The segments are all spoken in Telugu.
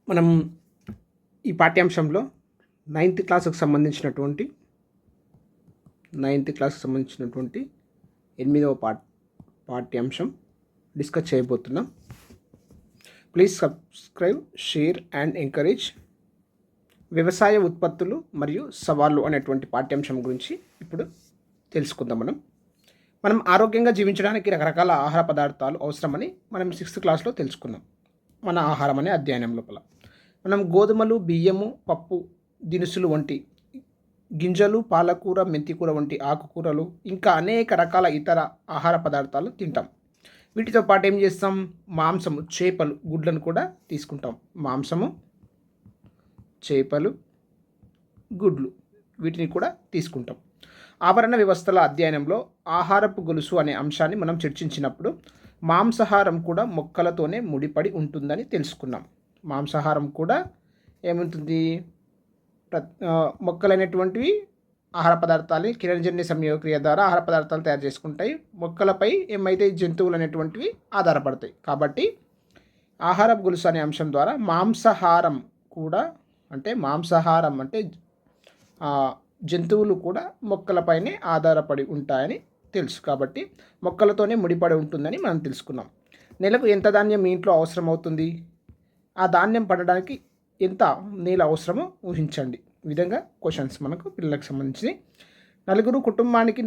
మనం ఈ పాఠ్యాంశంలో నైన్త్ క్లాస్కి సంబంధించినటువంటి 8వ పాఠ్యాంశం డిస్కస్ చేయబోతున్నాం. Please subscribe, share and encourage. వ్యవసాయ ఉత్పత్తులు మరియు సవాళ్ళు అనేటువంటి పాఠ్యాంశం గురించి ఇప్పుడు తెలుసుకుందాం. మనం ఆరోగ్యంగా జీవించడానికి రకరకాల ఆహార పదార్థాలు అవసరమని మనం 6th క్లాస్లో తెలుసుకున్నాం. మన ఆహారం అనే అధ్యయనం లోపల మనం గోధుమలు, బియ్యము, పప్పు దినుసులు వంటి గింజలు, పాలకూర, మెంతికూర వంటి ఆకుకూరలు, ఇంకా అనేక రకాల ఇతర ఆహార పదార్థాలు తింటాం. వీటితో పాటు ఏం చేస్తాం? మాంసము, చేపలు, గుడ్లను కూడా తీసుకుంటాం. మాంసము, చేపలు, గుడ్లు వీటిని కూడా తీసుకుంటాం. ఆవరణ వ్యవస్థల అధ్యయనంలో ఆహారపు గొలుసు అనే అంశాన్ని మనం చర్చించినప్పుడు మాంసాహారం కూడా మొక్కలతోనే ముడిపడి ఉంటుందని తెలుసుకున్నాం. మాంసాహారం కూడా ఏముంటుంది? మొక్కలైనటువంటివి ఆహార పదార్థాలు కిరణజన్య సంయోగక్రియ ద్వారా ఆహార పదార్థాలు తయారు చేసుకుంటాయి. మొక్కలపై ఏమైతే జంతువులు అనేటువంటివి ఆధారపడతాయి. కాబట్టి ఆహారపు గొలుసు అనే అంశం ద్వారా మాంసాహారం అంటే జంతువులు కూడా మొక్కలపైనే ఆధారపడి ఉంటాయని తెలుసు. కాబట్టి మొక్కలతోనే ముడిపడి ఉంటుందని మనం తెలుసుకున్నాం. నెలకు ఎంత ధాన్యం మీ ఇంట్లో అవసరం అవుతుంది? ఆ ధాన్యం పండడానికి ఎంత నీళ్ళ అవసరమో ఊహించండి. ఈ విధంగా క్వశ్చన్స్ మనకు పిల్లలకు సంబంధించి. నలుగురు కుటుంబానికి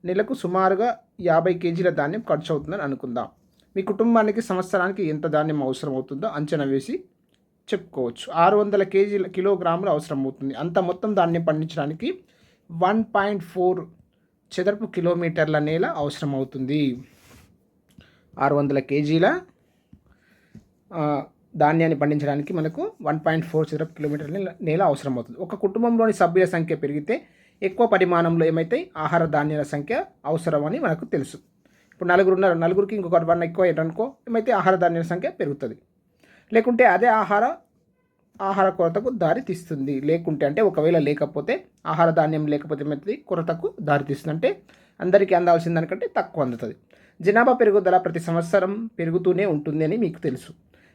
నెలకు సుమారుగా 50 కేజీల ధాన్యం ఖర్చు అవుతుందని అనుకుందాం. మీ కుటుంబానికి సంవత్సరానికి ఎంత ధాన్యం అవసరం అవుతుందో అంచనా వేసి చెప్పుకోవచ్చు. 600 కిలోగ్రాములు అవసరం అవుతుంది. అంత మొత్తం ధాన్యం పండించడానికి 1.4 చదరపు కిలోమీటర్ల నేల అవసరం అవుతుంది. 600 కేజీల ధాన్యాన్ని పండించడానికి మనకు 1.4 చదరపు కిలోమీటర్ల నేల అవసరం అవుతుంది. ఒక కుటుంబంలోని సభ్యుల సంఖ్య పెరిగితే ఎక్కువ పరిమాణంలో ఏమైతే ఆహార ధాన్యాల సంఖ్య అవసరమని మనకు తెలుసు. ఇప్పుడు నలుగురు ఉన్నారు, నలుగురికి ఇంకొక 1 ఎక్కువ అనుకో ఏమైతే ఆహార ధాన్యాల సంఖ్య పెరుగుతుంది. లేకుంటే అదే ఆహార కొరతకు దారి తీస్తుంది. ఒకవేళ లేకపోతే ఆహార ధాన్యం లేకపోతే ఏమవుతుంది? కొరతకు దారి తీస్తుంది. అంటే అందరికీ అందాల్సిన దానికంటే తక్కువ అందుతుంది. జనాభా పెరుగుదల ప్రతి సంవత్సరం పెరుగుతూనే ఉంటుంది అని మీకు తెలుసు.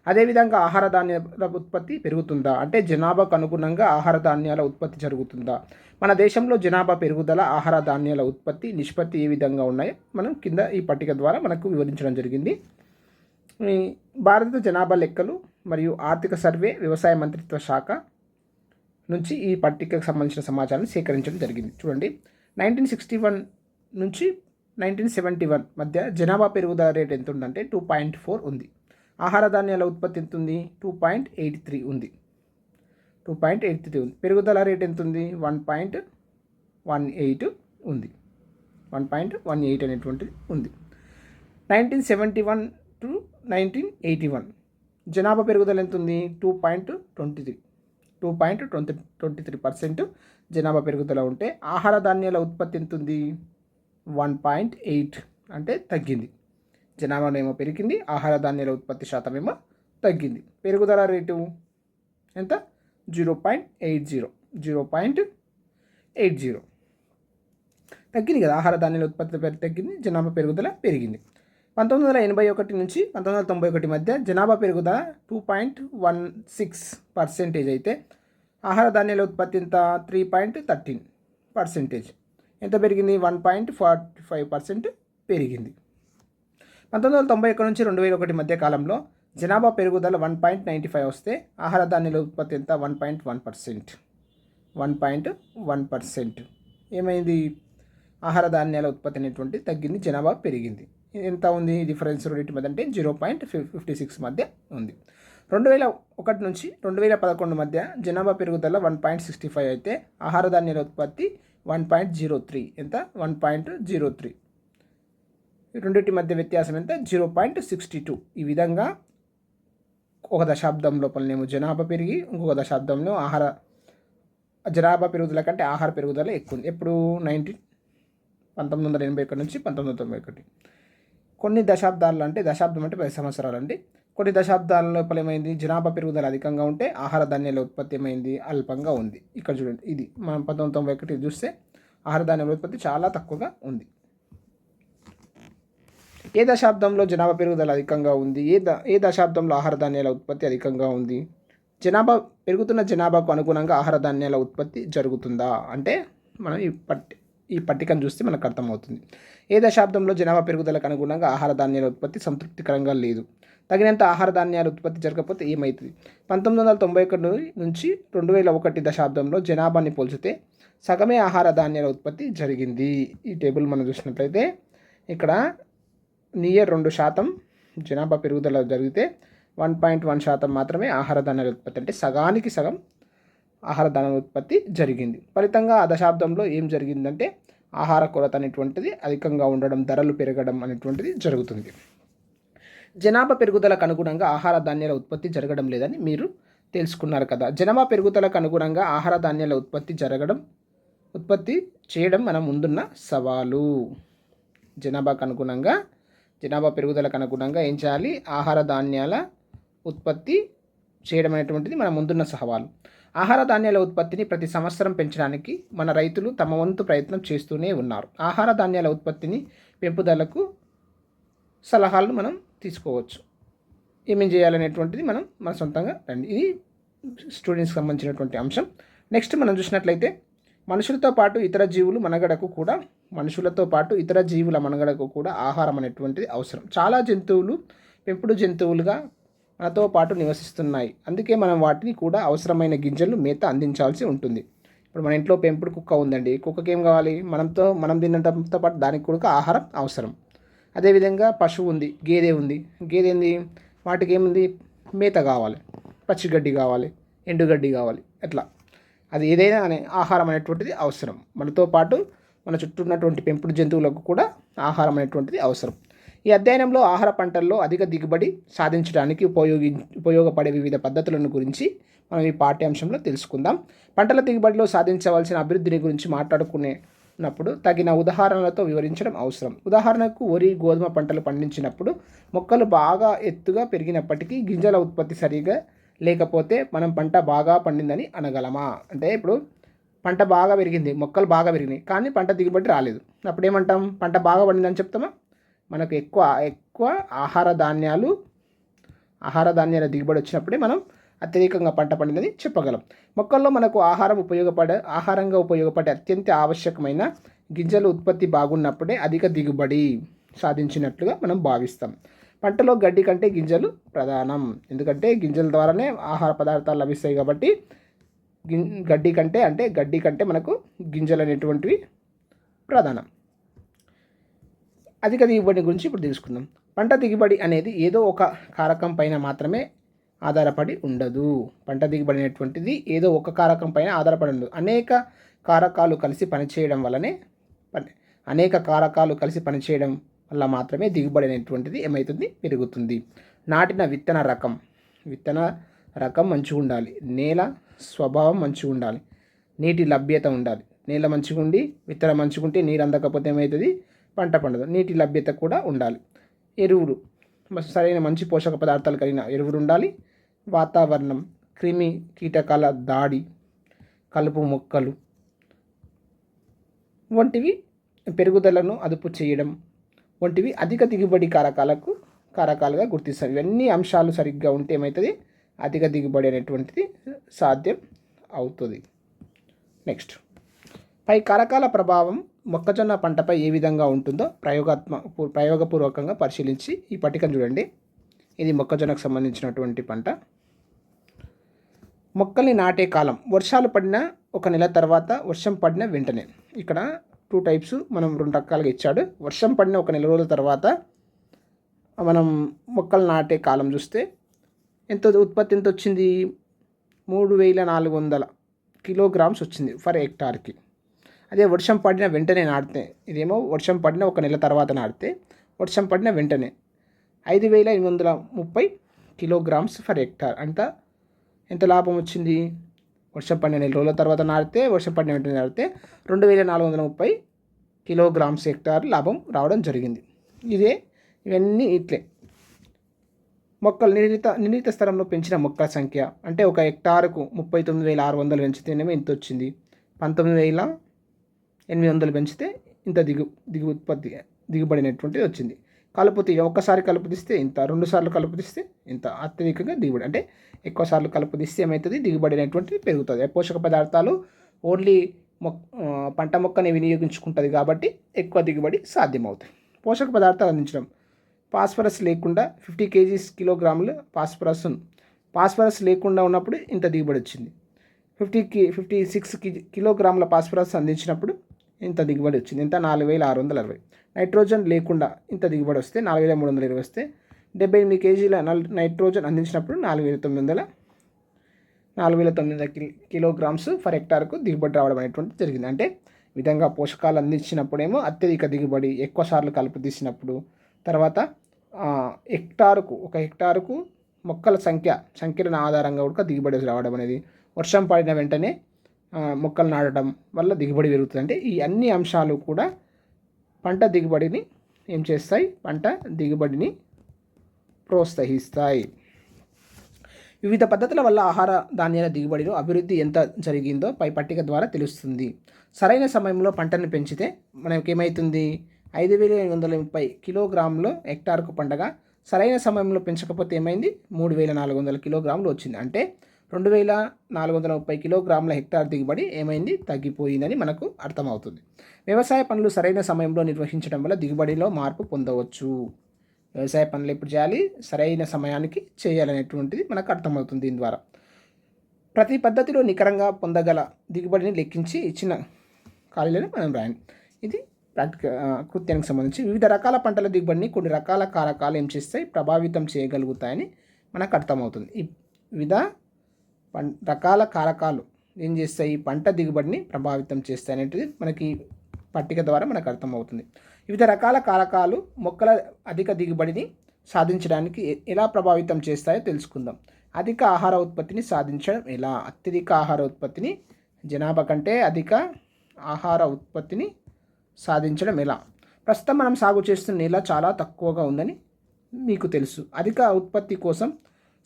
అదేవిధంగా ఆహార ధాన్యాల ఉత్పత్తి పెరుగుతుందా? అంటే జనాభాకు అనుగుణంగా ఆహార ధాన్యాల ఉత్పత్తి జరుగుతుందా? మన దేశంలో జనాభా పెరుగుదల, ఆహార ధాన్యాల ఉత్పత్తి నిష్పత్తి ఏ విధంగా ఉన్నాయో మనం కింద ఈ పట్టిక ద్వారా మనకు వివరించడం జరిగింది. భారత జనాభా లెక్కలు మరియు ఆర్థిక సర్వే వ్యవసాయ మంత్రిత్వ శాఖ నుంచి ఈ పట్టికకు సంబంధించిన సమాచారాన్ని సేకరించడం జరిగింది. చూడండి, 1961 నుంచి 1971 మధ్య జనాభా పెరుగుదల రేట్ ఎంత ఉందంటే 2.4 ఉంది. ఆహార ధాన్యాల ఉత్పత్తి ఎంత ఉంది? 2.83 ఉంది. పెరుగుదల రేట్ ఎంత ఉంది? 1.18 ఉంది. 1.18 అనేటువంటిది ఉంది. 1971 to 1981 జనాభా పెరుగుదల ఎంత ఉంది? 2.23% జనాభా పెరుగుదల ఉంటే ఆహార ధాన్యాల ఉత్పత్తి ఎంత ఉంది? 1.8 అంటే తగ్గింది. జనాభా ఏమో పెరిగింది, ఆహార ధాన్యాల ఉత్పత్తి శాతం ఏమో తగ్గింది. పెరుగుదల రేటు ఎంత? 0.80 తగ్గింది కదా. ఆహార ధాన్యాల ఉత్పత్తి తగ్గింది, జనాభా పెరుగుదల పెరిగింది. 1981 నుంచి 1991 మధ్య జనాభా పెరుగుదల 2.16% అయితే ఆహార ధాన్యాల ఉత్పత్తి ఎంత? 3.13%. ఎంత పెరిగింది? 1.45% పెరిగింది. 1991 నుంచి 2001 మధ్య కాలంలో జనాభా పెరుగుదల 1.95 వస్తే ఆహార ధాన్యాల ఉత్పత్తి ఎంత? 1.1%. ఏమైంది? ఆహార ధాన్యాల ఉత్పత్తి అనేటువంటి తగ్గింది, జనాభా పెరిగింది. ఎంత ఉంది డిఫరెన్స్ రెండింటి మధ్య అంటే 0.56 మధ్య ఉంది. 2001 నుంచి 2011 మధ్య జనాభా పెరుగుదల 1.65 అయితే ఆహార ధాన్యాల ఉత్పత్తి 1.03. ఎంత? 1.03. రెండింటి మధ్య వ్యత్యాసం ఎంత? 0.62. ఈ విధంగా ఒక దశాబ్దం లోపలనేమో జనాభా పెరిగి ఇంకొక దశాబ్దంలో జనాభా పెరుగుదల కంటే ఆహార పెరుగుదల ఎక్కువ ఉంది. ఎప్పుడు? 1981 నుంచి 1991. కొన్ని దశాబ్దాలు అంటే దశాబ్దం అంటే 10 సంవత్సరాలు అండి. కొన్ని దశాబ్దాల లోపల ఏమైంది? జనాభా పెరుగుదల అధికంగా ఉంటే ఆహార ధాన్యాల ఉత్పత్తి ఏమైంది? అల్పంగా ఉంది. ఇక్కడ చూడండి, ఇది మనం 1991 చూస్తే ఆహార ధాన్యాల ఉత్పత్తి చాలా తక్కువగా ఉంది. ఏ దశాబ్దంలో జనాభా పెరుగుదల అధికంగా ఉంది? ఏ దశాబ్దంలో ఆహార ధాన్యాల ఉత్పత్తి అధికంగా ఉంది? పెరుగుతున్న జనాభాకు అనుగుణంగా ఆహార ధాన్యాల ఉత్పత్తి జరుగుతుందా అంటే మనం ఈ పట్టికను చూస్తే మనకు అర్థమవుతుంది. ఏ దశాబ్దంలో జనాభా పెరుగుదలకు అనుగుణంగా ఆహార ధాన్యాల ఉత్పత్తి సంతృప్తికరంగా లేదు? తగినంత ఆహార ధాన్యాల ఉత్పత్తి జరగకపోతే ఏమవుతుంది? 1991 నుంచి 2001 దశాబ్దంలో జనాభాని పోల్చితే సగమే ఆహార ధాన్యాల ఉత్పత్తి జరిగింది. ఈ టేబుల్ మనం చూసినట్లయితే ఇక్కడ నియర్ 2% జనాభా పెరుగుదల జరిగితే 1.1% మాత్రమే ఆహార ధాన్యాల ఉత్పత్తి, అంటే సగానికి సగం ఆహార ధాన్యాల ఉత్పత్తి జరిగింది. ఫలితంగా ఆ దశాబ్దంలో ఏం జరిగిందంటే ఆహార కొరత అనేటువంటిది అధికంగా ఉండడం, ధరలు పెరగడం అనేటువంటిది జరుగుతుంది. జనాభా పెరుగుదలకు అనుగుణంగా ఆహార ధాన్యాల ఉత్పత్తి జరగడం లేదని మీరు తెలుసుకున్నారు కదా. జనాభా పెరుగుదలకు అనుగుణంగా ఆహార ధాన్యాల ఉత్పత్తి చేయడం మన ముందున్న సవాలు. జనాభా పెరుగుదలకు అనుగుణంగా ఏం చేయాలి? ఆహార ధాన్యాల ఉత్పత్తి చేయడం అనేటువంటిది మన ముందున్న సవాలు. ఆహార ధాన్యాల ఉత్పత్తిని ప్రతి సంవత్సరం పెంచడానికి మన రైతులు తమ వంతు ప్రయత్నం చేస్తూనే ఉన్నారు. ఆహార ధాన్యాల ఉత్పత్తిని పెంపుదలకు సలహాలను మనం తీసుకోవచ్చు. ఏమేం చేయాలనేటువంటిది మన సొంతంగా రండి. ఇది స్టూడెంట్స్కి సంబంధించినటువంటి అంశం. నెక్స్ట్ మనం చూసినట్లయితే మనుషులతో పాటు ఇతర జీవుల మనుగడకు కూడా ఆహారం అనేటువంటిది అవసరం. చాలా జంతువులు పెంపుడు జంతువులుగా మనతో పాటు నివసిస్తున్నాయి. అందుకే మనం వాటిని కూడా అవసరమైన గింజలు, మేత అందించాల్సి ఉంటుంది. ఇప్పుడు మన ఇంట్లో పెంపుడు కుక్క ఉందండి. కుక్కకి ఏం కావాలి? మనం తినడంతో పాటు దానికి కూడా ఆహారం అవసరం. అదేవిధంగా పశువు ఉంది, గేదె ఏంది? వాటికి ఏముంది? మేత కావాలి, పచ్చిగడ్డి కావాలి, ఎండుగడ్డి కావాలి. అట్లా అది ఏదైనా ఆహారం అనేటువంటిది అవసరం. మనతో పాటు మన చుట్టూ ఉన్నటువంటి పెంపుడు జంతువులకు కూడా ఆహారం అనేటువంటిది అవసరం. ఈ అధ్యయనంలో ఆహార పంటల్లో అధిక దిగుబడి సాధించడానికి ఉపయోగపడే వివిధ పద్ధతులను గురించి మనం ఈ పాఠ్యాంశంలో తెలుసుకుందాం. పంటల దిగుబడిలో సాధించవలసిన అభివృద్ధిని గురించి మాట్లాడుకునేటప్పుడు తగిన ఉదాహరణలతో వివరించడం అవసరం. ఉదాహరణకు వరి, గోధుమ పంటలు పండించినప్పుడు మొక్కలు బాగా ఎత్తుగా పెరిగినప్పటికీ గింజల ఉత్పత్తి సరిగా లేకపోతే మనం పంట బాగా పండిందని అనగలమా? అంటే ఇప్పుడు పంట బాగా పెరిగింది, మొక్కలు బాగా పెరిగినాయి, కానీ పంట దిగుబడి రాలేదు. అప్పుడు ఏమంటాం? పంట బాగా పండిందని చెప్తామా? మనకు ఎక్కువ ఆహార ధాన్యాల దిగుబడి వచ్చినప్పుడే మనం అత్యధికంగా పంట పండిందని చెప్పగలం. మొక్కల్లో మనకు ఆహారంగా ఉపయోగపడే అత్యంత ఆవశ్యకమైన గింజల ఉత్పత్తి బాగున్నప్పుడే అధిక దిగుబడి సాధించినట్లుగా మనం భావిస్తాం. పంటలో గడ్డి కంటే గింజలు ప్రధానం. ఎందుకంటే గింజల ద్వారానే ఆహార పదార్థాలు లభిస్తాయి కాబట్టి గడ్డి కంటే మనకు గింజలు అనేటువంటివి ప్రధానం. అధిక దిగుబడి గురించి ఇప్పుడు తెలుసుకుందాం. పంట దిగుబడి అనేది ఏదో ఒక కారకం పైన మాత్రమే ఆధారపడి ఉండదు. పంట దిగుబడి అనేటువంటిది ఏదో ఒక కారకం పైన ఆధారపడి ఉండదు. అనేక కారకాలు కలిసి పనిచేయడం వల్ల మాత్రమే దిగుబడి అనేటువంటిది ఏమవుతుంది? పెరుగుతుంది. నాటిన విత్తన రకం మంచిగా ఉండాలి. నేల స్వభావం మంచిగా ఉండాలి. నీటి లభ్యత ఉండాలి. నేల మంచిగా ఉండి విత్తనం మంచిగా ఉంటే నీరు అందకపోతే ఏమవుతుంది? పంట పండదు. నీటి లభ్యత కూడా ఉండాలి. ఎరువులు సరైన మంచి పోషక పదార్థాలు కలిగిన ఎరువులు ఉండాలి. వాతావరణం, క్రిమి కీటకాల దాడి, కలుపు మొక్కలు వంటివి పెరుగుదలను అదుపు చేయడం వంటివి అధిక దిగుబడి కారకాలుగా గుర్తిస్తాం. ఇవన్నీ అంశాలు సరిగ్గా ఉంటే ఏమవుతుంది? అధిక దిగుబడి అనేటువంటిది సాధ్యం అవుతుంది. నెక్స్ట్, పై కారకాల ప్రభావం మొక్కజొన్న పంటపై ఏ విధంగా ఉంటుందో ప్రయోగపూర్వకంగా పరిశీలించి ఈ పట్టికను చూడండి. ఇది మొక్కజొన్నకు సంబంధించినటువంటి పంట. మొక్కల్ని నాటే కాలం వర్షాలు పడిన ఒక నెల తర్వాత, వర్షం పడిన వెంటనే. ఇక్కడ 2 టైప్స్ మనం 2 రకాలుగా ఇచ్చాడు. వర్షం పడిన ఒక నెల రోజుల తర్వాత మనం మొక్కలు నాటే కాలం చూస్తే ఉత్పత్తి ఎంత వచ్చింది? 3400 కిలోగ్రామ్స్ వచ్చింది ఫర్ హెక్టార్కి. అదే వర్షం పడిన వెంటనే నాటితే, ఇదేమో వర్షం పడిన ఒక నెల తర్వాత నాటితే, వర్షం పడిన వెంటనే 5830 కిలోగ్రామ్స్ ఫర్ హెక్టార్. ఎంత లాభం వచ్చింది? వర్షం పడిన నెల రోజుల తర్వాత నాటితే, వర్షం పడిన వెంటనే నాటితే 2430 కిలోగ్రామ్స్ హెక్టార్ లాభం రావడం జరిగింది. ఇవన్నీ ఇట్లే. మొక్కలు నిర్ణీత స్థలంలో పెంచిన మొక్కల సంఖ్య అంటే ఒక హెక్టారుకు 39,600 పెంచితేనేమో ఇంత వచ్చింది. 19,800 పెంచితే ఇంత దిగుబడినటువంటిది వచ్చింది. కలుపు తీయ ఒక్కసారి కలుపు తీస్తే ఇంత, 2 సార్లు కలుపు తీస్తే ఇంత, అత్యధికంగా దిగుబడి. అంటే ఎక్కువ సార్లు కలుపు తీస్తే ఏమవుతుంది, దిగుబడి అనేటువంటిది పెరుగుతుంది. పోషక పదార్థాలు ఓన్లీ పంట మొక్కని వినియోగించుకుంటుంది కాబట్టి ఎక్కువ దిగుబడి సాధ్యమవుతాయి. పోషక పదార్థాలు అందించడం, ఫాస్ఫరస్ లేకుండా 50 kgs కిలోగ్రాములు ఫాస్ఫరస్ లేకుండా ఉన్నప్పుడు ఇంత దిగుబడి వచ్చింది. 56 కిలోగ్రాముల ఫాస్ఫరస్ అందించినప్పుడు ఇంత దిగుబడి వచ్చింది. ఇంత 4660. నైట్రోజన్ లేకుండా ఇంత దిగుబడి వస్తే 4320 వస్తే 78 kgల నైట్రోజన్ అందించినప్పుడు 4900 కిలోగ్రామ్స్ ఫర్ హెక్టార్కు దిగుబడి రావడం అనేటువంటి జరిగింది. అంటే విధంగా పోషకాలు అందించినప్పుడేమో అత్యధిక దిగుబడి, ఎక్కువ సార్లు కలుపు తీసినప్పుడు, తర్వాత ఒక హెక్టారుకు మొక్కల సంఖ్యల ఆధారంగా కూడా దిగుబడి రావడం అనేది, వర్షం పడిన వెంటనే మొక్కలు నాటడం వల్ల దిగుబడి పెరుగుతుంది. అంటే ఈ అన్ని అంశాలు కూడా పంట దిగుబడిని ఏం చేస్తాయి, పంట దిగుబడిని ప్రోత్సహిస్తాయి. వివిధ పద్ధతుల వల్ల ఆహార ధాన్యాల దిగుబడిలో అభివృద్ధి ఎంత జరిగిందో పై పట్టిక ద్వారా తెలుస్తుంది. సరైన సమయంలో పంటను పెంచితే మనకేమవుతుంది, 5830 కిలోగ్రాములు హెక్టార్కు పండగ. సరైన సమయంలో పెంచకపోతే ఏమైంది, 3400 కిలోగ్రాములు వచ్చింది. అంటే 2430 కిలోగ్రాముల హెక్టార్ దిగుబడి ఏమైంది, తగ్గిపోయిందని మనకు అర్థమవుతుంది. వ్యవసాయ పనులు సరైన సమయంలో నిర్వహించడం వల్ల దిగుబడిలో మార్పు పొందవచ్చు. వ్యవసాయ పనులు ఎప్పుడు చేయాలి, సరైన సమయానికి చేయాలనేటువంటిది మనకు అర్థమవుతుంది. దీని ద్వారా ప్రతి పద్ధతిలో నికరంగా పొందగల దిగుబడిని లెక్కించి ఇచ్చిన ఖాళీలను మనం రాయండి. ఇది కృత్యానికి సంబంధించి వివిధ రకాల పంటల దిగుబడిని కొన్ని రకాల కారకాలు ఏం చేస్తాయి, ప్రభావితం చేయగలుగుతాయని మనకు అర్థమవుతుంది. ఈ వివిధ రకాల కారకాలు ఏం చేస్తాయి, పంట దిగుబడిని ప్రభావితం చేస్తాయి అనేటిది మనకి పట్టిక ద్వారా మనకు అర్థమవుతుంది. వివిధ రకాల కారకాలు మొక్కల అధిక దిగుబడిని సాధించడానికి ఎలా ప్రభావితం చేస్తాయో తెలుసుకుందాం. అధిక ఆహార ఉత్పత్తిని సాధించడం ఎలా, అత్యధిక ఆహార ఉత్పత్తిని, జనాభా కంటే అధిక ఆహార ఉత్పత్తిని సాధించడం ఎలా. ప్రస్తుతం మనం సాగు చేస్తున్న నేల చాలా తక్కువగా ఉందని మీకు తెలుసు. అధిక ఉత్పత్తి కోసం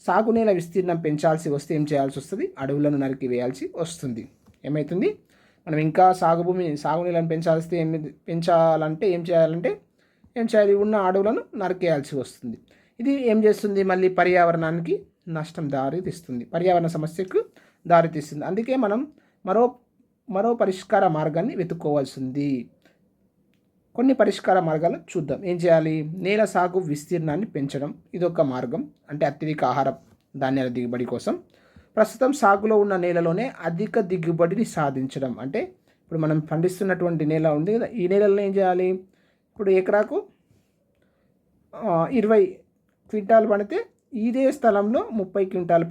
సాగునేల విస్తీర్ణం పెంచాల్సి వస్తే ఏం చేయాల్సి వస్తుంది, అడవులను నరికి వేయాల్సి వస్తుంది. ఏమవుతుంది, మనం ఇంకా సాగునీళ్ళని పెంచాలంటే ఏం చేయాలి, ఉన్న అడవులను నరికేయాల్సి వస్తుంది. ఇది ఏం చేస్తుంది, మళ్ళీ పర్యావరణానికి నష్టం దారితీస్తుంది, పర్యావరణ సమస్యకు దారితీస్తుంది. అందుకే మనం మరో పరిష్కార మార్గాన్ని వెతుక్కోవాల్సింది. కొన్ని పరిష్కార మార్గాలు చూద్దాం. ఏం చేయాలి, నేల సాగు విస్తీర్ణాన్ని పెంచడం, ఇదొక మార్గం. అంటే అత్యధిక ఆహార ధాన్యాల దిగుబడి కోసం ప్రస్తుతం సాగులో ఉన్న నేలలోనే అధిక దిగుబడిని సాధించడం. అంటే ఇప్పుడు మనం పండిస్తున్నటువంటి నేల ఉంది కదా, ఈ నేలలో ఏం చేయాలి, ఇప్పుడు ఎకరాకు 20 క్వింటాలు పండితే ఇదే స్థలంలో 30 క్వింటాలు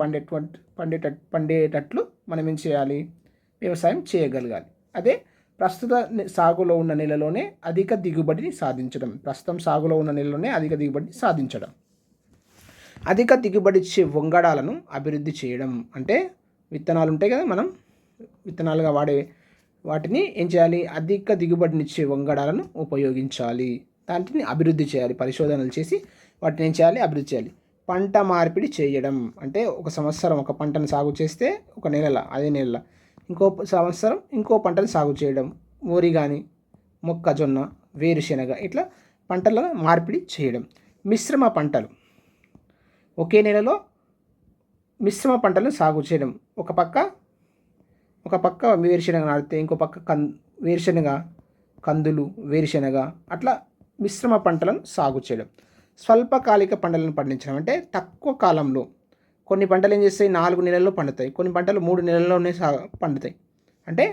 పండేటట్లు మనం ఏం చేయాలి, వ్యవసాయం చేయగలగాలి. అదే ప్రస్తుత సాగులో ఉన్న నెలలోనే అధిక దిగుబడిని సాధించడం. అధిక దిగుబడి ఇచ్చే వంగడాలను అభివృద్ధి చేయడం. అంటే విత్తనాలు ఉంటాయి కదా, మనం విత్తనాలుగా వాడే వాటిని ఏం చేయాలి, అధిక దిగుబడినిచ్చే వంగడాలను ఉపయోగించాలి, దాంట్ని అభివృద్ధి చేయాలి. పరిశోధనలు చేసి వాటిని ఏం చేయాలి, అభివృద్ధి చేయాలి. పంట మార్పిడి చేయడం. అంటే ఒక సంవత్సరం ఒక పంటను సాగు చేస్తే అదే నెలలో ఇంకో సంవత్సరం ఇంకో పంటను సాగు చేయడం. వరి కానీ, మొక్కజొన్న, వేరుశెనగ, ఇట్లా పంటలను మార్పిడి చేయడం. మిశ్రమ పంటలు, ఒకే నెలలో మిశ్రమ పంటలను సాగు చేయడం. ఒక పక్క వేరుశెనగ నాటితే ఇంకో పక్క కందులు, వేరుశెనగ, అట్లా మిశ్రమ పంటలను సాగు చేయడం. స్వల్పకాలిక పంటలను పండించడం. అంటే తక్కువ కాలంలో కొన్ని పంటలు ఏం చేస్తాయి, 4 నెలల్లో పండుతాయి, కొన్ని పంటలు 3 నెలల్లోనే పండుతాయి. అంటే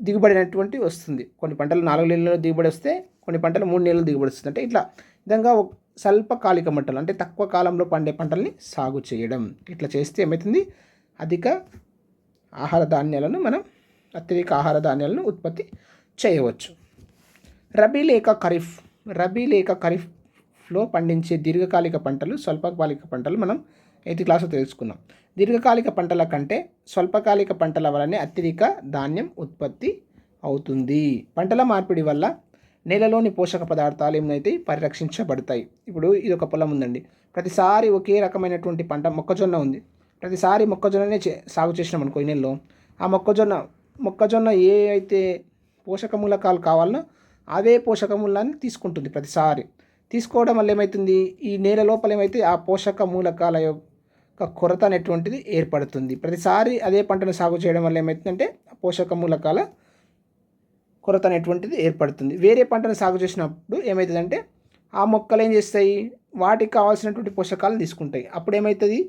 దిగుబడి అనేటువంటి వస్తుంది. కొన్ని పంటలు 4 నెలల్లో దిగుబడి వస్తే, కొన్ని పంటలు 3 నెలలు దిగుబడి వస్తుంది. అంటే ఇట్లా విధంగా స్వల్పకాలిక పంటలు అంటే తక్కువ కాలంలో పండే పంటల్ని సాగు చేయడం. ఇట్లా చేస్తే ఏమవుతుంది, అత్యధిక ఆహార ధాన్యాలను ఉత్పత్తి చేయవచ్చు. రబీ లేక ఖరీఫ్లో పండించే దీర్ఘకాలిక పంటలు, స్వల్పకాలిక పంటలు మనం 8th క్లాస్లో తెలుసుకున్నాం. దీర్ఘకాలిక పంటల కంటే స్వల్పకాలిక పంటల వల్లనే అత్యధిక ధాన్యం ఉత్పత్తి అవుతుంది. పంటల మార్పిడి వల్ల నేలలోని పోషక పదార్థాలు ఏమైతే పరిరక్షించబడతాయి. ఇప్పుడు ఇది ఒక పొలం ఉందండి, ప్రతిసారి ఒకే రకమైనటువంటి పంట మొక్కజొన్న ఉంది, ప్రతిసారి మొక్కజొన్ననే సాగు చేసినాం అనుకో, ఈ నెలలో ఆ మొక్కజొన్న ఏ అయితే పోషక మూలకాలు కావాలనో అవే పోషక మూలాన్ని తీసుకుంటుంది ప్రతిసారి. తీసుకోవడం వల్ల ఏమవుతుంది, ఈ నేల లోపల ఏమైతే ఆ పోషక మూలకాల యొక్క కొరత అనేటువంటిది ఏర్పడుతుంది. ప్రతిసారి అదే పంటను సాగు చేయడం వల్ల ఏమవుతుందంటే పోషక మూలకాల కొరత అనేటువంటిది ఏర్పడుతుంది. వేరే పంటను సాగు చేసినప్పుడు ఏమవుతుందంటే ఆ మొక్కలు ఏం చేస్తాయి, వాటికి కావాల్సినటువంటి పోషకాలు తీసుకుంటాయి. అప్పుడు ఏమవుతుంది,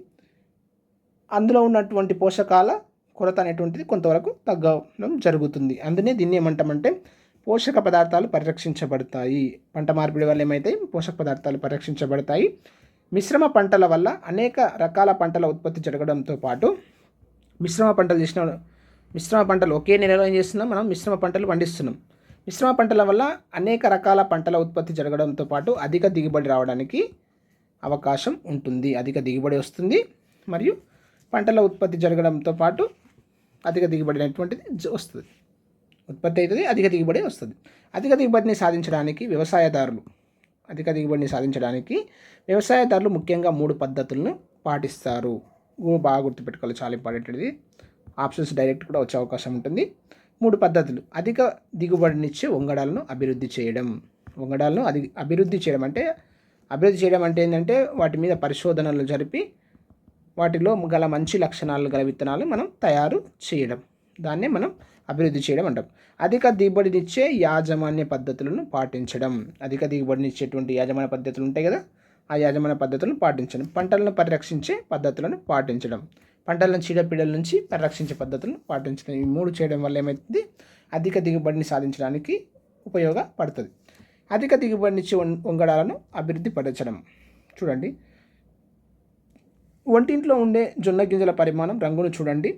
అందులో ఉన్నటువంటి పోషకాల కొరత అనేటువంటిది కొంతవరకు తగ్గడం జరుగుతుంది. అందునే దీన్ని ఏమంటామంటే పోషక పదార్థాలు పరిరక్షించబడతాయి. పంట మార్పిడి వల్ల ఏమైతే పోషక పదార్థాలు పరిరక్షించబడతాయి. మిశ్రమ పంటల వల్ల అనేక రకాల పంటల ఉత్పత్తి జరగడంతో పాటు మిశ్రమ పంటలు ఒకే నెలలో ఏం చేస్తున్నాం, మనం మిశ్రమ పంటలు పండిస్తున్నాం. మిశ్రమ పంటల వల్ల అనేక రకాల పంటల ఉత్పత్తి జరగడంతో పాటు అధిక దిగుబడి రావడానికి అవకాశం ఉంటుంది. అధిక దిగుబడి వస్తుంది మరియు పంటల ఉత్పత్తి జరగడంతో పాటు అధిక దిగుబడి అనేటువంటిది వస్తుంది, ఉత్పత్తి అవుతుంది, అధిక దిగుబడి వస్తుంది. అధిక దిగుబడిని సాధించడానికి వ్యవసాయదారులు ముఖ్యంగా 3 పద్ధతులను పాటిస్తారు. బాగా గుర్తుపెట్టుకోవాలి, చాలా ఇంపార్టెంట్. ఆప్షన్స్ డైరెక్ట్ కూడా వచ్చే అవకాశం ఉంటుంది. 3 పద్ధతులు. అధిక దిగుబడినిచ్చే వంగడాలను అభివృద్ధి చేయడం. అభివృద్ధి చేయడం అంటే ఏంటంటే వాటి మీద పరిశోధనలు జరిపి వాటిలో గల మంచి లక్షణాలు గల విత్తనాలు మనం తయారు చేయడం, దాన్నే మనం అభివృద్ధి చేయడం అంటాం. అధిక దిగుబడినిచ్చే యాజమాన్య పద్ధతులను పాటించడం. అధిక దిగుబడినిచ్చేటువంటి యాజమాన్య పద్ధతులు ఉంటాయి కదా, ఆ యాజమాన్య పద్ధతులను పాటించడం. పంటలను పరిరక్షించే పద్ధతులను పాటించడం. పంటలను చీడపీడల నుంచి పరిరక్షించే పద్ధతులను పాటించడం. ఈ 3 చేయడం వల్ల ఏమవుతుంది, అధిక దిగుబడిని సాధించడానికి ఉపయోగపడుతుంది. అధిక దిగుబడినిచ్చే వంగడాలను అభివృద్ధి పరచడం. చూడండి, వంటింట్లో ఉండే జొన్న గింజల పరిమాణం, రంగును చూడండి.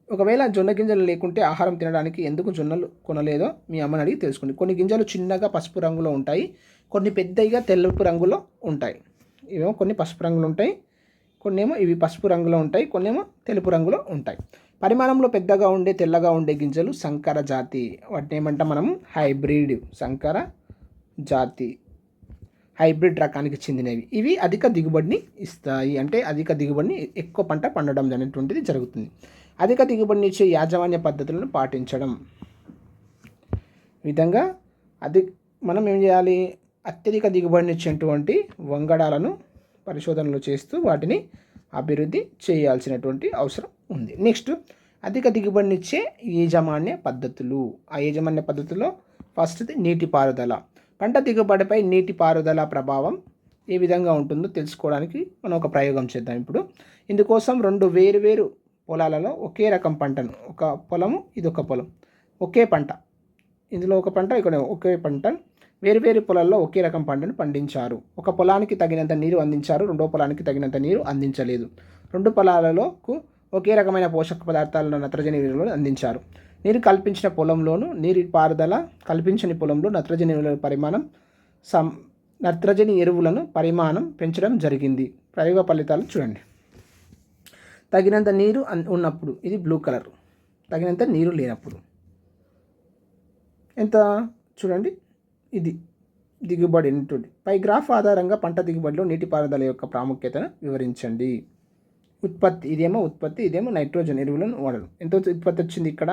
ఒకవేళ జొన్న గింజలు లేకుంటే ఆహారం తినడానికి ఎందుకు జొన్నలు కొనలేదో మీ అమ్మని అడిగి తెలుసుకోండి. కొన్ని గింజలు చిన్నగా పసుపు రంగులో ఉంటాయి, కొన్ని పెద్దగా తెలుపు రంగులో ఉంటాయి. ఇవేమో కొన్ని పసుపు రంగులో ఉంటాయి, కొన్ని ఏమో ఇవి పసుపు రంగులో ఉంటాయి, కొన్ని ఏమో తెలుపు రంగులో ఉంటాయి. పరిమాణంలో పెద్దగా ఉండే తెల్లగా ఉండే గింజలు సంకర జాతి. వాటిని ఏమంటాం మనం, సంకర జాతి, హైబ్రిడ్ రకానికి చెందినవి. ఇవి అధిక దిగుబడిని ఇస్తాయి, అంటే అధిక దిగుబడిని ఎక్కువ పంట పండడం అనేటువంటిది జరుగుతుంది. అధిక దిగుబడిని ఇచ్చే యాజమాన్య పద్ధతులను పాటించడం. విధంగా మనం ఏం చేయాలి, అత్యధిక దిగుబడిని ఇచ్చేటువంటి వంగడాలను పరిశోధనలు చేస్తూ వాటిని అభివృద్ధి చేయాల్సినటువంటి అవసరం ఉంది. నెక్స్ట్, అధిక దిగుబడినిచ్చే యాజమాన్య పద్ధతులు. ఆ యాజమాన్య పద్ధతిలో ఫస్ట్ది నీటిపారుదల. పంట దిగుబడిపై నీటిపారుదల ప్రభావం ఏ విధంగా ఉంటుందో తెలుసుకోవడానికి మనం ఒక ప్రయోగం చేద్దాం. ఇప్పుడు ఇందుకోసం 2 వేరు పొలాలలో ఒకే రకం పంటను, ఒక పొలము ఇది ఒక పొలం, ఒకే పంట, ఇందులో ఒక పంట ఇక్కడ ఒకే పంట, వేరు పొలాల్లో ఒకే రకం పంటను పండించారు. ఒక పొలానికి తగినంత నీరు అందించారు, రెండో పొలానికి తగినంత నీరు అందించలేదు. 2 పొలాలకు ఒకే రకమైన పోషక పదార్థాలను నత్రజని ఎరువులను అందించారు. నీరు కల్పించిన పొలంలోను నీటి పారుదల కల్పించని పొలంలో నత్రజని ఎరువులను పరిమాణం పెంచడం జరిగింది. ప్రయోగ ఫలితాలు చూడండి. తగినంత నీరు ఉన్నప్పుడు ఇది బ్లూ కలర్, తగినంత నీరు లేనప్పుడు ఎంత చూడండి, ఇది దిగుబడి ఉంటుంది. పై గ్రాఫ్ ఆధారంగా పంట దిగుబడిలో నీటిపారుదల యొక్క ప్రాముఖ్యతను వివరించండి. ఉత్పత్తి, ఇదేమో నైట్రోజన్ ఎరువులను వాడడం. ఎంత ఉత్పత్తి వచ్చింది, ఇక్కడ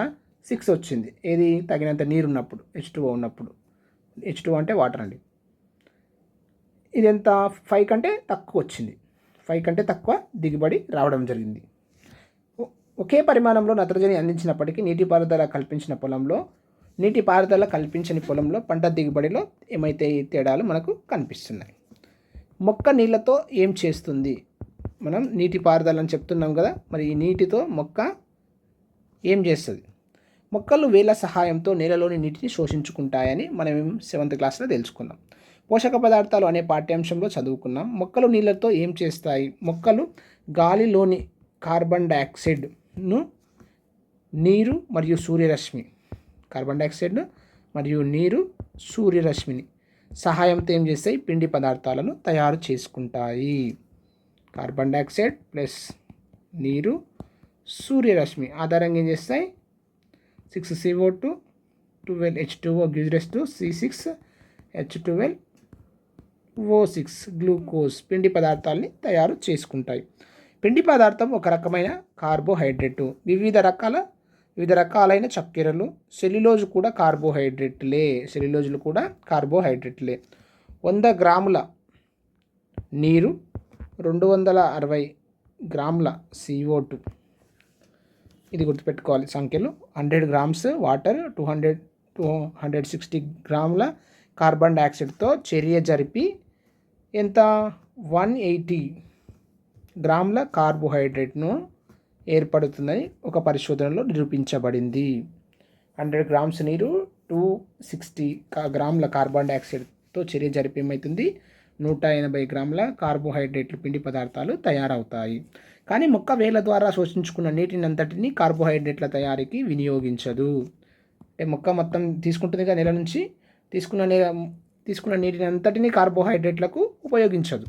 6 వచ్చింది. ఏది, తగినంత నీరు ఉన్నప్పుడు, H2O ఉన్నప్పుడు. H2O అంటే వాటర్ అండి. ఇది ఎంత, 5 కంటే తక్కువ వచ్చింది. 5 కంటే తక్కువ దిగుబడి రావడం జరిగింది. ఒకే పరిమాణంలో నత్రజని అందించినప్పటికీ నీటిపారుదల కల్పించని పొలంలో పంట దిగుబడిలో ఏమైతే తేడాలు మనకు కనిపిస్తున్నాయి. మొక్క నీళ్ళతో ఏం చేస్తుంది? మనం నీటిపారుదల అని చెప్తున్నాం కదా, మరి ఈ నీటితో మొక్క ఏం చేస్తుంది? మొక్కలు వేళ్ళ సహాయంతో నేలలోని నీటిని శోషించుకుంటాయని మనం 7th క్లాస్లో తెలుసుకున్నాం. పోషక పదార్థాలు అనే పాఠ్యాంశంలో చదువుకున్నాం. మొక్కలు నీళ్ళతో ఏం చేస్తాయి? మొక్కలు గాలిలోని కార్బన్ డైఆక్సైడ్ను నీరు మరియు సూర్యరశ్మిని సహాయంతో ఏం చేస్తాయి? పిండి పదార్థాలను తయారు చేసుకుంటాయి. కార్బన్ డైఆక్సైడ్ ప్లస్ నీరు, సూర్యరశ్మి ఆధారంగా ఏం చేస్తాయి? 6CO2 12H2O gives rise to C6H12O6 glucose పిండి పదార్థాలని తయారు చేసుకుంటాయి. పిండి పదార్థం ఒక రకమైన కార్బోహైడ్రేటు. వివిధ రకాలైన చక్కెరలు, సెల్యులోజులు కూడా కార్బోహైడ్రేట్లే. 100 గ్రాముల నీరు, 260 గ్రాముల CO2. ఇది గుర్తుపెట్టుకోవాలి సంఖ్యలు. 100 గ్రామ్స్ వాటర్, 260 గ్రాముల కార్బన్ డైఆక్సైడ్తో చర్య జరిపి ఎంత 180 గ్రాముల కార్బోహైడ్రేట్ను ఏర్పడుతుందని ఒక పరిశోధనలో నిరూపించబడింది. 100 గ్రామ్స్ నీరు, 260 గ్రాముల కార్బన్ డైఆక్సైడ్తో చర్య జరిపి ఏమవుతుంది, 180 గ్రాముల కార్బోహైడ్రేట్లు పిండి పదార్థాలు తయారవుతాయి. కానీ మొక్క వేల ద్వారా శోషించుకున్న నీటిని అంతటిని కార్బోహైడ్రేట్ల తయారీకి వినియోగించదు. అంటే మొక్క మొత్తం తీసుకుంటుంది కదా, నెల నుంచి తీసుకున్న నీటిని అంతటిని కార్బోహైడ్రేట్లకు ఉపయోగించదు.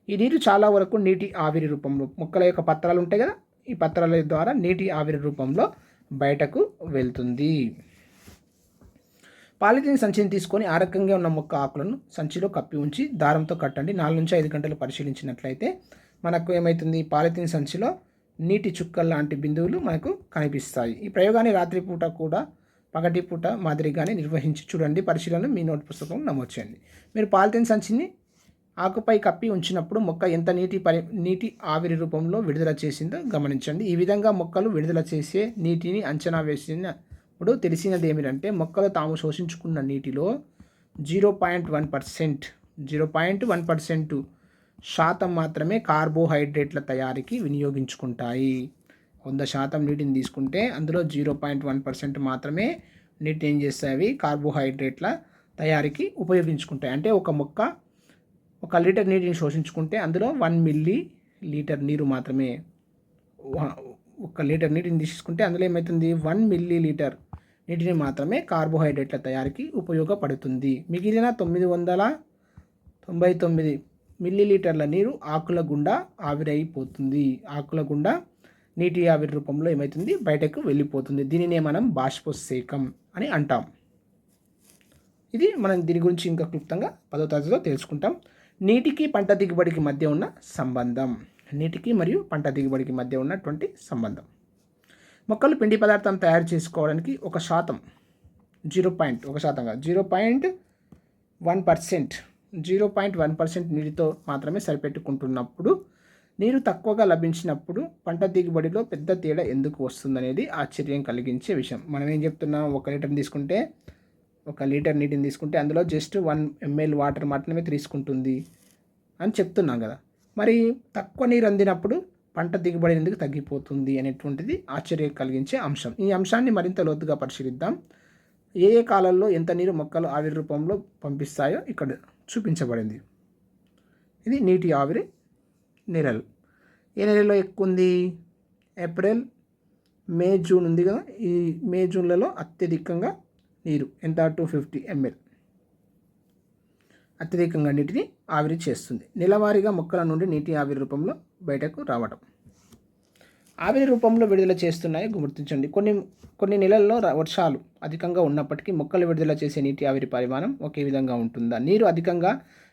ఈ నీరు చాలా వరకు నీటి ఆవిరి రూపంలో, మొక్కల యొక్క పత్రాలు ఉంటాయి కదా, ఈ పత్రాల ద్వారా నీటి ఆవిరి రూపంలో బయటకు వెళ్తుంది. పాలిథిన్ సంచిని తీసుకొని ఆరోగ్యంగా ఉన్న మొక్క ఆకులను సంచిలో కప్పి ఉంచి దారంతో కట్టండి. 4 నుంచి 5 గంటలు పరిశీలించినట్లయితే మనకు ఏమవుతుంది, పాలిథిన్ సంచిలో నీటి చుక్కల లాంటి బిందువులు మనకు కనిపిస్తాయి. ఈ ప్రయోగాన్ని రాత్రిపూట కూడా పగటిపూట మాదిరిగానే నిర్వహించి చూడండి. పరిశీలన మీ నోట్ పుస్తకం నమోదు చేయండి. మీరు పాలిథిన్ సంచిని ఆకుపై కప్పి ఉంచినప్పుడు మొక్క ఎంత నీటి ఆవిరి రూపంలో విడుదల చేసిందో గమనించండి. ఈ విధంగా మొక్కలు విడుదల చేసే నీటిని అంచనా వేసినప్పుడు తెలిసినది ఏమిటంటే, మొక్కలు తాము శోషించుకున్న నీటిలో 0.1% శాతం మాత్రమే కార్బోహైడ్రేట్ల తయారీకి వినియోగించుకుంటాయి. 100% నీటిని తీసుకుంటే అందులో 0.1% మాత్రమే నీటిని ఏం చేస్తాయి, కార్బోహైడ్రేట్ల తయారీకి ఉపయోగించుకుంటాయి. అంటే ఒక మొక్క 1 లీటర్ నీటిని శోషించుకుంటే అందులో 1 మిల్లీ లీటర్ నీరు మాత్రమే, 1 లీటర్ నీటిని తీసుకుంటే అందులో ఏమవుతుంది, 1 మిల్లీ లీటర్ నీటిని మాత్రమే కార్బోహైడ్రేట్ల తయారీకి ఉపయోగపడుతుంది. మిగిలిన 999 మిల్లీలీటర్ల నీరు ఆకుల గుండా ఆవిరైపోతుంది. ఆకుల గుండా నీటి ఆవిరి రూపంలో ఏమవుతుంది, బయటకు వెళ్ళిపోతుంది. దీనినే మనం బాష్పోత్సేకం అని అంటాం. ఇది మనం దీని గురించి ఇంకా క్లుప్తంగా 10వ తరగతిలో తెలుసుకుంటాం. నీటికి పంట దిగుబడికి మధ్య ఉన్న సంబంధం. నీటికి మరియు పంట దిగుబడికి మధ్య ఉన్నటువంటి సంబంధం. మొక్కలు పిండి పదార్థం తయారు చేసుకోవడానికి 1% 0.1% నీటితో మాత్రమే సరిపెట్టుకుంటున్నప్పుడు, నీరు తక్కువగా లభించినప్పుడు పంట దిగుబడిలో పెద్ద తేడా ఎందుకు వస్తుందనేది ఆశ్చర్యం కలిగించే విషయం. మనం ఏం చెప్తున్నాం, 1 లీటర్ నీటిని తీసుకుంటే అందులో జస్ట్ 1 ml వాటర్ మాత్రమే తీసుకుంటుంది అని చెప్తున్నాం కదా. మరి తక్కువ నీరు అందినప్పుడు పంట దిగుబడి ఎందుకు తగ్గిపోతుంది అనేటువంటిది ఆశ్చర్యం కలిగించే అంశం. ఈ అంశాన్ని మరింత లోతుగా పరిశీలిద్దాం. ఏ ఏ కాలాల్లో ఎంత నీరు మొక్కలు ఆవిరి రూపంలో పంపిస్తాయో ఇక్కడ చూపించబడింది. ఇది నీటి ఆవిరి నెలలు. ఏ నెలలో ఎక్కువ ఉంది, ఏప్రిల్, మే, జూన్ ఉంది కదా. ఈ మే, జూన్లలో అత్యధికంగా నీరు ఎంత, 250 ml అత్యధికంగా నీటిని ఆవిరి చేస్తుంది. నెలవారీగా మొక్కల నుండి నీటి ఆవిరి రూపంలో బయటకు రావడం. ఆవిరి రూపంలో విడుదల చేస్తున్నాయి గుర్తించండి. కొన్ని నెలల్లో వర్షాలు అధికంగా ఉన్నప్పటికీ మొక్కలు విడుదల చేసే నీటి ఆవిరి పరిమాణం ఒకే విధంగా ఉంటుందా? నీరు అధికంగా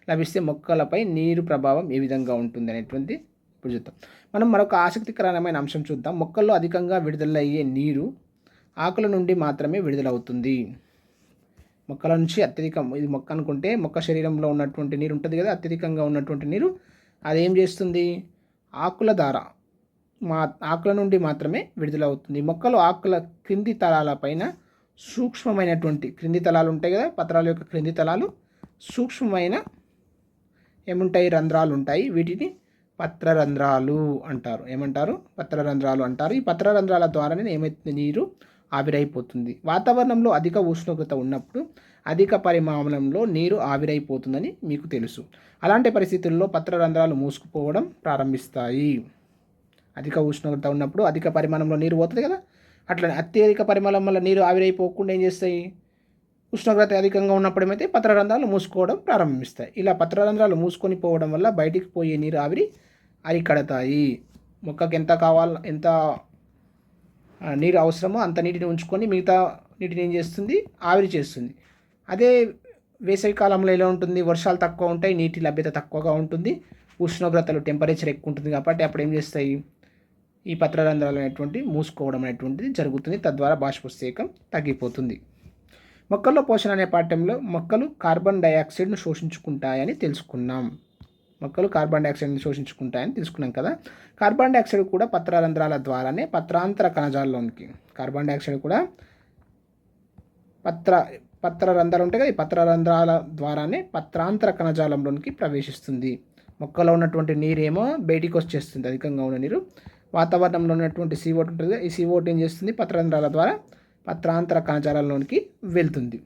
లభిస్తే మొక్కలపై నీరు ప్రభావం ఏ విధంగా ఉంటుంది అనేటువంటి ఇప్పుడు చూద్దాం. మనం మరొక ఆసక్తికరమైన అంశం చూద్దాం. మొక్కల్లో అధికంగా విడుదలయ్యే నీరు ఆకుల నుండి మాత్రమే విడుదలవుతుంది. మొక్కల నుంచి అత్యధికం, ఇది మొక్క అనుకుంటే మొక్క శరీరంలో ఉన్నటువంటి నీరు ఉంటుంది కదా, అత్యధికంగా ఉన్నటువంటి నీరు అదేం చేస్తుంది, ఆకుల నుండి మాత్రమే విడుదలవుతుంది. మొక్కలు ఆకుల క్రింది తలాలపైన సూక్ష్మమైనటువంటి క్రింది తలాలు ఉంటాయి కదా, పత్రాల యొక్క క్రింది తలాలు సూక్ష్మమైన ఏముంటాయి, రంధ్రాలు ఉంటాయి. వీటిని పత్రరంధ్రాలు అంటారు. ఏమంటారు, పత్రరంధ్రాలు అంటారు. ఈ పత్రరంధ్రాల ద్వారానే ఏమైతుంది, నీరు ఆవిరైపోతుంది. వాతావరణంలో అధిక ఉష్ణోగ్రత ఉన్నప్పుడు అధిక పరిమాణంలో నీరు ఆవిరైపోతుందని మీకు తెలుసు. అలాంటి పరిస్థితుల్లో పత్రరంధ్రాలు మూసుకుపోవడం ప్రారంభిస్తాయి. అధిక ఉష్ణోగ్రత ఉన్నప్పుడు అధిక పరిమాణంలో నీరు పోతుంది కదా, అట్లనే అత్యధిక పరిమాణం వల్ల నీరు ఆవిరైపోకుండా ఏం చేస్తాయి, ఉష్ణోగ్రత అధికంగా ఉన్నప్పుడు ఏమైతే పత్రరంధ్రాలు మూసుకోవడం ప్రారంభిస్తాయి. ఇలా పత్రరంధ్రాలు మూసుకొని పోవడం వల్ల బయటికి పోయే నీరు ఆవిరి అరికడతాయి. మొక్కకి ఎంత నీరు అవసరమో అంత నీటిని ఉంచుకొని మిగతా నీటిని ఏం చేస్తుంది, ఆవిరి చేస్తుంది. అదే వేసవి కాలంలో ఎలా ఉంటుంది, వర్షాలు తక్కువ ఉంటాయి, నీటి లభ్యత తక్కువగా ఉంటుంది, ఉష్ణోగ్రతలు టెంపరేచర్ ఎక్కువ ఉంటుంది కాబట్టి అప్పుడు ఏం చేస్తాయి, ఈ పత్రరంధ్రాలు అనేటువంటి మూసుకోవడం అనేటువంటిది జరుగుతుంది. తద్వారా బాష్పోత్సేకం తగ్గిపోతుంది. మొక్కల్లో పోషణ అనే పాఠ్యంలో మొక్కలు కార్బన్ డైఆక్సైడ్ను శోషించుకుంటాయని తెలుసుకున్నాం. మొక్కలు కార్బన్ డైఆక్సైడ్ని శోషించుకుంటాయని తెలుసుకున్నాం కదా. కార్బన్ డైఆక్సైడ్ కూడా పత్రరంధ్రాల ద్వారానే పత్రాంతర కణజాలంలోనికి, కార్బన్ డైఆక్సైడ్ కూడా పత్రరంధ్రాలు ఉంటాయి కదా, ఈ పత్రరంధ్రాల ద్వారానే పత్రాంతర కణజాలంలోనికి ప్రవేశిస్తుంది. మొక్కలో ఉన్నటువంటి నీరేమో బయటికి వచ్చేస్తుంది, అధికంగా ఉన్న నీరు. వాతావరణంలో ఉన్నటువంటి CO2 ఉంటుంది, ఈ CO2 ఏం చేస్తుంది, పత్రరంధ్రాల ద్వారా పత్రాంతర కణజాలంలోనికి వెళ్తుంది.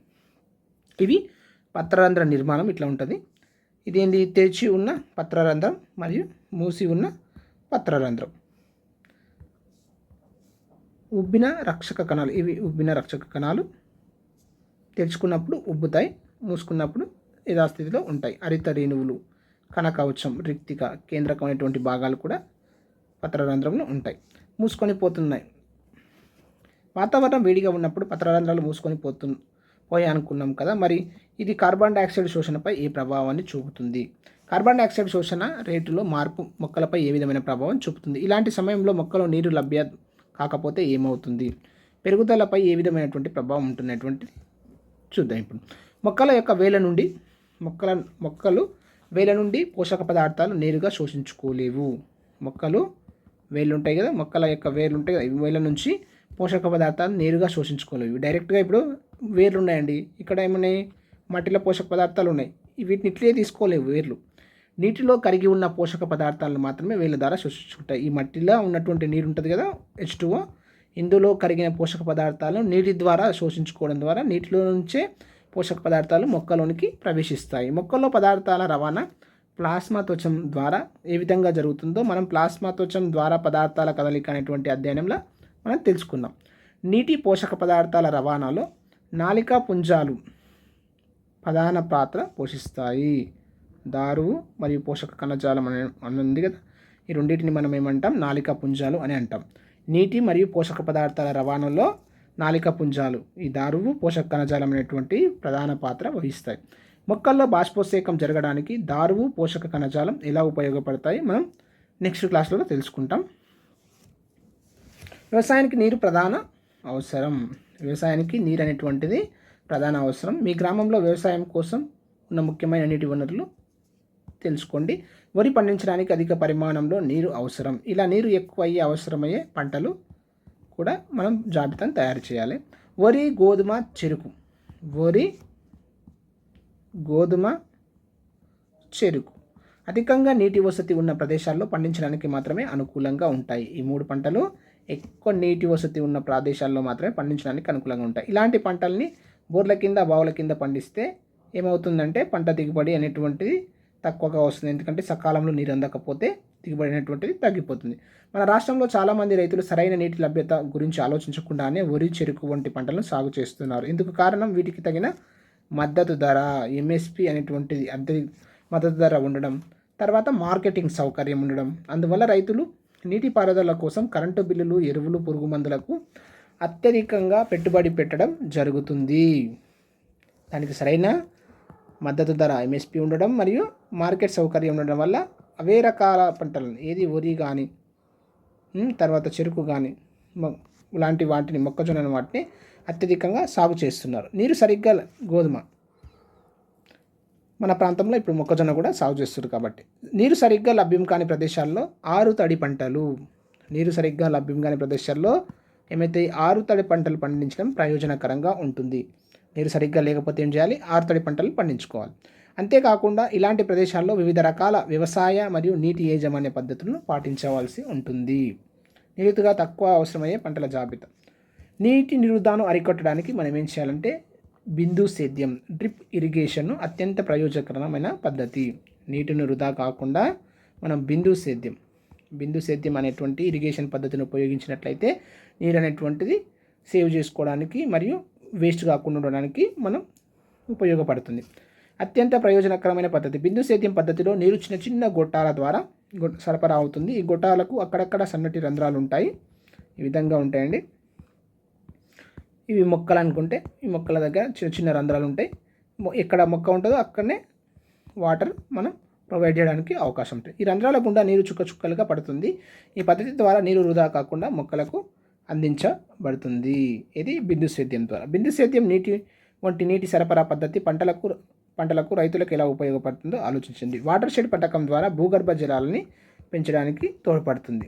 ఇవి పత్రరంధ్ర నిర్మాణం ఇట్లా ఉంటుంది. ఇదేంటి, తెరిచి ఉన్న పత్రరంధ్రం మరియు మూసి ఉన్న పత్రరంధ్రం. ఉబ్బిన రక్షక కణాలు, ఇవి ఉబ్బిన రక్షక కణాలు. తెరుచుకున్నప్పుడు ఉబ్బుతాయి, మూసుకున్నప్పుడు యథాస్థితిలో ఉంటాయి. హరిత రేణువులు, కణకవచం, రిక్తిక, కేంద్రకమైనటువంటి భాగాలు కూడా పత్రరంధ్రంలో ఉంటాయి. మూసుకొని పోతున్నాయి. వాతావరణం వేడిగా ఉన్నప్పుడు పత్రరంధ్రాలు మూసుకొని పోయాయి అనుకున్నాం కదా. మరి ఇది కార్బన్ డైఆక్సైడ్ శోషణపై ఏ ప్రభావాన్ని చూపుతుంది? కార్బన్ డైఆక్సైడ్ శోషణ రేటులో మార్పు మొక్కలపై ఏ విధమైన ప్రభావం చూపుతుంది? ఇలాంటి సమయంలో మొక్కలో నీరు లభ్యత కాకపోతే ఏమవుతుంది? పెరుగుదలపై ఏ విధమైనటువంటి ప్రభావం ఉంటున్నటువంటి చూద్దాం. ఇప్పుడు మొక్కల యొక్క మొక్కలు వేల నుండి పోషక పదార్థాలు నేరుగా శోషించుకోలేవు. మొక్కలు వేళ్ళు ఉంటాయి కదా, మొక్కల యొక్క వేర్లు ఉంటాయి కదా, వేళ్ళ నుంచి పోషక పదార్థాలు నేరుగా శోషించుకోలేవు. డైరెక్ట్గా ఇప్పుడు వేర్లు ఉన్నాయండి, ఇక్కడ ఏమున్నాయి, మట్టిలో పోషక పదార్థాలు ఉన్నాయి, వీటిని ఇట్లే తీసుకోలేవు వేర్లు. నీటిలో కరిగి ఉన్న పోషక పదార్థాలను మాత్రమే వేళ్ళ ద్వారా శోషించుకుంటాయి. ఈ మట్టిలో ఉన్నటువంటి నీరు ఉంటుంది కదా, H2O, ఇందులో కరిగిన పోషక పదార్థాలను నీటి ద్వారా శోషించుకోవడం ద్వారా నీటిలో నుంచే పోషక పదార్థాలు మొక్కలోనికి ప్రవేశిస్తాయి. మొక్కల్లో పదార్థాల రవాణా ప్లాస్మా త్వచం ద్వారా ఏ విధంగా జరుగుతుందో మనం ప్లాస్మా త్వచం ద్వారా పదార్థాల కదలిక అనేటువంటి అధ్యయనంలో మనం తెలుసుకుందాం. నీటి పోషక పదార్థాల రవాణాలో నాళికా పుంజాలు ప్రధాన పాత్ర పోషిస్తాయి. దారువు మరియు పోషక కణజాలం అని ఉంది కదా, ఈ రెండింటిని మనం ఏమంటాం, నాళికా పుంజాలు అని అంటాం. నీటి మరియు పోషక పదార్థాల రవాణాలో నాళికా పుంజాలు, ఈ దారువు, పోషక కణజాలం అనేటువంటి ప్రధాన పాత్ర వహిస్తాయి. మొక్కల్లో బాష్పోత్సేకం జరగడానికి దారువు, పోషక కణజాలం ఎలా ఉపయోగపడతాయి మనం నెక్స్ట్ క్లాస్లో తెలుసుకుంటాం. వ్యవసాయానికి నీరు ప్రధాన అవసరం. వ్యవసాయానికి నీరు అనేటువంటిది ప్రధాన అవసరం. మీ గ్రామంలో వ్యవసాయం కోసం ఉన్న ముఖ్యమైన నీటి వనరులు తెలుసుకోండి. వరి పండించడానికి అధిక పరిమాణంలో నీరు అవసరం. ఇలా నీరు ఎక్కువ అయ్యే అవసరమయ్యే పంటలు కూడా మనం జాబితాను తయారు చేయాలి. వరి, గోధుమ, చెరుకు. వరి, గోధుమ, చెరుకు అధికంగా నీటి వసతి ఉన్న ప్రదేశాల్లో పండించడానికి మాత్రమే అనుకూలంగా ఉంటాయి. ఈ మూడు పంటలు ఎక్కువ నీటి వసతి ఉన్న ప్రదేశాల్లో మాత్రమే పండించడానికి అనుకూలంగా ఉంటాయి. ఇలాంటి పంటల్ని బోర్ల కింద, బావుల కింద పండిస్తే ఏమవుతుందంటే పంట దిగుబడి అనేటువంటిది తక్కువగా వస్తుంది. ఎందుకంటే సకాలంలో నీరు అందకపోతే దిగుబడి అనేటువంటిది తగ్గిపోతుంది. మన రాష్ట్రంలో చాలామంది రైతులు సరైన నీటి లభ్యత గురించి ఆలోచించకుండానే వరి, చెరుకు వంటి పంటలను సాగు చేస్తున్నారు. ఇందుకు కారణం వీటికి తగిన మద్దతు ధర, MSP అనేటువంటిది మద్దతు ధర ఉండడం, తర్వాత మార్కెటింగ్ సౌకర్యం ఉండడం. అందువల్ల రైతులు నీటిపారుదల కోసం కరెంటు బిల్లులు, ఎరువులు, పురుగు మందులకు అత్యధికంగా పెట్టుబడి పెట్టడం జరుగుతుంది. దానికి సరైన మద్దతు ధర MSP ఉండడం మరియు మార్కెట్ సౌకర్యం ఉండడం వల్ల అవే రకాల పంటలను, ఏది వరి కానీ, తర్వాత చెరుకు కానీ, ఇలాంటి వాటిని, మొక్కజొన్న వాటిని అత్యధికంగా సాగు చేస్తున్నారు. నీరు సరిగ్గా, గోధుమ మన ప్రాంతంలో ఇప్పుడు మొక్కజొన్న కూడా సాగు చేస్తారు. కాబట్టి నీరు సరిగ్గా లభ్యం కాని ప్రదేశాల్లో ఆరుతడి పంటలు, నీరు సరిగ్గా లభ్యం కాని ప్రదేశాల్లో ఏమైతే ఆరుతడి పంటలు పండించడం ప్రయోజనకరంగా ఉంటుంది. నీరు సరిగ్గా లేకపోతే ఏం చేయాలి, ఆరుతడి పంటలు పండించుకోవాలి. అంతేకాకుండా ఇలాంటి ప్రదేశాల్లో వివిధ రకాల వ్యవసాయ మరియు నీటి యాజమాన్య పద్ధతులను పాటించవలసి ఉంటుంది. నీరుగా తక్కువ అవసరమయ్యే పంటల జాబితా. నీటి నిరుదాను అరికట్టడానికి మనం ఏం చేయాలంటే బిందు సేద్యం, డ్రిప్ ఇరిగేషన్ను అత్యంత ప్రయోజనకరమైన పద్ధతి. నీటిని వృధా కాకుండా మనం బిందు సేద్యం అనేటువంటి ఇరిగేషన్ పద్ధతిని ఉపయోగించినట్లయితే నీరు అనేటువంటిది సేవ్ చేసుకోవడానికి మరియు వేస్ట్ కాకుండా ఉండడానికి మనం ఉపయోగపడుతుంది. అత్యంత ప్రయోజనకరమైన పద్ధతి బిందు సేద్యం పద్ధతిలో నీరు చిన్న చిన్న గొట్టాల ద్వారా సరఫరా అవుతుంది. ఈ గొట్టాలకు అక్కడక్కడ సన్నటి రంధ్రాలు ఉంటాయి, ఈ విధంగా ఉంటాయండి. ఇవి మొక్కలు అనుకుంటే ఈ మొక్కల దగ్గర చిన్న చిన్న రంధ్రాలు ఉంటాయి. ఎక్కడ మొక్క ఉంటుందో అక్కడనే వాటర్ మనం ప్రొవైడ్ చేయడానికి అవకాశం ఉంటుంది. ఈ రంధ్రాల గుండా నీరు చుక్కలుగా పడుతుంది. ఈ పద్ధతి ద్వారా నీరు వృధా కాకుండా మొక్కలకు అందించబడుతుంది. ఇది బిందు సేద్యం ద్వారా. బిందు సేద్యం నీటి వంటి నీటి సరఫరా పద్ధతి పంటలకు రైతులకు ఎలా ఉపయోగపడుతుందో ఆలోచించండి. వాటర్ షెడ్ పథకం ద్వారా భూగర్భ జలాలని పెంచడానికి తోడ్పడుతుంది.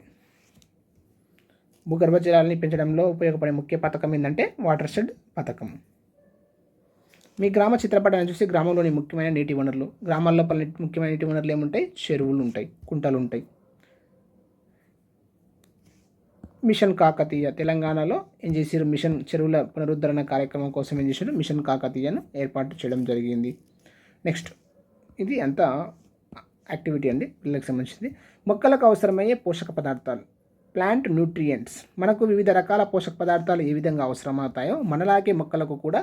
భూగర్భ జలాలని పెంచడంలో ఉపయోగపడే ముఖ్య పథకం ఏంటంటే వాటర్ షెడ్ పథకం. మీ గ్రామ చిత్రపటాన్ని చూసి గ్రామంలోని ముఖ్యమైన నీటి వనరులు, గ్రామాల లోపల ముఖ్యమైన నీటి వనరులు ఏముంటాయి? చెరువులు ఉంటాయి, కుంటలు ఉంటాయి. మిషన్ కాకతీయ తెలంగాణలో ఏం చేశారు? మిషన్ చెరువుల పునరుద్ధరణ కార్యక్రమం కోసం ఏం చేశారు? మిషన్ కాకతీయను ఏర్పాటు చేయడం జరిగింది. నెక్స్ట్ ఇది అంతా యాక్టివిటీ అండి, పిల్లలకు సంబంధించింది. మొక్కలకు అవసరమయ్యే పోషక పదార్థాలు, ప్లాంట్ న్యూట్రియంట్స్. మనకు వివిధ రకాల పోషక పదార్థాలు ఏ విధంగా అవసరమవుతాయో మనలాగే మొక్కలకు కూడా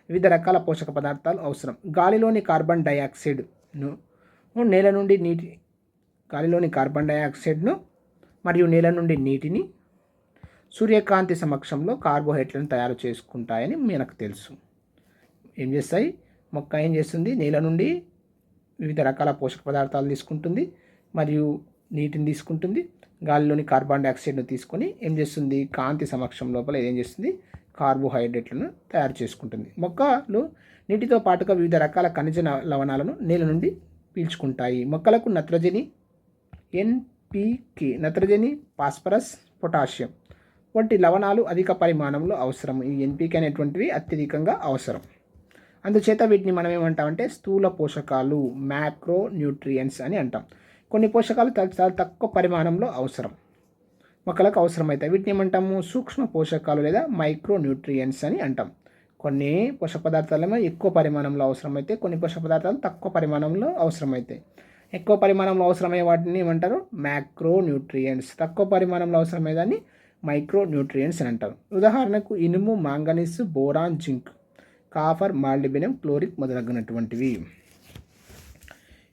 వివిధ రకాల పోషక పదార్థాలు అవసరం. గాలిలోని కార్బన్ డైఆక్సైడ్ను మరియు నేల నుండి నీటిని సూర్యకాంతి సమక్షంలో కార్బోహైడ్రేట్లను తయారు చేసుకుంటాయని మనకు తెలుసు. ఏం చేస్తాయి? మొక్క ఏం చేస్తుంది? నేల నుండి వివిధ రకాల పోషక పదార్థాలు తీసుకుంటుంది మరియు నీటిని తీసుకుంటుంది. గాలిలోని కార్బన్ డైఆక్సైడ్ను తీసుకొని ఏం చేస్తుంది? కాంతి సమక్షం లోపల ఏం చేస్తుంది? కార్బోహైడ్రేట్లను తయారు చేసుకుంటుంది. మొక్కలు నీటితో పాటుగా వివిధ రకాల ఖనిజ లవణాలను నేల నుండి పీల్చుకుంటాయి. మొక్కలకు నత్రజని, ఎన్పికే, నత్రజని, ఫాస్ఫరస్, పొటాషియం వంటి లవణాలు అధిక పరిమాణంలో అవసరం. ఈ ఎన్పికే అనేటువంటివి అత్యధికంగా అవసరం. అందుచేత వీటిని మనం ఏమంటామంటే స్థూల పోషకాలు, మ్యాక్రో న్యూట్రియంట్స్ అని అంటాం. కొన్ని పోషకాలు చాలా తక్కువ పరిమాణంలో అవసరం, మొక్కలకు అవసరమవుతాయి. వీటిని ఏమంటాము? సూక్ష్మ పోషకాలు లేదా మైక్రో న్యూట్రియంట్స్ అని అంటాం. కొన్ని పోషక పదార్థాలు ఎక్కువ పరిమాణంలో అవసరమైతే, కొన్ని పోషక పదార్థాలు తక్కువ పరిమాణంలో అవసరమవుతాయి. ఎక్కువ పరిమాణంలో అవసరమయ్యే వాటిని ఏమంటారు? Macro nutrients. తక్కువ పరిమాణంలో అవసరమయ్యే దాన్ని మైక్రో న్యూట్రియంట్స్ అని అంటారు. ఉదాహరణకు ఇనుము, manganese, boron, zinc, copper, molybdenum, chloric మొదలగునటువంటివి.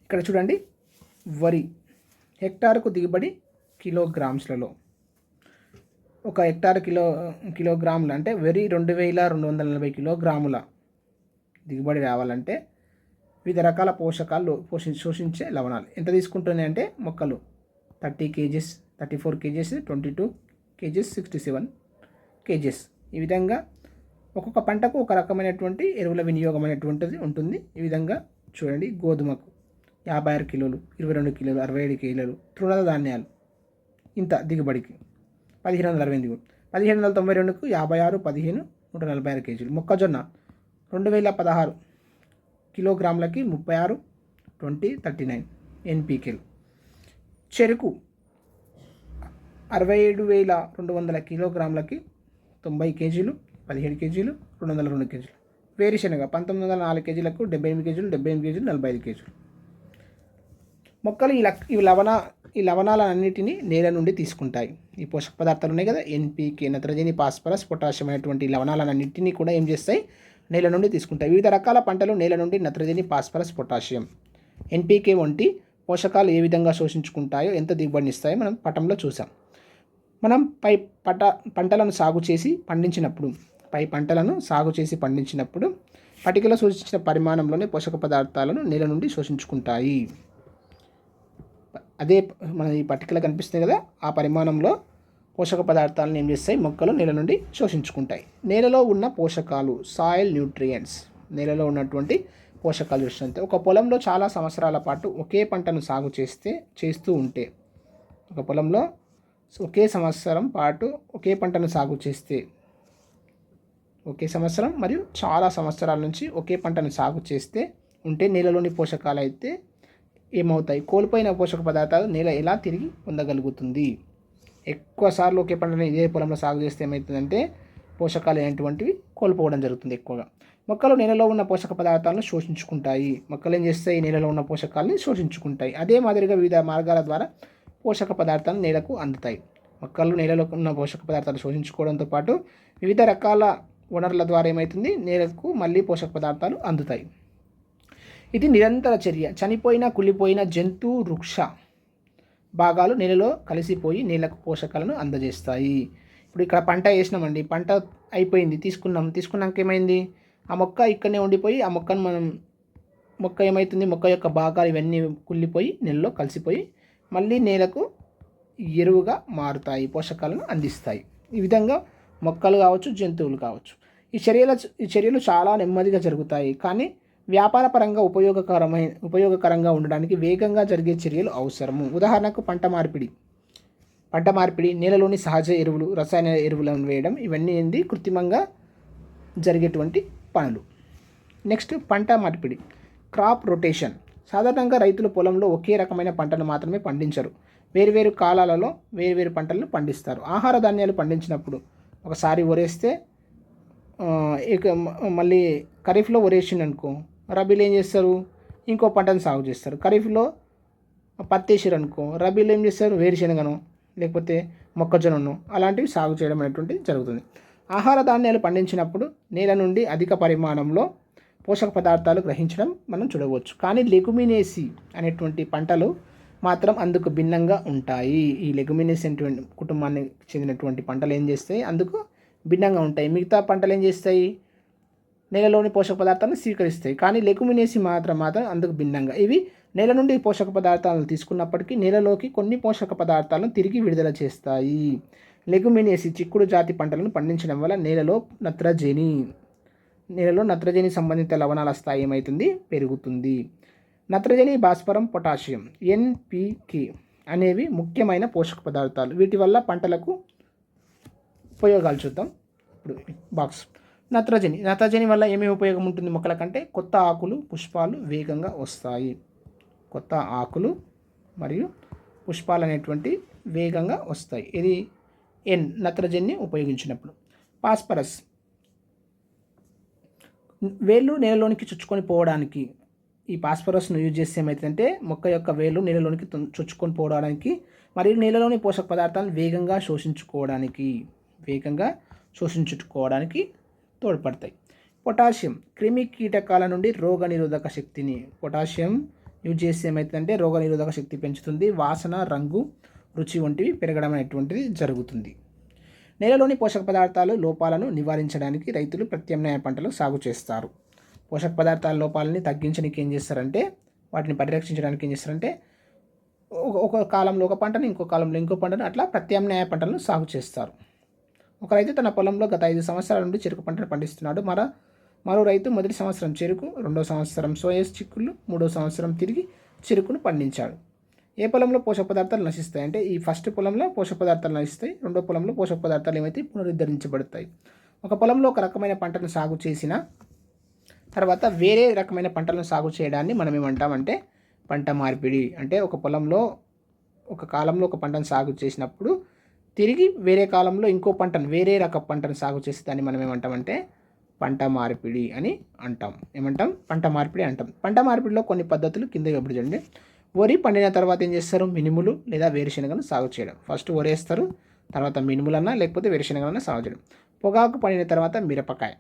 ఇక్కడ చూడండి, వరి హెక్టార్కు దిగుబడి కిలోగ్రామ్స్లలో. ఒక హెక్టార్ కిలోగ్రాములు అంటే వరి 2240 కిలోగ్రాముల దిగుబడి రావాలంటే వివిధ రకాల పోషకాలు శోషించే లవణాలు ఎంత తీసుకుంటున్నాయి అంటే మొక్కలు 30 kgs, 34 kgs, 22 kgs, 67 kgs. ఈ విధంగా ఒక్కొక్క పంటకు ఒక రకమైనటువంటి ఎరువుల వినియోగం అనేటువంటిది ఉంటుంది. ఈ విధంగా చూడండి, గోధుమకు 56 కిలోలు, 22 కిలోలు, 67 కిలోలు. తృణ ధాన్యాలు ఇంత దిగుబడికి 1560, 1792కు 56, 15, 146 కేజీలు. మొక్కజొన్న 2016 కిలోగ్రాములకి 36, 20, 39 ఎన్పికేలు. చెరుకు 67,200 కిలోగ్రాములకి 90 కేజీలు, 17 కేజీలు, 202 కేజీలు. వేరుశెనగ 1904 కేజీలకు 78 కేజీలు, 78 కేజీలు, 45 కేజీలు. మొక్కలు ఈ లవణాలన్నిటినీ నేల నుండి తీసుకుంటాయి. ఈ పోషక పదార్థాలు ఉన్నాయి కదా, ఎన్పికే, నత్రజని, ఫాస్ఫరస్, పొటాషియం అనేటువంటి లవణాలన్నింటినీ కూడా ఏం చేస్తాయి? నేల నుండి తీసుకుంటాయి. వివిధ రకాల పంటలు నేల నుండి నత్రజని, ఫాస్ఫరస్, పొటాషియం, ఎన్పికే వంటి పోషకాలు ఏ విధంగా శోషించుకుంటాయో, ఎంత దిగుబడిని ఇస్తాయో మనం పటంలో చూసాం. మనం పై పంటలను సాగు చేసి పండించినప్పుడు పటికలో సూచించిన పరిమాణంలోనే పోషక పదార్థాలను నేల నుండి శోషించుకుంటాయి. అదే మన ఈ పట్టికలో కనిపిస్తుంది కదా, ఆ పరిమాణంలో పోషక పదార్థాలను ఏం చేస్తాయి? మొక్కలు నేల నుండి శోషించుకుంటాయి. నేలలో ఉన్న పోషకాలు, సాయిల్ న్యూట్రియంట్స్, నేలలో ఉన్నటువంటి పోషకాలు చూస్తుంటే ఒక పొలంలో చాలా సంవత్సరాల పాటు ఒకే పంటను సాగు చేస్తూ ఉంటే, ఒక పొలంలో ఒకే సంవత్సరం పాటు ఒకే పంటను సాగు చేస్తే, ఒకే సంవత్సరం మరియు చాలా సంవత్సరాల నుంచి ఒకే పంటను సాగు చేస్తే ఉంటే నేలలోని పోషకాలు అయితే ఏమవుతాయి? కోల్పోయిన పోషక పదార్థాలు నేల ఎలా తిరిగి పొందగలుగుతుంది? ఎక్కువ సార్లు ఒకే పంటను ఇదే పొలంలో సాగు చేస్తే ఏమవుతుందంటే పోషకాలు అనేటువంటివి కోల్పోవడం జరుగుతుంది ఎక్కువగా. మొక్కలు నేలలో ఉన్న పోషక పదార్థాలను శోషించుకుంటాయి. మొక్కలు ఏం చేస్తాయి? నేలలో ఉన్న పోషకాలని శోషించుకుంటాయి. అదే మాదిరిగా వివిధ మార్గాల ద్వారా పోషక పదార్థాలు నేలకు అందుతాయి. మొక్కలు నేలలో ఉన్న పోషక పదార్థాలు శోషించుకోవడంతో పాటు వివిధ రకాల వనరుల ద్వారా ఏమవుతుంది? నేలకు మళ్ళీ పోషక పదార్థాలు అందుతాయి. ఇది నిరంతర చర్య. చనిపోయిన, కుళ్ళిపోయిన జంతు, వృక్ష భాగాలు నేలలో కలిసిపోయి నేలకు పోషకాలను అందజేస్తాయి. ఇప్పుడు ఇక్కడ పంట వేసినామండి, పంట అయిపోయింది, తీసుకున్నాక ఏమైంది? ఆ మొక్క ఇక్కడనే ఉండిపోయి ఆ మొక్కను మొక్క ఏమవుతుంది? మొక్క యొక్క భాగాలు ఇవన్నీ కుళ్ళిపోయి నేలలో కలిసిపోయి మళ్ళీ నేలకు ఎరువుగా మారుతాయి, పోషకాలను అందిస్తాయి. ఈ విధంగా మొక్కలు కావచ్చు, జంతువులు కావచ్చు. ఈ చర్యలు చాలా నెమ్మదిగా జరుగుతాయి, కానీ వ్యాపారపరంగా ఉపయోగకరంగా ఉండడానికి వేగంగా జరిగే చర్యలు అవసరము. ఉదాహరణకు పంట మార్పిడి, నేలలోని సహజ ఎరువులు, రసాయన ఎరువులను వేయడం, ఇవన్నీ కృత్రిమంగా జరిగేటువంటి పనులు. నెక్స్ట్ పంట మార్పిడి, క్రాప్ రొటేషన్. సాధారణంగా రైతులు పొలంలో ఒకే రకమైన పంటను మాత్రమే పండించరు. వేరువేరు కాలాలలో వేరువేరు పంటలను పండిస్తారు. ఆహార ధాన్యాలు పండించినప్పుడు ఒకసారి వరేస్తే ఇక మళ్ళీ ఖరీఫ్లో వరేసింది అనుకో, రబీలో ఏం చేస్తారు, ఇంకో పంటను సాగు చేస్తారు. ఖరీఫ్లో పత్తి వేసారు అనుకో, రబీలో ఏం చేస్తారు, వేరుశనగను లేకపోతే మొక్కజొన్నను అలాంటివి సాగు చేయడం అనేటువంటిది జరుగుతుంది. ఆహార ధాన్యాలు పండించినప్పుడు నేల నుండి అధిక పరిమాణంలో పోషక పదార్థాలు గ్రహించడం మనం చూడవచ్చు. కానీ లెగుమినేసి అనేటువంటి పంటలు మాత్రం అందుకు భిన్నంగా ఉంటాయి. ఈ లెగుమినేసి అనేటువంటి కుటుంబానికి చెందినటువంటి పంటలు ఏం చేస్తాయి, అందుకు భిన్నంగా ఉంటాయి. మిగతా పంటలు ఏం చేస్తాయి, నేలలోని పోషక పదార్థాలను స్వీకరిస్తాయి. కానీ లెగుమినేసి మాత్రం అందుకు భిన్నంగా ఇవి నేల నుండి పోషక పదార్థాలను తీసుకున్నప్పటికీ నేలలోకి కొన్ని పోషక పదార్థాలను తిరిగి విడుదల చేస్తాయి. లెగుమినేసి చిక్కుడు జాతి పంటలను పండించడం వల్ల నేలలో నత్రజని సంబంధిత లవణాల స్థాయి ఏమవుతుంది, పెరుగుతుంది. నత్రజని, భాస్వరం, పొటాషియం, ఎన్పికే అనేవి ముఖ్యమైన పోషక పదార్థాలు. వీటి వల్ల పంటలకు ఉపయోగాలు చూద్దాం. ఇప్పుడు బాక్స్ నత్రజని వల్ల ఏమేమి ఉపయోగం ఉంటుంది మొక్కల కంటే, కొత్త ఆకులు, పుష్పాలు వేగంగా వస్తాయి. కొత్త ఆకులు మరియు పుష్పాలు అనేటువంటి వేగంగా వస్తాయి. ఇది నత్రజనిని ఉపయోగించినప్పుడు. ఫాస్ఫరస్, వేళ్ళు నేలలోనికి చొచ్చుకొని పోవడానికి ఈ ఫాస్ఫరస్ను యూజ్ చేస్తే ఏమవుతుందంటే మొక్క యొక్క వేళ్ళు నేలలోనికి చొచ్చుకొని పోవడానికి మరియు నేలలోని పోషక పదార్థాలను వేగంగా శోషించుకోవడానికి తోడ్పడతాయి. పొటాషియం, క్రిమి కీటకాల నుండి రోగనిరోధక శక్తిని పొటాషియం యూజ్ చేస్తే ఏమవుతుందంటే రోగనిరోధక శక్తి పెంచుతుంది. వాసన, రంగు, రుచి వంటివి పెరగడం అనేటువంటిది జరుగుతుంది. నేలలోని పోషక పదార్థాలు లోపాలను నివారించడానికి రైతులు ప్రత్యామ్నాయ పంటలు సాగు చేస్తారు. పోషక పదార్థాల లోపాలని తగ్గించడానికి ఏం చేస్తారంటే, వాటిని పరిరక్షించడానికి ఏం చేస్తారంటే ఒక కాలంలో ఒక పంటను, ఇంకో కాలంలో ఇంకో పంటను, అట్లా ప్రత్యామ్నాయ పంటలను సాగు చేస్తారు. ఒక రైతు తన పొలంలో గత 5 సంవత్సరాల నుండి చెరుకు పంటను పండిస్తున్నాడు. మరో రైతు మొదటి సంవత్సరం చెరుకు, 2వ సంవత్సరం సోయా చిక్కుళ్ళు, 3వ సంవత్సరం తిరిగి చెరుకును పండించాడు. ఏ పొలంలో పోషక పదార్థాలు నశిస్తాయి అంటే, ఈ ఫస్ట్ పొలంలో పోషక పదార్థాలు నశిస్తాయి, రెండో పొలంలో పోషక పదార్థాలు ఏమైతే పునరుద్ధరించబడతాయి. ఒక పొలంలో ఒక రకమైన పంటను సాగు చేసిన తర్వాత వేరే రకమైన పంటలను సాగు చేయడాన్ని మనం ఏమంటామంటే పంట మార్పిడి. అంటే ఒక పొలంలో ఒక కాలంలో ఒక పంటను సాగు చేసినప్పుడు తిరిగి వేరే కాలంలో ఇంకో పంటను, వేరే రకం పంటను సాగు చేసే దాన్ని మనం ఏమంటామంటే పంట మార్పిడి అని అంటాం. పంట మార్పిడి అంటాం. పంట మార్పిడిలో కొన్ని పద్ధతులు కింద ఇవ్వబడి చూడండి. వరి పండిన తర్వాత ఏం చేస్తారు, మినుములు లేదా వేరుశనగను సాగు చేయడం. ఫస్ట్ వరి వేస్తారు, తర్వాత మినుములన్నా లేకపోతే వేరుశనగలన్నా సాగు చేయడం. పొగాకు పండిన తర్వాత మిరపకాయ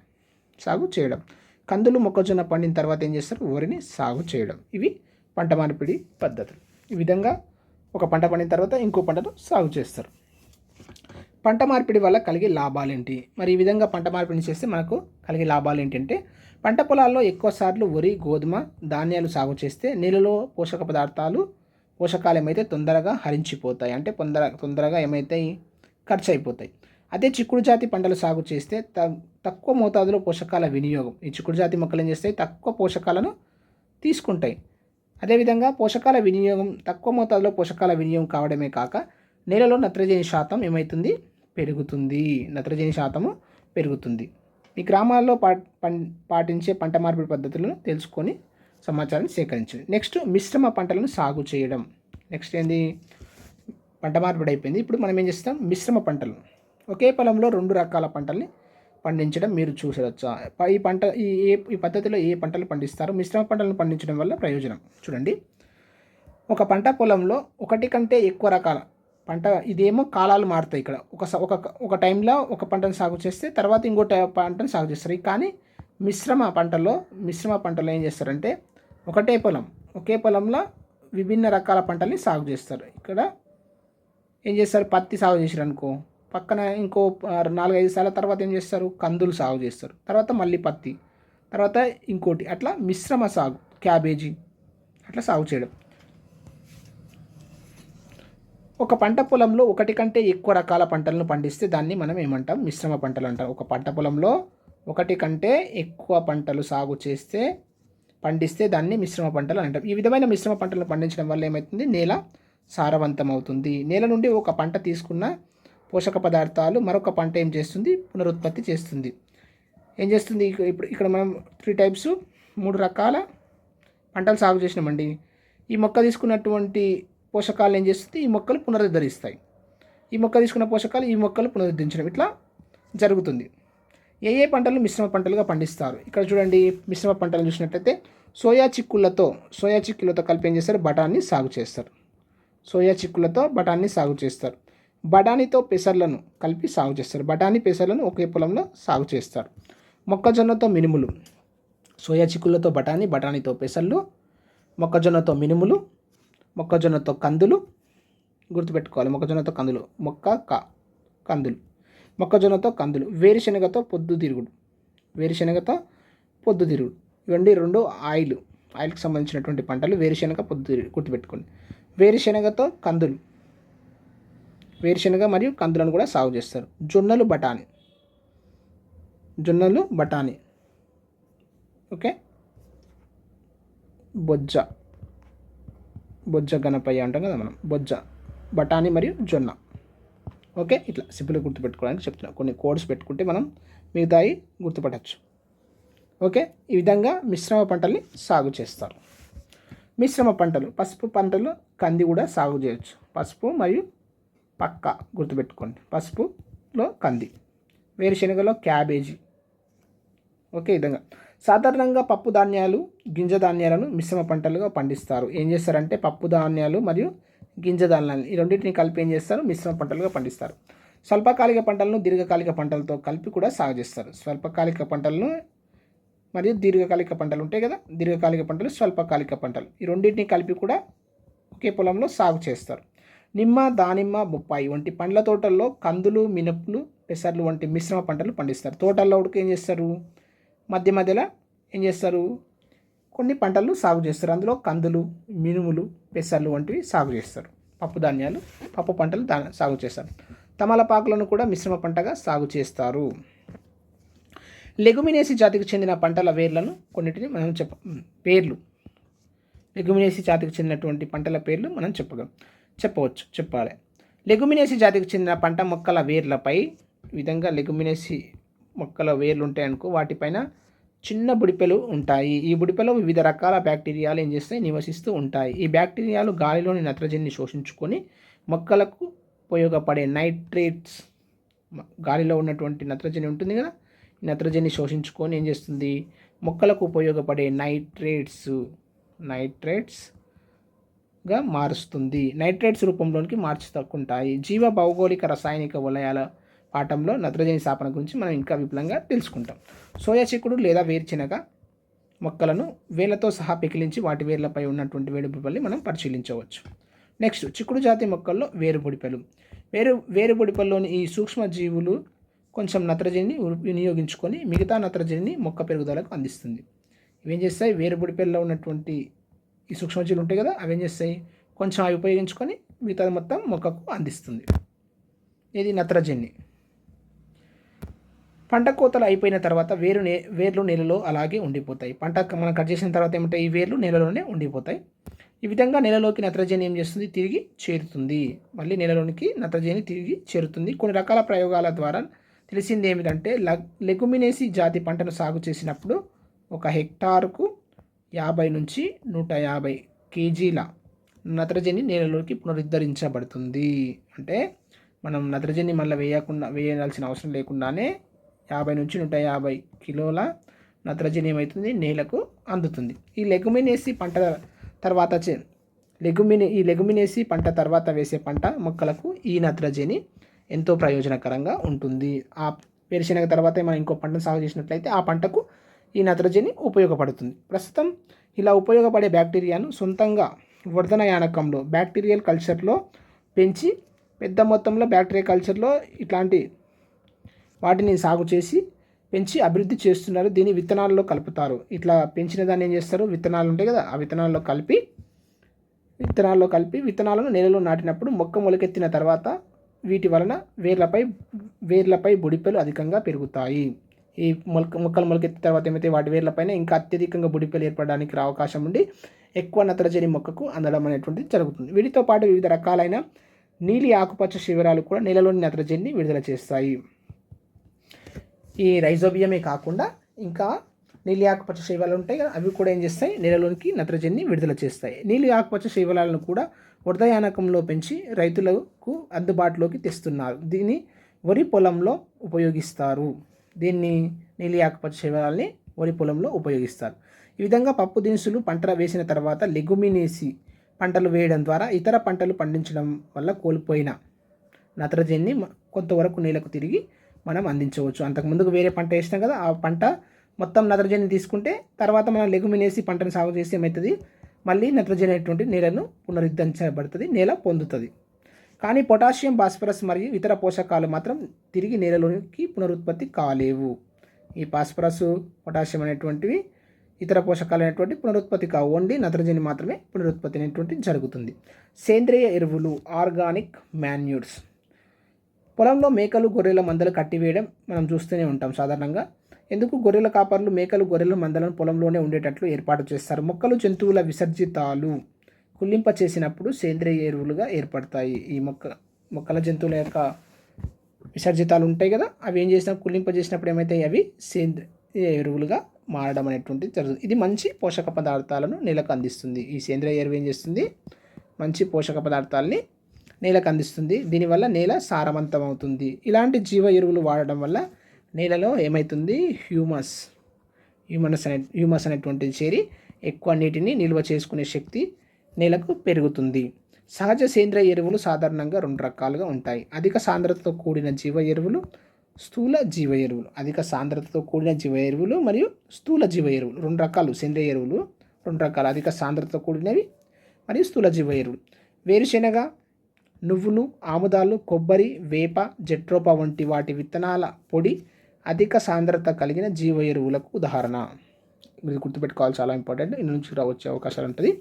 సాగు చేయడం. కందులు, మొక్కజొన్న పండిన తర్వాత ఏం చేస్తారు, వరిని సాగు చేయడం. ఇవి పంట మార్పిడి పద్ధతులు. ఈ విధంగా ఒక పంట పండిన తర్వాత ఇంకో పంటను సాగు చేస్తారు. పంట మార్పిడి వల్ల కలిగే లాభాలేంటి? మరి ఈ విధంగా పంట మార్పిడి చేస్తే మనకు కలిగే లాభాలు ఏంటంటే, పంట పొలాల్లో ఎక్కువసార్లు వరి, గోధుమ, ధాన్యాలు సాగు చేస్తే నేలలో పోషకాలు ఏమైతే తొందరగా హరించిపోతాయి, అంటే తొందరగా ఏమైతే ఖర్చు అయిపోతాయి. అదే చిక్కుడు జాతి పంటలు సాగు చేస్తే తక్కువ మోతాదులో పోషకాల వినియోగం. ఈ చిక్కుడు జాతి మొక్కలు ఏం చేస్తాయి, తక్కువ పోషకాలను తీసుకుంటాయి. అదేవిధంగా తక్కువ మోతాదులో పోషకాల వినియోగం కావడమే కాక నేలలో నత్రజని శాతం ఏమవుతుంది, నత్రజని శాతము పెరుగుతుంది. మీ గ్రామాల్లో పాటించే పంట మార్పిడి పద్ధతులను తెలుసుకొని సమాచారాన్ని సేకరించండి. నెక్స్ట్ మిశ్రమ పంటలను సాగు చేయడం. నెక్స్ట్ ఏంది, పంట మార్పిడి అయిపోయింది. ఇప్పుడు మనం ఏం చేస్తాం, మిశ్రమ పంటలు. ఒకే పొలంలో 2 రకాల పంటల్ని పండించడం మీరు చూసవచ్చు. ఈ పద్ధతిలో ఏ పంటలు పండిస్తారు? మిశ్రమ పంటలను పండించడం వల్ల ప్రయోజనం చూడండి. ఒక పంట పొలంలో ఒకటి కంటే ఎక్కువ రకాల పంట, ఇదేమో కాలాలు మారుతాయి. ఇక్కడ ఒక టైంలో ఒక పంటను సాగు చేస్తే తర్వాత ఇంకో పంటను సాగు చేస్తారు. కానీ మిశ్రమ పంటలో ఏం చేస్తారంటే ఒకే పొలంలో విభిన్న రకాల పంటల్ని సాగు చేస్తారు. ఇక్కడ ఏం చేస్తారు, పత్తి సాగు చేసారు అనుకో, పక్కన ఇంకో 4-5 సార్ల తర్వాత ఏం చేస్తారు, కందులు సాగు చేస్తారు, తర్వాత మళ్ళీ పత్తి, తర్వాత ఇంకోటి, అట్లా మిశ్రమ సాగు, క్యాబేజీ అట్లా సాగు చేయడం. ఒక పంట పొలంలో ఒకటి కంటే ఎక్కువ రకాల పంటలను పండిస్తే దాన్ని మనం ఏమంటాం, మిశ్రమ పంటలు అంటాం. ఒక పంట పొలంలో ఒకటి కంటే ఎక్కువ పంటలు సాగు చేస్తే పండిస్తే దాన్ని మిశ్రమ పంటలు అంటాం. ఈ విధమైన మిశ్రమ పంటలు పండించడం వల్ల ఏమవుతుంది, నేల సారవంతం అవుతుంది. నేల నుండి ఒక పంట తీసుకున్న పోషక పదార్థాలు మరొక పంట ఏం చేస్తుంది, పునరుత్పత్తి చేస్తుంది. ఏం చేస్తుంది, ఇప్పుడు ఇక్కడ మనం 3 టైప్స్ 3 రకాల పంటలు సాగు చేసినామండి. ఈ మొక్క తీసుకున్నటువంటి పోషకాలు ఏం చేస్తుంది, ఈ మొక్కలు పునరుద్ధరిస్తాయి. ఈ మొక్క తీసుకున్న పోషకాలు ఈ మొక్కలు పునరుద్ధరించడం, ఇట్లా జరుగుతుంది. ఏ ఏ పంటలు మిశ్రమ పంటలుగా పండిస్తారు, ఇక్కడ చూడండి. మిశ్రమ పంటలు చూసినట్లయితే సోయా చిక్కులతో కలిపి ఏం చేస్తారు, బఠానీ సాగు చేస్తారు. సోయా చిక్కులతో బఠానీ సాగు చేస్తారు. బఠానీతో పెసర్లను కలిపి సాగు చేస్తారు. బఠానీ పెసర్లను ఒకే పొలంలో సాగు చేస్తారు. మొక్కజొన్నతో మినుములు, సోయా చిక్కులతో బఠానీ, బఠానీతో పెసర్లు, మొక్కజొన్నతో మినుములు, మొక్కజొన్నతో కందులు. గుర్తుపెట్టుకోవాలి, మొక్కజొన్నతో కందులు, కందులు, మొక్కజొన్నతో కందులు. వేరుశనగతో పొద్దుతిరుగుడు, ఇవన్నీ 2 ఆయిల్కి సంబంధించినటువంటి పంటలు. వేరుశనగ, పొద్దుతిరుగుడు గుర్తుపెట్టుకోండి. వేరుశనగతో కందులు, వేరుశనగ మరియు కందులను కూడా సాగు చేస్తారు. జొన్నలు, బఠానీ, ఓకే. బొజ్జ గణపయ్య అంటాం కదా మనం, బఠానీ మరియు జొన్న, ఓకే. ఇట్లా సింపుల్గా గుర్తుపెట్టుకోవడానికి చెప్తున్నాం. కొన్ని కోడ్స్ పెట్టుకుంటే మనం మిగతాయి గుర్తుపట్టచ్చు, ఓకే. ఈ విధంగా మిశ్రమ పంటల్ని సాగు చేస్తారు. మిశ్రమ పంటలు, పసుపు పంటలు, కంది కూడా సాగు చేయొచ్చు. పసుపు మరియు గుర్తుపెట్టుకోండి, పసుపులో కంది, వేరుశనగలో క్యాబేజీ, ఓకే. ఈ విధంగా సాధారణంగా పప్పు ధాన్యాలు, గింజ ధాన్యాలను మిశ్రమ పంటలుగా పండిస్తారు. ఏం చేస్తారంటే పప్పు ధాన్యాలు మరియు గింజ ధాన్యాలు ఈ రెండింటిని కలిపి ఏం చేస్తారు, మిశ్రమ పంటలుగా పండిస్తారు. స్వల్పకాలిక పంటలను దీర్ఘకాలిక పంటలతో కలిపి కూడా సాగు చేస్తారు. స్వల్పకాలిక పంటలను మరియు దీర్ఘకాలిక పంటలు ఉంటాయి కదా, దీర్ఘకాలిక పంటలు, స్వల్పకాలిక పంటలు, ఈ రెండింటిని కలిపి కూడా ఒకే పొలంలో సాగు చేస్తారు. నిమ్మ, దానిమ్మ, బొప్పాయి వంటి పండ్ల తోటల్లో కందులు, మినుపులు, పెసర్లు వంటి మిశ్రమ పంటలు పండిస్తారు. తోటల్లో ఉడికి ఏం చేస్తారు, మధ్యలో ఏం చేస్తారు, కొన్ని పంటలు సాగు చేస్తారు. అందులో కందులు, మినుములు, పెసర్లు వంటివి సాగు చేస్తారు. పప్పు పంటలు సాగు చేస్తారు. తమలపాకులను కూడా మిశ్రమ పంటగా సాగు చేస్తారు. లెగుమినేసి జాతికి చెందిన పంటల వేర్లను కొన్నిటిని మనం లెగుమినేసి జాతికి చెందినటువంటి పంటల పేర్లు మనం చెప్పాలి. లెగుమినేసి జాతికి చెందిన పంట మొక్కల వేర్లపై ఈ విధంగా లెగుమినేసి మొక్కల వేర్లు ఉంటాయనుకో, వాటిపైన చిన్న బుడిపెలు ఉంటాయి. ఈ బుడిపెలో వివిధ రకాల బ్యాక్టీరియాలు ఏం చేస్తాయి, నివసిస్తూ ఉంటాయి. ఈ బ్యాక్టీరియాలు గాలిలోని నత్రజనిని శోషించుకొని మొక్కలకు ఉపయోగపడే నైట్రేట్స్, గాలిలో ఉన్నటువంటి నత్రజని ఉంటుంది కదా, ఈ నత్రజని శోషించుకొని ఏం చేస్తుంది, మొక్కలకు ఉపయోగపడే నైట్రేట్స్గా మారుస్తుంది. నైట్రేట్స్ రూపంలోనికి మార్చుకుంటాయి. జీవ భౌగోళిక రసాయనిక వలయాల పాఠంలో నత్రజని స్థాపన గురించి మనం ఇంకా విపులంగా తెలుసుకుంటాం. సోయా చిక్కుడు లేదా వేరుశెనగ మొక్కలను వేళ్లతో సహా పెకిలించి వాటి వేర్లపై ఉన్నటువంటి వేరుబుడిపల్ని మనం పరిశీలించవచ్చు. నెక్స్ట్, చిక్కుడు జాతి మొక్కల్లో వేరుబుడిపల్లోని ఈ సూక్ష్మజీవులు కొంచెం నత్రజనిని వినియోగించుకొని మిగతా నత్రజనిని మొక్క పెరుగుదలకు అందిస్తుంది. ఇవేం చేస్తాయి, వేరుబుడిపల్లిలో ఉన్నటువంటి ఈ సూక్ష్మజీవులు ఉంటాయి కదా, అవేం చేస్తాయి, కొంచెం అవి ఉపయోగించుకొని మిగతాది మొత్తం మొక్కకు అందిస్తుంది. ఇది నత్రజని. పంట కోతలు అయిపోయిన తర్వాత వేర్లు నేలలో అలాగే ఉండిపోతాయి. పంట మనం కట్ చేసిన తర్వాత ఏమంటాయి, ఈ వేర్లు నేలలోనే ఉండిపోతాయి. ఈ విధంగా నేలలోకి నత్రజని ఏం చేస్తుంది, తిరిగి చేరుతుంది. మళ్ళీ నేలలోనికి నత్రజని తిరిగి చేరుతుంది. కొన్ని రకాల ప్రయోగాల ద్వారా తెలిసింది ఏమిటంటే, లెగుమినేసి జాతి పంటను సాగు చేసినప్పుడు 1 హెక్టారుకు 50 నుంచి 150 కేజీల నత్రజని నేలలోకి పునరుద్ధరించబడుతుంది. అంటే మనం నత్రజని మళ్ళీ వేయాల్సిన అవసరం లేకుండానే 50 నుంచి 150 కిలోల నత్రజని ఏమవుతుంది, నేలకు అందుతుంది. ఈ లెగుమినేసి పంట తర్వాత వేసే పంట మొక్కలకు ఈ నత్రజని ఎంతో ప్రయోజనకరంగా ఉంటుంది. ఆ వేరుశెనగ తర్వాత మనం ఇంకో పంటను సాగు చేసినట్లయితే ఆ పంటకు ఈ నత్రజని ఉపయోగపడుతుంది. ప్రస్తుతం ఇలా ఉపయోగపడే బ్యాక్టీరియాను సొంతంగా వర్ధన యానకంలో బ్యాక్టీరియల్ కల్చర్లో పెంచి పెద్ద మొత్తంలో బ్యాక్టీరియా కల్చర్లో ఇట్లాంటి వాటిని సాగు చేసి పెంచి అభివృద్ధి చేస్తున్నారు. దీన్ని విత్తనాల్లో కలుపుతారు. ఇట్లా పెంచిన దాన్ని ఏం చేస్తారు, విత్తనాలు ఉంటాయి కదా, ఆ విత్తనాల్లో కలిపి విత్తనాలను నేలలో నాటినప్పుడు మొక్క మొలకెత్తిన తర్వాత వీటి వలన వేర్లపై బుడిపెలు అధికంగా పెరుగుతాయి. ఈ మొక్కలు మొలకెత్తిన తర్వాత ఏమైతే వాటి వేర్లపైన ఇంకా అత్యధికంగా బుడిపెలు ఏర్పడడానికి అవకాశం ఉండి ఎక్కువ నత్రజని మొక్కకు అందడం అనేటువంటిది జరుగుతుంది. వీటితో పాటు వివిధ రకాలైన నీలి ఆకుపచ్చ శివరాలు కూడా నేలలోని నత్రజనిని విడుదల చేస్తాయి. ఈ రైజోబియమే కాకుండా ఇంకా నీలి ఆకుపచ్చ శైవలాలు ఉంటాయి కదా, అవి కూడా ఏం చేస్తాయి, నేలలోనికి నత్రజనిని విడుదల చేస్తాయి. నీలి ఆకుపచ్చ శైవలాలను కూడా వృధయానకంలో పెంచి రైతులకు అందుబాటులోకి తెస్తున్నారు. దీన్ని వరి పొలంలో ఉపయోగిస్తారు. దీన్ని నీలి ఆకుపచ్చ శైవలాల్ని వరి పొలంలో ఉపయోగిస్తారు. ఈ విధంగా పప్పు దినుసులు పంట వేసిన తర్వాత లెగుమినేసి పంటలు వేయడం ద్వారా ఇతర పంటలు పండించడం వల్ల కోల్పోయిన నత్రజనిని కొంతవరకు నేలకు తిరిగి మనం అందించవచ్చు. అంతకుముందుకు వేరే పంట వేసినాం కదా, ఆ పంట మొత్తం నత్రజని తీసుకుంటే తర్వాత మనం లెగుమినేసి పంటను సాగు చేసి ఏమవుతుంది, మళ్ళీ నత్రజని అనేటువంటి నేలను పునరుద్ధరించబడుతుంది, నేల పొందుతుంది. కానీ పొటాషియం, భాస్వరస్ మరియు ఇతర పోషకాలు మాత్రం తిరిగి నేలలోకి పునరుత్పత్తి కాలేవు. ఈ భాస్వరస్, పొటాషియం అనేటువంటివి ఇతర పోషకాలు అనేటువంటి పునరుత్పత్తి కావు, ఓన్లీ నత్రజని మాత్రమే పునరుత్పత్తి అనేటువంటి జరుగుతుంది. సేంద్రియ ఎరువులు, ఆర్గానిక్ మాన్యూర్స్. పొలంలో మేకలు, గొర్రెల మందలు కట్టివేయడం మనం చూస్తూనే ఉంటాం సాధారణంగా. ఎందుకు? గొర్రెల కాపర్లు మేకలు, గొర్రెల మందలను పొలంలోనే ఉండేటట్లు ఏర్పాటు చేస్తారు. మొక్కలు, జంతువుల విసర్జితాలు కుళ్ళింప చేసినప్పుడు సేంద్రియ ఎరువులుగా ఏర్పడతాయి. ఈ మొక్కల జంతువుల యొక్క విసర్జితాలు ఉంటాయి కదా, అవి ఏం చేసినా కుళ్ళింప చేసినప్పుడు ఏమైతాయి, అవి సేంద్రియ ఎరువులుగా మారడం అనేటువంటిది జరుగుతుంది. ఇది మంచి పోషక పదార్థాలను నేలకు అందిస్తుంది. ఈ సేంద్రియ ఎరువు ఏం చేస్తుంది, మంచి పోషక పదార్థాలని నేలకు అందిస్తుంది. దీనివల్ల నేల సారవంతం అవుతుంది. ఇలాంటి జీవ ఎరువులు వాడడం వల్ల నేలలో ఏమవుతుంది, హ్యూమస్ అనేటువంటిది చేరి ఎక్కువ నీటిని నిల్వ చేసుకునే శక్తి నేలకు పెరుగుతుంది. సహజ సేంద్రియ ఎరువులు సాధారణంగా 2 రకాలుగా ఉంటాయి. అధిక సాంద్రతతో కూడిన జీవ ఎరువులు, స్థూల జీవ ఎరువులు. అధిక సాంద్రతతో కూడిన జీవ ఎరువులు మరియు స్థూల జీవ ఎరువులు 2 రకాలు. సేంద్రియ ఎరువులు 2 రకాలు, అధిక సాంద్రతతో కూడినవి మరియు స్థూల జీవ ఎరువులు. వేరుశెనగ, నువ్వులు, ఆముదాలు, కొబ్బరి, వేప, జట్రోప వంటి వాటి విత్తనాల పొడి అధిక సాంద్రత కలిగిన జీవ ఎరువులకు ఉదాహరణ. ఇది గుర్తుపెట్టుకోవాలి, చాలా ఇంపార్టెంట్. ఇందు నుంచి వచ్చే అవకాశాలు ఉంటుంది.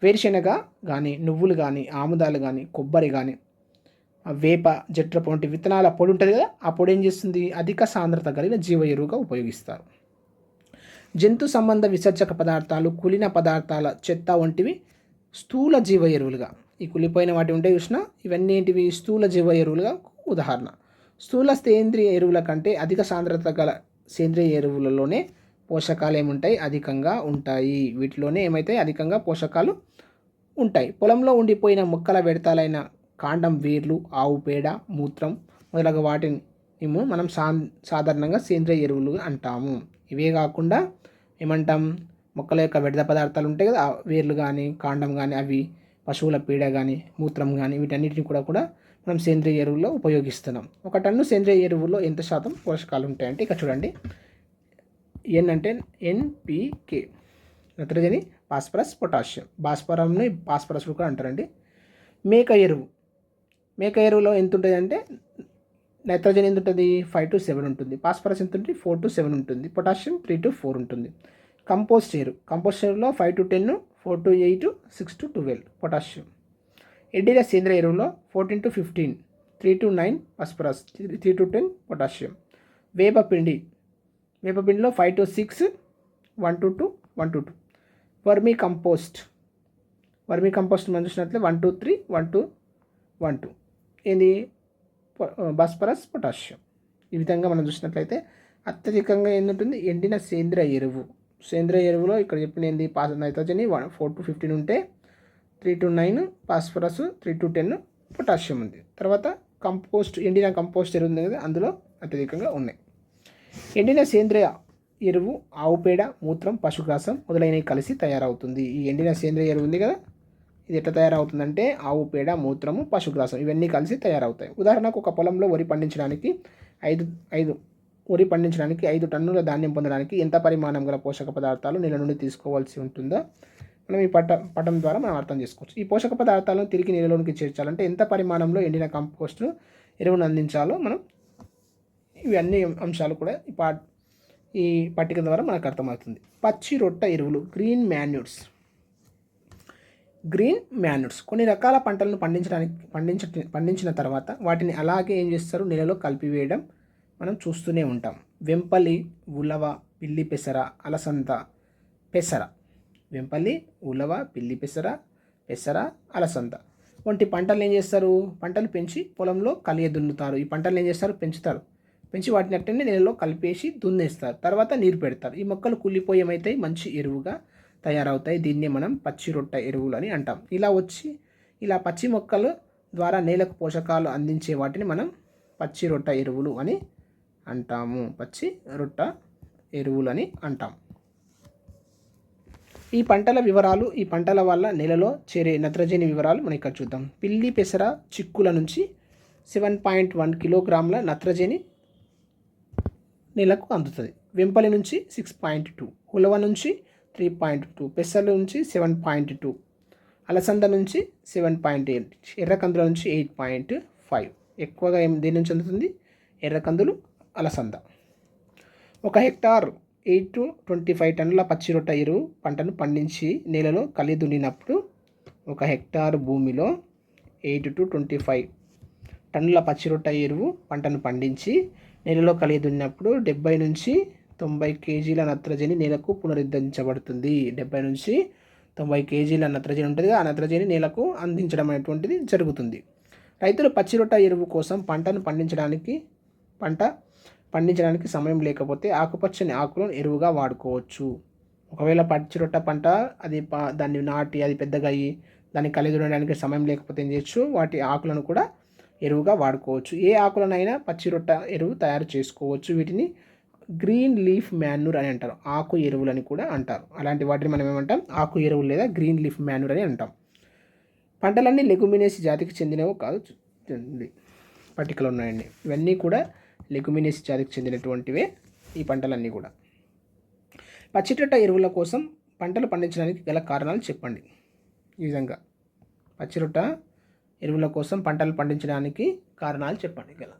వేరుశెనగ కానీ, నువ్వులు కానీ, ఆముదాలు కానీ, కొబ్బరి కానీ, వేప, జట్రోప వంటి విత్తనాల పొడి ఉంటుంది కదా, ఆ పొడి ఏం చేస్తుంది, అధిక సాంద్రత కలిగిన జీవ ఎరువుగా ఉపయోగిస్తారు. జంతు సంబంధ విసర్జక పదార్థాలు, కులిన పదార్థాల చెత్త వంటివి స్థూల జీవ ఎరువులుగా, ఈ కులిపోయిన వాటి ఉంటే చూసినా ఇవన్నీ ఏంటివి, స్థూల జీవ ఎరువులుగా ఉదాహరణ. స్థూల సేంద్రియ ఎరువుల కంటే అధిక సాంద్రత గల సేంద్రియ ఎరువులలోనే పోషకాలు ఏముంటాయి, అధికంగా ఉంటాయి. వీటిలోనే ఏమైతాయి, అధికంగా పోషకాలు ఉంటాయి. పొలంలో ఉండిపోయిన మొక్కల వ్యర్థాలైన కాండం, వేర్లు, ఆవు పేడ, మూత్రం మొదలగు వాటిని మనం సాధారణంగా సేంద్రియ ఎరువులు అంటాము. ఇవే కాకుండా ఏమంటాం, మొక్కల యొక్క వ్యర్థ పదార్థాలు ఉంటాయి కదా, వేర్లు కానీ, కాండం కానీ, అవి పశువుల పేడ కానీ, మూత్రం కానీ, వీటన్నిటిని కూడా మనం సేంద్రియ ఎరువుల్లో ఉపయోగిస్తున్నాం. 1 టన్ను సేంద్రియ ఎరువుల్లో ఎంత శాతం పోషకాలు ఉంటాయంటే ఇక్కడ చూడండి. ఎన్ అంటే ఎన్పికే, నత్రజని, భాస్వరస్, పొటాషియం. భాస్వరంని భాస్వరస్ కూడా అంటారండి. మేక ఎరువులో ఎంత ఉంటుంది అంటే నైట్రోజన్ ఎంత ఉంటుంది, 5 to 7 ఉంటుంది. భాస్వరస్ ఎంత ఉంటుంది, 4 to 7 ఉంటుంది. పొటాషియం 3 to 4 ఉంటుంది. కంపోస్ట్ ఎరువులో 5 to 10, 4 to 8, 6 to 12 పొటాషియం. ఎండిన సేంద్రియ ఎరువులో 14 to 15, 3 to 9 భాస్వరస్, 3 to 10 పొటాషియం. వేపపిండిలో 5 to 6, 1 to 2, 1 to 2. Vermicompost మనం చూసినట్లయితే 1 to 3, 1 to 1 to ఏంది, భాస్వరస్, పొటాషియం. ఈ విధంగా మనం చూసినట్లయితే అత్యధికంగా ఏంటంటుంది, ఎండిన సేంద్రియ ఎరువులో ఇక్కడ చెప్పిన ఏంది, నైట్రోజన్ 4 to 15 ఉంటే 3 to 9 భాస్వరస్, 3 to 10 పొటాషియం ఉంది. తర్వాత ఎండిన కంపోస్ట్ ఎరువు ఉంది కదా, అందులో అత్యధికంగా ఉన్నాయి. ఎండిన సేంద్రియ ఎరువు ఆవు పేడ, మూత్రం, పశుగ్రాసం మొదలైనవి కలిసి తయారవుతుంది. ఈ ఎండిన సేంద్రియ ఎరువు ఉంది కదా, ఇది ఎట్లా తయారవుతుందంటే ఆవు పేడ, మూత్రము, పశుగ్రాసం ఇవన్నీ కలిసి తయారవుతాయి. ఉదాహరణకు ఒక పొలంలో వరి పండించడానికి 5 టన్నుల ధాన్యం పొందడానికి ఎంత పరిమాణం గల పోషక పదార్థాలు నేల నుండి తీసుకోవాల్సి ఉంటుందో మనం ఈ పటం ద్వారా మనం అర్థం చేసుకోవచ్చు. ఈ పోషక పదార్థాలను తిరిగి నేలలోనికి చేర్చాలంటే ఎంత పరిమాణంలో ఎండిన కంపోస్ట్ ఎరువును అందించాలో మనం ఇవన్నీ అంశాలు కూడా ఈ పట్టిక ద్వారా మనకు అర్థమవుతుంది. పచ్చి రొట్ట ఎరువులు, గ్రీన్ మాన్యూర్స్ కొన్ని రకాల పంటలను పండించిన తర్వాత వాటిని అలాగే ఏం చేస్తారు, నేలలో కలిపివేయడం మనం చూస్తూనే ఉంటాం. వెంపలి, ఉలవ, పిల్లి పెసర, అలసంద, పెసర. వెంపలి, ఉలవ, పిల్లి పెసర, పెసర, అలసంద వంటి పంటలు ఏం చేస్తారు? పంటలు పెంచి పొలంలో కలియ దున్నుతారు. ఈ పంటలు ఏం చేస్తారు? పెంచుతారు. పెంచి వాటిని అట్టనే నేలలో కలిపేసి దున్నేస్తారు. తర్వాత నీరు పెడతారు. ఈ మొక్కలు కుళ్ళిపోయి ఏమైతాయి? మంచి ఎరువుగా తయారవుతాయి. దీన్ని మనం పచ్చి రొట్ట ఎరువులు అని అంటాం. ఇలా పచ్చి మొక్కల ద్వారా నేలకు పోషకాలు అందించే వాటిని మనం పచ్చి రొట్ట ఎరువులు అని అంటాము. పచ్చి రొట్ట ఎరువులు అని అంటాం. ఈ పంటల వివరాలు, ఈ పంటల వల్ల నేలలో చేరే నత్రజని వివరాలు మనం ఇక్కడ చూద్దాం. పిల్లి పెసర చిక్కుల నుంచి 7.1 కిలోగ్రాముల నత్రజని నేలకు అందుతుంది. వెంపలి నుంచి 6.2, ఉలవ నుంచి 3.2, పెసల నుంచి 7.2, అలసంద నుంచి 7.8, ఎర్రకందుల నుంచి 8.5. ఎక్కువగా దేని నుంచి అందుతుంది? ఎర్రకందులు, అలసంద. 1 హెక్టార్ 8 to 25 టన్నుల పచ్చి రొట్ట ఎరువు పంటను పండించి నేలలో కలి దున్నినప్పుడు 1 హెక్టార్ భూమిలో 8 to 25 టన్నుల పచ్చి రొట్ట ఎరువు పంటను పండించి నేలలో కలి దున్నినప్పుడు 70 నుంచి 90 కేజీల నత్రజని నేలకు పునరుద్ధరించబడుతుంది. 70 నుంచి 90 కేజీల నత్రజని ఉంటుంది. ఆ నత్రజని నేలకు అందించడం అనేటువంటిది జరుగుతుంది. రైతులు పచ్చి రొట్ట ఎరువు కోసం పంట పండించడానికి సమయం లేకపోతే ఆకుపచ్చని ఆకులను ఎరువుగా వాడుకోవచ్చు. ఒకవేళ పచ్చి రొట్ట పంట దాన్ని నాటి అది పెద్దగా అయ్యి దాన్ని కలిగి దున్నడానికి సమయం లేకపోతే ఏం చేయొచ్చు? వాటి ఆకులను కూడా ఎరువుగా వాడుకోవచ్చు. ఏ ఆకులనైనా పచ్చి రొట్ట ఎరువు తయారు చేసుకోవచ్చు. వీటిని గ్రీన్ లీఫ్ మాన్యూర్ అని అంటారు. ఆకు ఎరువులని కూడా అంటారు. అలాంటి వాటిని మనం ఏమంటాం? ఆకు ఎరువులు లేదా గ్రీన్ లీఫ్ మాన్యూర్ అని అంటాం. పంటలన్నీ లెగుమినేసి జాతికి చెందినవి కాదు, పట్టికలు ఉన్నాయండి. ఇవన్నీ కూడా లెగుమినేసి జాతికి చెందినటువంటివే ఈ పంటలన్నీ కూడా. పచ్చిరొట్ట ఎరువుల కోసం పంటలు పండించడానికి గల కారణాలు చెప్పండి. ఈ విధంగా పచ్చిరొట్ట ఎరువుల కోసం పంటలు పండించడానికి కారణాలు చెప్పండి గల.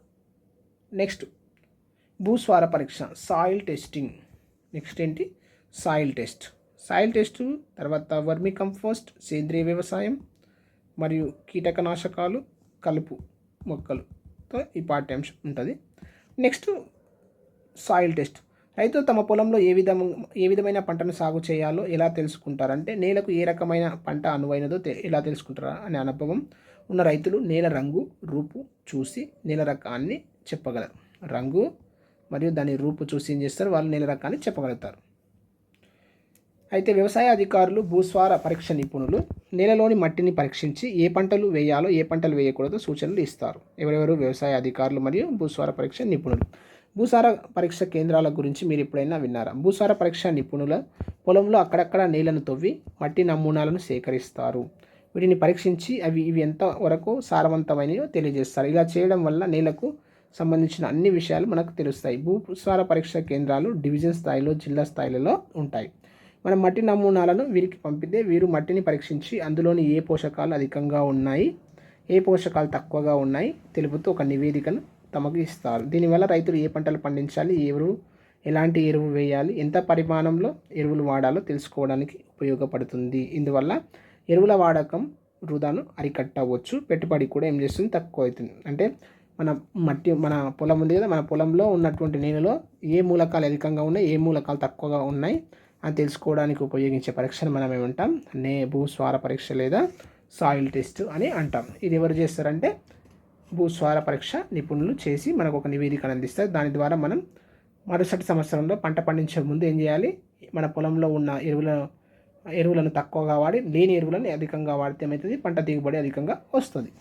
నెక్స్ట్ భూస్వార పరీక్ష, సాయిల్ టెస్టింగ్. నెక్స్ట్ ఏంటి? Soil test. తర్వాత వర్మి కంపోస్ట్, సేంద్రియ వ్యవసాయం మరియు కీటకనాశకాలు, కలుపు మొక్కలతో ఈ పాఠ్యాంశం ఉంటుంది. Next soil test. రైతులు తమ పొలంలో ఏ విధమైన పంటను సాగు చేయాలో ఎలా తెలుసుకుంటారంటే నేలకు ఏ రకమైన పంట అనువైనదో ఎలా తెలుసుకుంటారా అనే అనుభవం ఉన్న రైతులు నేల రంగు, రూపు చూసి నేల రకాన్ని చెప్పగలరు. రంగు మరియు దాని రూపు చూసి ఏం చేస్తారు? వాళ్ళు నేల రకాన్ని చెప్పగలుగుతారు. అయితే వ్యవసాయ అధికారులు, భూస్వార పరీక్ష నిపుణులు నేలలోని మట్టిని పరీక్షించి ఏ పంటలు వేయాలో ఏ పంటలు వేయకూడదో సూచనలు ఇస్తారు. ఎవరెవరు? వ్యవసాయ అధికారులు మరియు భూస్వార పరీక్ష నిపుణులు. భూసార పరీక్ష కేంద్రాల గురించి మీరు ఎప్పుడైనా విన్నారా? భూసార పరీక్ష నిపుణుల పొలంలో అక్కడక్కడ నేలను తవ్వి మట్టి నమూనాలను సేకరిస్తారు. వీటిని పరీక్షించి ఇవి ఎంత వరకు సారవంతమైనవో తెలియజేస్తారు. ఇలా చేయడం వల్ల నేలకు సంబంధించిన అన్ని విషయాలు మనకు తెలుస్తాయి. భూసార పరీక్ష కేంద్రాలు డివిజన్ స్థాయిలో, జిల్లా స్థాయిలలో ఉంటాయి. మనం మట్టి నమూనాలను వీరికి పంపితే వీరు మట్టిని పరీక్షించి అందులోని ఏ పోషకాలు అధికంగా ఉన్నాయి, ఏ పోషకాలు తక్కువగా ఉన్నాయి తెలుపుతూ ఒక నివేదికను తమకు ఇస్తారు. దీనివల్ల రైతులు ఏ పంటలు పండించాలి, ఎలాంటి ఎరువు వేయాలి, ఎంత పరిమాణంలో ఎరువులు వాడాలో తెలుసుకోవడానికి ఉపయోగపడుతుంది. ఇందువల్ల ఎరువుల వాడకం వృధాను అరికట్టవచ్చు. పెట్టుబడి కూడా ఏం చేస్తుంది? తక్కువ అవుతుంది. అంటే మన పొలం ఉంది కదా, మన పొలంలో ఉన్నటువంటి నేలలో ఏ మూలకాలు అధికంగా ఉన్నాయి, ఏ మూలకాలు తక్కువగా ఉన్నాయి అని తెలుసుకోవడానికి ఉపయోగించే పరీక్షను మనం ఏమంటాం? భూస్వార పరీక్ష లేదా సాయిల్ టెస్ట్ అని అంటాం. ఇది ఎవరు చేస్తారంటే భూస్వార పరీక్ష నిపుణులు చేసి మనకు ఒక నివేదికను అందిస్తారు. దాని ద్వారా మనం మరుసటి సంవత్సరంలో పంట పండించే ముందు ఏం చేయాలి? మన పొలంలో ఉన్న ఎరువులను తక్కువగా వాడి లేని ఎరువులను అధికంగా వాడితే ఏమవుతుంది? పంట దిగుబడి అధికంగా వస్తుంది.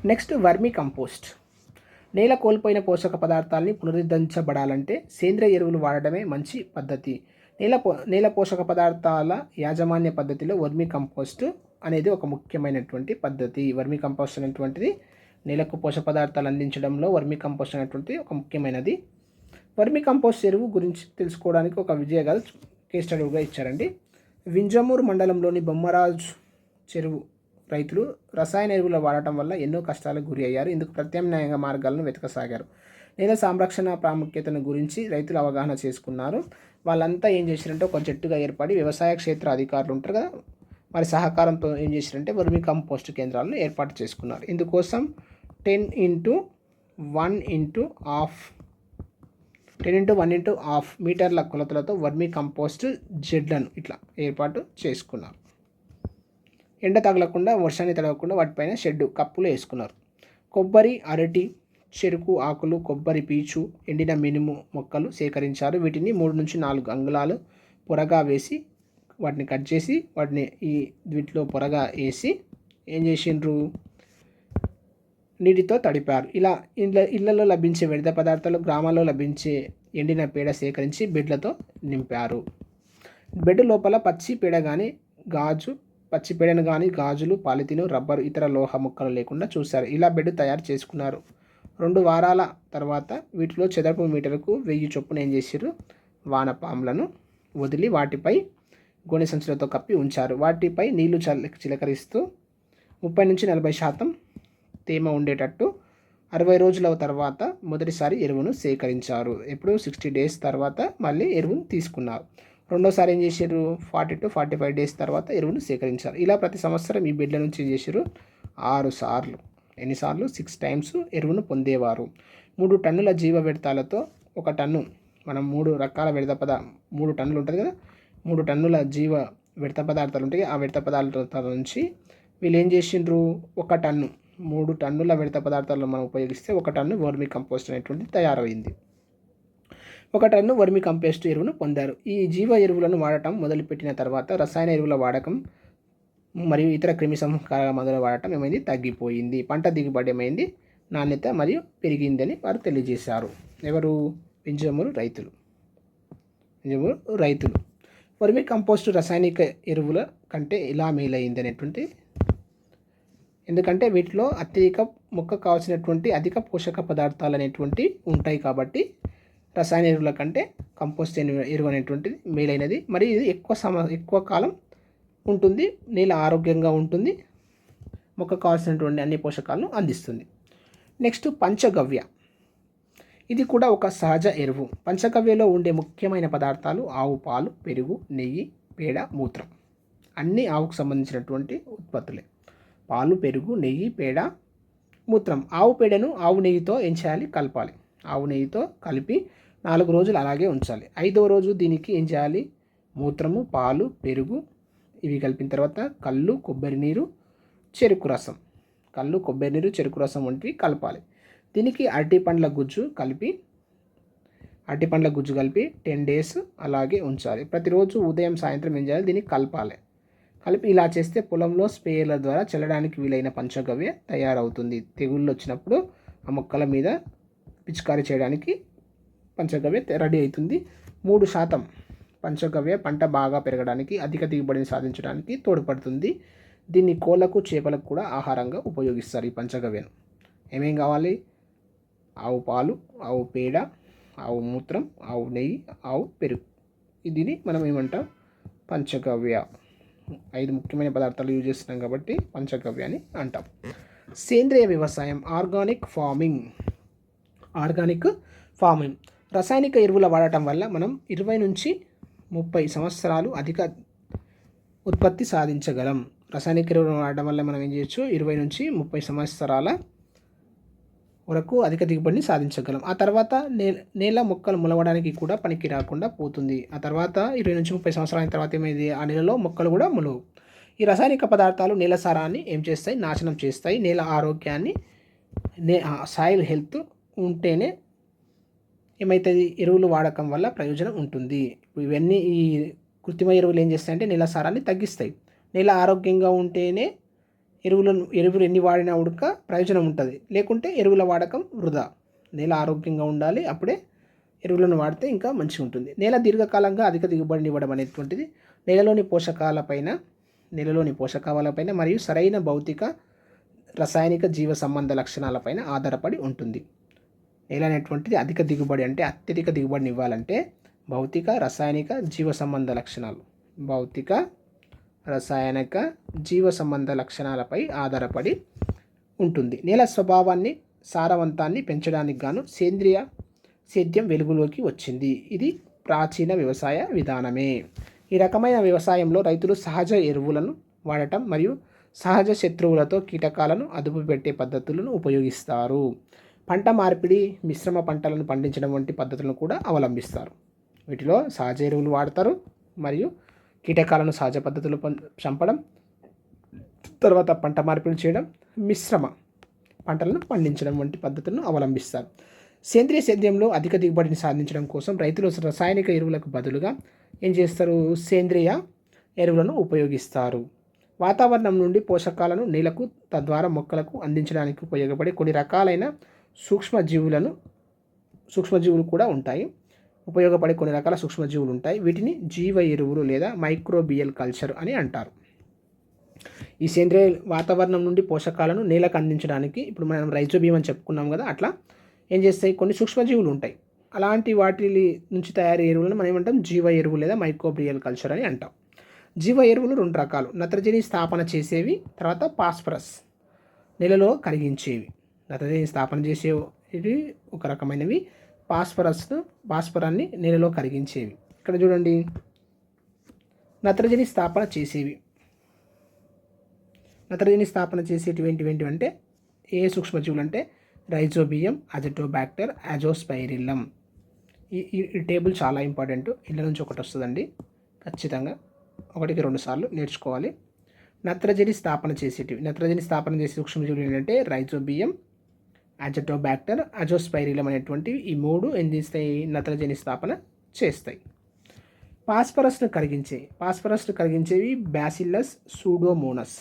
నెక్స్ట్ వర్మి కంపోస్ట్. నేల కోల్పోయిన పోషక పదార్థాలని పునరుద్ధరించబడాలంటే సేంద్రియ ఎరువులు వాడడమే మంచి పద్ధతి. నేల పోషక పదార్థాల యాజమాన్య పద్ధతిలో వర్మి కంపోస్ట్ అనేది ఒక ముఖ్యమైనటువంటి పద్ధతి. వర్మి కంపోస్ట్ అనేటువంటిది నేలకు పోషక పదార్థాలు అందించడంలో వర్మి కంపోస్ట్ అనేటువంటిది ఒక ముఖ్యమైనది. వర్మి కంపోస్ట్ ఎరువు గురించి తెలుసుకోవడానికి ఒక విజయ గారు కేస్ స్టడీగా ఇచ్చారండి. వింజమూరు మండలంలోని బొమ్మరాజు చెరువు రైతులు రసాయన ఎరువులు వాడటం వల్ల ఎన్నో కష్టాలకు గురి అయ్యారు. ఇందుకు ప్రత్యామ్నాయ మార్గాలను వెతకసాగారు. నేల సంరక్షణ ప్రాముఖ్యతను గురించి రైతులు అవగాహన చేసుకున్నారు. వాళ్ళంతా ఏం చేశారంటే ఒక జట్టుగా ఏర్పడి వ్యవసాయ క్షేత్ర అధికారులు ఉంటారు కదా, వారి సహకారంతో ఏం చేశారంటే వర్మి కంపోస్ట్ కేంద్రాలను ఏర్పాటు చేసుకున్నారు. ఇందుకోసం 10 x 10x1/2 మీటర్ల కొలతలతో వర్మీ కంపోస్ట్ జెడ్లను ఇట్లా ఏర్పాటు చేసుకున్నారు. ఎండ తగలకుండా, వర్షాన్ని తడవకుండా వాటిపైన షెడ్డు కప్పులు వేసుకున్నారు. కొబ్బరి, అరటి, చెరుకు ఆకులు, కొబ్బరి పీచు, ఎండిన మినుము మొక్కలు సేకరించారు. వీటిని 3-4 అంగుళాలు పొరగా వేసి వాటిని కట్ చేసి వాటిని వీటిలో పొరగా వేసి ఏం చేసిండ్రు, నీటితో తడిపారు. ఇలా ఇళ్లలో లభించే వ్యర్థ పదార్థాలు, గ్రామాల్లో లభించే ఎండిన పేడ సేకరించి బెడ్లతో నింపారు. బెడ్ లోపల పచ్చి పేడను కానీ గాజులు, పాలిథిన్, రబ్బరు, ఇతర లోహ ముక్కలు లేకుండా చూశారు. ఇలా బెడ్ తయారు చేసుకున్నారు. 2 వారాల తర్వాత వీటిలో చదరపు మీటర్కు 1000 చొప్పున ఏం చేశారు, వానపాములను వదిలి వాటిపై గోనె సంచులతో కప్పి ఉంచారు. వాటిపై నీళ్లు చిలకరిస్తూ 30-40% తేమ ఉండేటట్టు 60 రోజుల తర్వాత మొదటిసారి ఎరువును సేకరించారు. ఎప్పుడు 60 డేస్ తర్వాత మళ్ళీ ఎరువును తీసుకున్నారు. రెండోసారి ఏం చేశారు, 40-45 డేస్ తర్వాత ఎరువును సేకరించారు. ఇలా ప్రతి సంవత్సరం ఈ బెడ్ల నుంచి ఏం చేశారు, 6 సార్లు 6 టైమ్స్ ఎరువును పొందేవారు. 3 టన్నుల జీవ వ్యర్థాలతో 1 టన్ను, మనం 3 రకాల 3 టన్నులు ఉంటుంది కదా, 3 టన్నుల జీవ వ్యర్థ పదార్థాలు ఉంటాయి. ఆ వ్యర్థ పదార్థాల నుంచి వీళ్ళు ఏం చేసిండ్రు, 1 టన్ను, 3 టన్నుల వ్యర్థ పదార్థాలను మనం ఉపయోగిస్తే 1 టన్ను వర్మీ కంపోస్ట్ అనేటువంటిది తయారైంది. 1 టన్ను వర్మీ కంపోస్ట్ ఎరువును పొందారు. ఈ జీవ ఎరువులను వాడటం మొదలుపెట్టిన తర్వాత రసాయన ఎరువుల వాడకం మరియు ఇతర క్రిమి సంహారక మందుల వాడటం ఏమైంది, తగ్గిపోయింది. పంట దిగుబడి ఏమైంది, నాణ్యత మరియు పెరిగిందని వారు తెలియజేశారు. ఎవరు, వింజమూరు రైతులు. వర్మీ కంపోస్టు రసాయనిక ఎరువుల కంటే ఇలా మేలైంది అనేటువంటి, ఎందుకంటే వీటిలో మొక్కకు కావాల్సినటువంటి అధిక పోషక పదార్థాలు అనేటువంటి ఉంటాయి కాబట్టి రసాయన ఎరువుల కంటే కంపోస్ట్ ఎరువు అనేటువంటిది మేలైనది. మరియు ఇది ఎక్కువ కాలం ఉంటుంది, నేల ఆరోగ్యంగా ఉంటుంది, మొక్కకు కావాల్సినటువంటి అన్ని పోషకాలను అందిస్తుంది. నెక్స్ట్ పంచగవ్య. ఇది కూడా ఒక సహజ ఎరువు. పంచగవ్యలో ఉండే ముఖ్యమైన పదార్థాలు ఆవు పాలు, పెరుగు, నెయ్యి, పేడ, మూత్రం. అన్నీ ఆవుకు సంబంధించినటువంటి ఉత్పత్తులే. పాలు, పెరుగు, నెయ్యి, పేడ, మూత్రం. ఆవు పేడను ఆవు నెయ్యితో ఏం చేయాలి, కలపాలి. ఆవు నెయ్యితో కలిపి 4 రోజులు అలాగే ఉంచాలి. 5వ రోజు దీనికి ఏం చేయాలి, మూత్రము, పాలు, పెరుగు ఇవి కలిపిన తర్వాత కళ్ళు, కొబ్బరి నీరు, చెరుకు రసం వంటివి కలపాలి. దీనికి అరటిపండ్ల గుజ్జు కలిపి 10 డేస్ అలాగే ఉంచాలి. ప్రతిరోజు ఉదయం సాయంత్రం ఏం చేయాలి, దీన్ని కలిపి ఇలా చేస్తే పొలంలో స్ప్రేయర్ల ద్వారా చల్లడానికి వీలైన పంచగవ్య తయారవుతుంది. తెగుళ్ళు వచ్చినప్పుడు ఆ మొక్కల మీద పిచికారీ చేయడానికి పంచగవ్య రెడీ అవుతుంది. 3% పంచగవ్య పంట బాగా పెరగడానికి, అధిక దిగుబడిని సాధించడానికి తోడ్పడుతుంది. దీన్ని కోళ్ళకు, చేపలకు కూడా ఆహారంగా ఉపయోగిస్తారు. ఈ పంచగవ్యను ఏమేం కావాలి, ఆవు పాలు, ఆవు పేడ, ఆవు మూత్రం, ఆవు నెయ్యి, ఆవు పెరుగు. దీన్ని మనం ఏమంటాం, పంచగవ్య. 5 ముఖ్యమైన పదార్థాలు యూజ్ చేస్తున్నాం కాబట్టి పంచగవ్య అని అంటాం. సేంద్రియ వ్యవసాయం, ఆర్గానిక్ ఫార్మింగ్. రసాయనిక ఎరువుల వాడటం వల్ల మనం 20-30 సంవత్సరాలు అధిక ఉత్పత్తి సాధించగలం. రసాయనిక ఎరువులను వాడటం వల్ల మనం ఏం చేయొచ్చు, 20-30 సంవత్సరాల వరకు అధిక దిగుబడిని సాధించగలం. ఆ తర్వాత నేల మొక్కలు మొలవడానికి కూడా పనికి రాకుండా పోతుంది. ఆ తర్వాత 20-30 సంవత్సరాల తర్వాత ఏమైంది, ఆ నేలలో మొక్కలు కూడా మొలవు. ఈ రసాయనిక పదార్థాలు నేల సారాన్ని ఏం చేస్తాయి, నాశనం చేస్తాయి. నేల ఆరోగ్యాన్ని, సాయిల్ హెల్త్ ఉంటేనే ఏమవుతుంది, ఎరువులు వాడకం వల్ల ప్రయోజనం ఉంటుంది. ఇవన్నీ ఈ కృత్రిమ ఎరువులు ఏం చేస్తాయంటే నేల సారాన్ని తగ్గిస్తాయి. నేల ఆరోగ్యంగా ఉంటేనే ఎరువులు ఎన్ని వాడినా ఉడక ప్రయోజనం ఉంటుంది, లేకుంటే ఎరువుల వాడకం వృధా. నేల ఆరోగ్యంగా ఉండాలి, అప్పుడే ఎరువులను వాడితే ఇంకా మంచిగా ఉంటుంది. నేల దీర్ఘకాలంగా అధిక దిగుబడిని ఇవ్వడం అనేటువంటిది నేలలోని పోషకాలపైన మరియు సరైన భౌతిక, రసాయనిక, జీవ సంబంధ లక్షణాలపైన ఆధారపడి ఉంటుంది. నేల అనేటువంటిది అధిక దిగుబడి అంటే అత్యధిక దిగుబడిని ఇవ్వాలంటే భౌతిక, రసాయనిక, జీవ సంబంధ లక్షణాలపై ఆధారపడి ఉంటుంది. నేల స్వభావాన్ని, సారవంతాన్ని పెంచడానికి గాను సేద్యం వెలుగులోకి వచ్చింది. ఇది ప్రాచీన వ్యవసాయ విధానమే. ఈ రకమైన వ్యవసాయంలో రైతులు సహజ ఎరువులను వాడటం మరియు సహజ శత్రువులతో కీటకాలను అదుపు పెట్టే పద్ధతులను ఉపయోగిస్తారు. పంట మార్పిడి, మిశ్రమ పంటలను పండించడం వంటి పద్ధతులను కూడా అవలంబిస్తారు. వీటిలో సహజ ఎరువులు వాడతారు మరియు కీటకాలను సహజ పద్ధతులు చంపడం, తర్వాత పంట మార్పిడి చేయడం, మిశ్రమ పంటలను పండించడం వంటి పద్ధతులను అవలంబిస్తారు. సేంద్రియ సేద్యంలో అధిక దిగుబడిని సాధించడం కోసం రైతులు రసాయనిక ఎరువులకు బదులుగా ఏం చేస్తారు? సేంద్రియ ఎరువులను ఉపయోగిస్తారు. వాతావరణం నుండి పోషకాలను నేలకు తద్వారా మొక్కలకు అందించడానికి ఉపయోగపడే కొన్ని రకాలైన సూక్ష్మజీవులు కూడా ఉంటాయి. ఉపయోగపడే కొన్ని రకాల సూక్ష్మజీవులు ఉంటాయి. వీటిని జీవ ఎరువులు లేదా మైక్రోబియల్ కల్చర్ అని అంటారు. ఈ సేంద్రియ వాతావరణం నుండి పోషకాలను నేలకు అందించడానికి ఇప్పుడు మనం రైజోబియం అని చెప్పుకున్నాం కదా, అట్లా ఏం చేస్తాయి? కొన్ని సూక్ష్మజీవులు ఉంటాయి. అలాంటి వాటి నుంచి తయారీ ఎరువులను మనం ఏమంటాం? జీవ ఎరువు లేదా మైక్రోబియల్ కల్చర్ అని అంటాం. జీవ ఎరువులు 2 రకాలు. నత్రజని స్థాపన చేసేవి, తర్వాత పాస్పరస్ నేలలో కరిగించేవి. నత్రజని స్థాపన చేసేవి ఒక రకమైనవి, భాస్వరాన్ని నేలలో కరిగించేవి. ఇక్కడ చూడండి, నత్రజని స్థాపన చేసేటివి అంటే ఏ సూక్ష్మజీవులు అంటే రైజోబియం, అజిటోబాక్టర్, అజోస్పైరిల్లం. ఈ టేబుల్ చాలా ఇంపార్టెంట్. ఇళ్ళ నుంచి ఒకటి వస్తుందండి, ఖచ్చితంగా 1కి 2 సార్లు నేర్చుకోవాలి. నత్రజని స్థాపన చేసే సూక్ష్మజీవులు ఏంటంటే రైజోబియం, అజిటోబాక్టర్, అజోస్పైరిలం అనేటువంటివి. ఈ 3 ఏం చేస్తాయి? నత్రజని స్థాపన చేస్తాయి. పాస్పరస్ను కరిగించేవి బ్యాసిల్లస్ సూడోమోనస్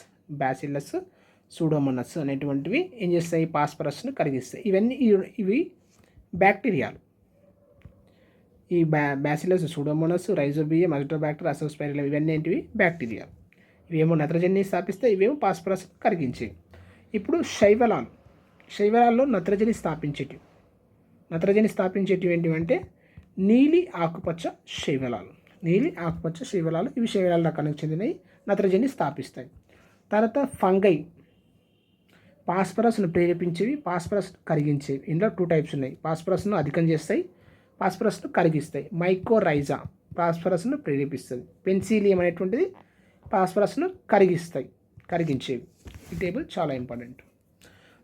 అనేటువంటివి ఏం చేస్తాయి? పాస్పరస్ను కరిగిస్తాయి. ఇవి బ్యాక్టీరియాలు. ఈ bacillus Pseudomonas, rhizobium, Azotobacter, Azospirillum ఇవన్నీ ఏంటివి? బ్యాక్టీరియాలు. ఇవేమో నత్రజనిని స్థాపిస్తాయి, ఇవేమో పాస్పరస్ కరిగించేవి. ఇప్పుడు శైవలాల్లో నత్రజని స్థాపించేటివి ఏంటివంటే నీలి ఆకుపచ్చ శైవలాలు. ఇవి శైవలాల రకానికి చెందినవి, నత్రజని స్థాపిస్తాయి. తర్వాత ఫంగై పాస్పరస్ను ప్రేరేపించేవి, పాస్పరస్ కరిగించేవి. ఇందులో 2 టైప్స్ ఉన్నాయి. పాస్పరస్ను అధికం చేస్తాయి, పాస్పరస్ను కరిగిస్తాయి. మైకోరైజా పాస్పరస్ను ప్రేరేపిస్తుంది. పెన్సిలియం అనేటువంటిది పాస్పరస్ను కరిగించేవి. ఈ టేబుల్ చాలా ఇంపార్టెంట్.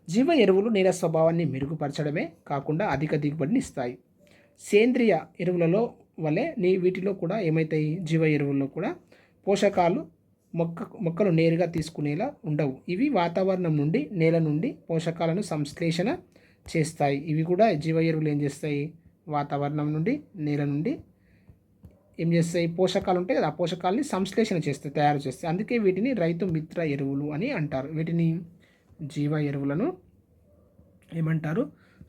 జీవ ఎరువులు నేల స్వభావాన్ని మెరుగుపరచడమే కాకుండా అధిక దిగుబడిని ఇస్తాయి. సేంద్రియ ఎరువులలో వలె వీటిలో కూడా ఏమవుతాయి? జీవ ఎరువుల్లో కూడా పోషకాలు మొక్కలు నేరుగా తీసుకునేలా ఉండవు. ఇవి వాతావరణం నుండి, నేల నుండి పోషకాలను సంశ్లేషణ చేస్తాయి. ఇవి కూడా జీవ ఎరువులు ఏం చేస్తాయి? వాతావరణం నుండి, నేల నుండి ఏం చేస్తాయి? పోషకాలు ఉంటాయి కదా, ఆ పోషకాలని సంశ్లేషణ చేస్తాయి, తయారు చేస్తాయి. అందుకే వీటిని రైతు మిత్ర ఎరువులు అని అంటారు. వీటిని జీవ ఎరువులను ఏమంటారు?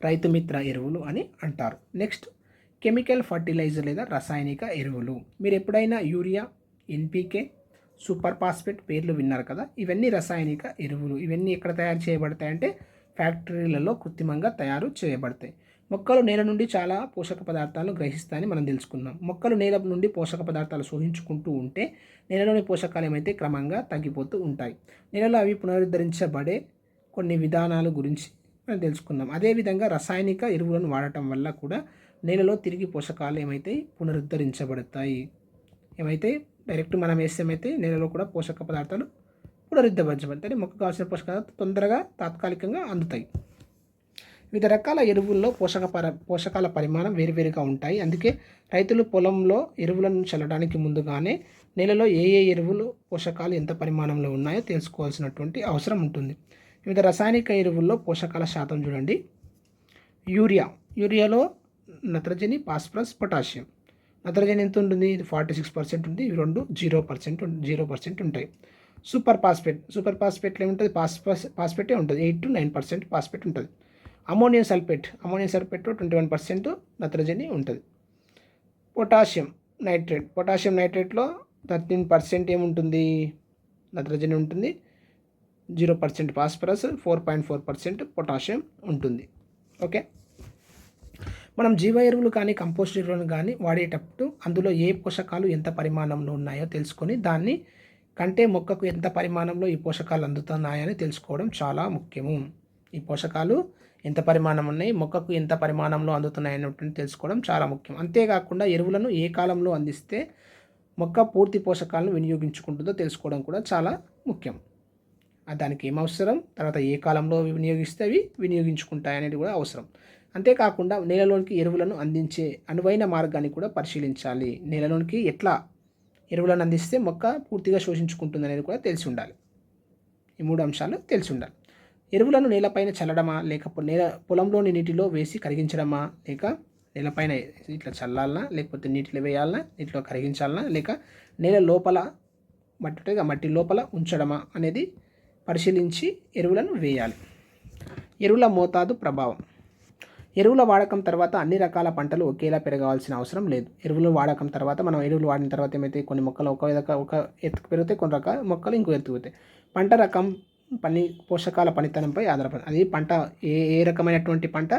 రైతు మిత్ర ఎరువులు అని అంటారు. నెక్స్ట్, కెమికల్ ఫర్టిలైజర్ లేదా రసాయనిక ఎరువులు. మీరు ఎప్పుడైనా యూరియా, ఎన్పికే, సూపర్ ఫాస్ఫేట్ పేర్లు విన్నారు కదా, ఇవన్నీ రసాయనిక ఎరువులు. ఇవన్నీ ఎక్కడ తయారు చేయబడతాయంటే ఫ్యాక్టరీలలో కృత్రిమంగా తయారు చేయబడతాయి. మొక్కలు నేల నుండి చాలా పోషక పదార్థాలను గ్రహిస్తాయని మనం తెలుసుకున్నాం. మొక్కలు నేల నుండి పోషక పదార్థాలు శోషించుకుంటూ ఉంటే నేలలోని పోషకాలు ఏమైతే క్రమంగా తగ్గిపోతూ ఉంటాయి. నేలలో అవి పునరుద్ధరించబడే కొన్ని విధానాల గురించి మనం తెలుసుకుందాం. అదేవిధంగా రసాయనిక ఎరువులను వాడటం వల్ల కూడా నేలలో తిరిగి పోషకాలు ఏమైతే పునరుద్ధరించబడతాయి. డైరెక్ట్ మనం వేసేమైతే నేలలో కూడా పోషక పదార్థాలు పునరుద్ధరించబడతాయి. మొక్కకు కావాల్సిన పోషకాలు తొందరగా తాత్కాలికంగా అందుతాయి. వివిధ రకాల ఎరువుల్లో పోషకాల పరిమాణం వేరువేరుగా ఉంటాయి. అందుకే రైతులు పొలంలో ఎరువులను చల్లడానికి ముందుగానే నేలలో ఏ ఎరువులు పోషకాలు ఎంత పరిమాణంలో ఉన్నాయో తెలుసుకోవాల్సినటువంటి అవసరం ఉంటుంది. వివిధ రసాయనిక ఎరువుల్లో పోషకాల శాతం చూడండి. యూరియాలో నత్రజని, ఫాస్ఫరస్, పొటాషియం. నత్రజని ఎంత ఉంటుంది? 46% ఉంది. ఇవి 2 0% ఉంటాయి. సూపర్ ఫాస్ఫేట్లో ఏముంటుంది? ఫాస్ఫేటే ఉంటుంది. 8 to 9% ఫాస్ఫేట్ ఉంటుంది. అమోనియం సల్ఫేట్ 21% నత్రజని ఉంటుంది. పొటాషియం నైట్రేట్లో 13% ఏముంటుంది? నత్రజని ఉంటుంది. 0% ఫాస్ఫరస్, 4.4% పొటాషియం ఉంటుంది. ఓకే, మనం జీవ ఎరువులు కానీ కంపోస్ట్ ఎరువులను కానీ వాడేటప్పుడు అందులో ఏ పోషకాలు ఎంత పరిమాణంలో ఉన్నాయో తెలుసుకొని దాన్ని కంటే మొక్కకు ఎంత పరిమాణంలో ఈ పోషకాలు అందుతున్నాయని తెలుసుకోవడం చాలా ముఖ్యము. ఈ పోషకాలు ఎంత పరిమాణం ఉన్నాయి, మొక్కకు ఎంత పరిమాణంలో అందుతున్నాయి అన్నట్టు తెలుసుకోవడం చాలా ముఖ్యం. అంతేకాకుండా ఎరువులను ఏ కాలంలో అందిస్తే మొక్క పూర్తి పోషకాలను వినియోగించుకుంటుందో తెలుసుకోవడం కూడా చాలా ముఖ్యం. దానికి ఏం అవసరం, తర్వాత ఏ కాలంలో వినియోగిస్తే అవి వినియోగించుకుంటాయి అనేది కూడా అవసరం. అంతేకాకుండా నేలలోనికి ఎరువులను అందించే అనువైన మార్గాన్ని కూడా పరిశీలించాలి. నేలలోనికి ఎట్లా ఎరువులను అందిస్తే మొక్క పూర్తిగా శోషించుకుంటుంది అనేది కూడా తెలిసి ఉండాలి. ఈ 3 అంశాలు తెలిసి ఉండాలి. ఎరువులను నేలపైన చల్లడమా, లేకపోతే పొలంలోని నీటిలో వేసి కరిగించడమా, లేక నేలపైన ఇట్లా చల్లాలనా, లేకపోతే నీటిలో వేయాలనా, నీటిలో కరిగించాలనా, లేక నేల లోపల మట్టి లోపల ఉంచడమా అనేది పరిశీలించి ఎరువులను వేయాలి. ఎరువుల మోతాదు ప్రభావం. ఎరువుల వాడకం తర్వాత అన్ని రకాల పంటలు ఒకేలా పెరగాల్సిన అవసరం లేదు. ఎరువులు వాడకం తర్వాత మనం ఎరువులు వాడిన తర్వాత ఏమైతే కొన్ని మొక్కలు ఒక ఎత్తుకు పెరుగుతాయి, కొన్ని రకాల మొక్కలు ఇంకో ఎత్తుకు పెరుగుతాయి. పంట రకం పోషకాల పనితనంపై ఆధారపడి అది పంట ఏ రకమైనటువంటి పంట,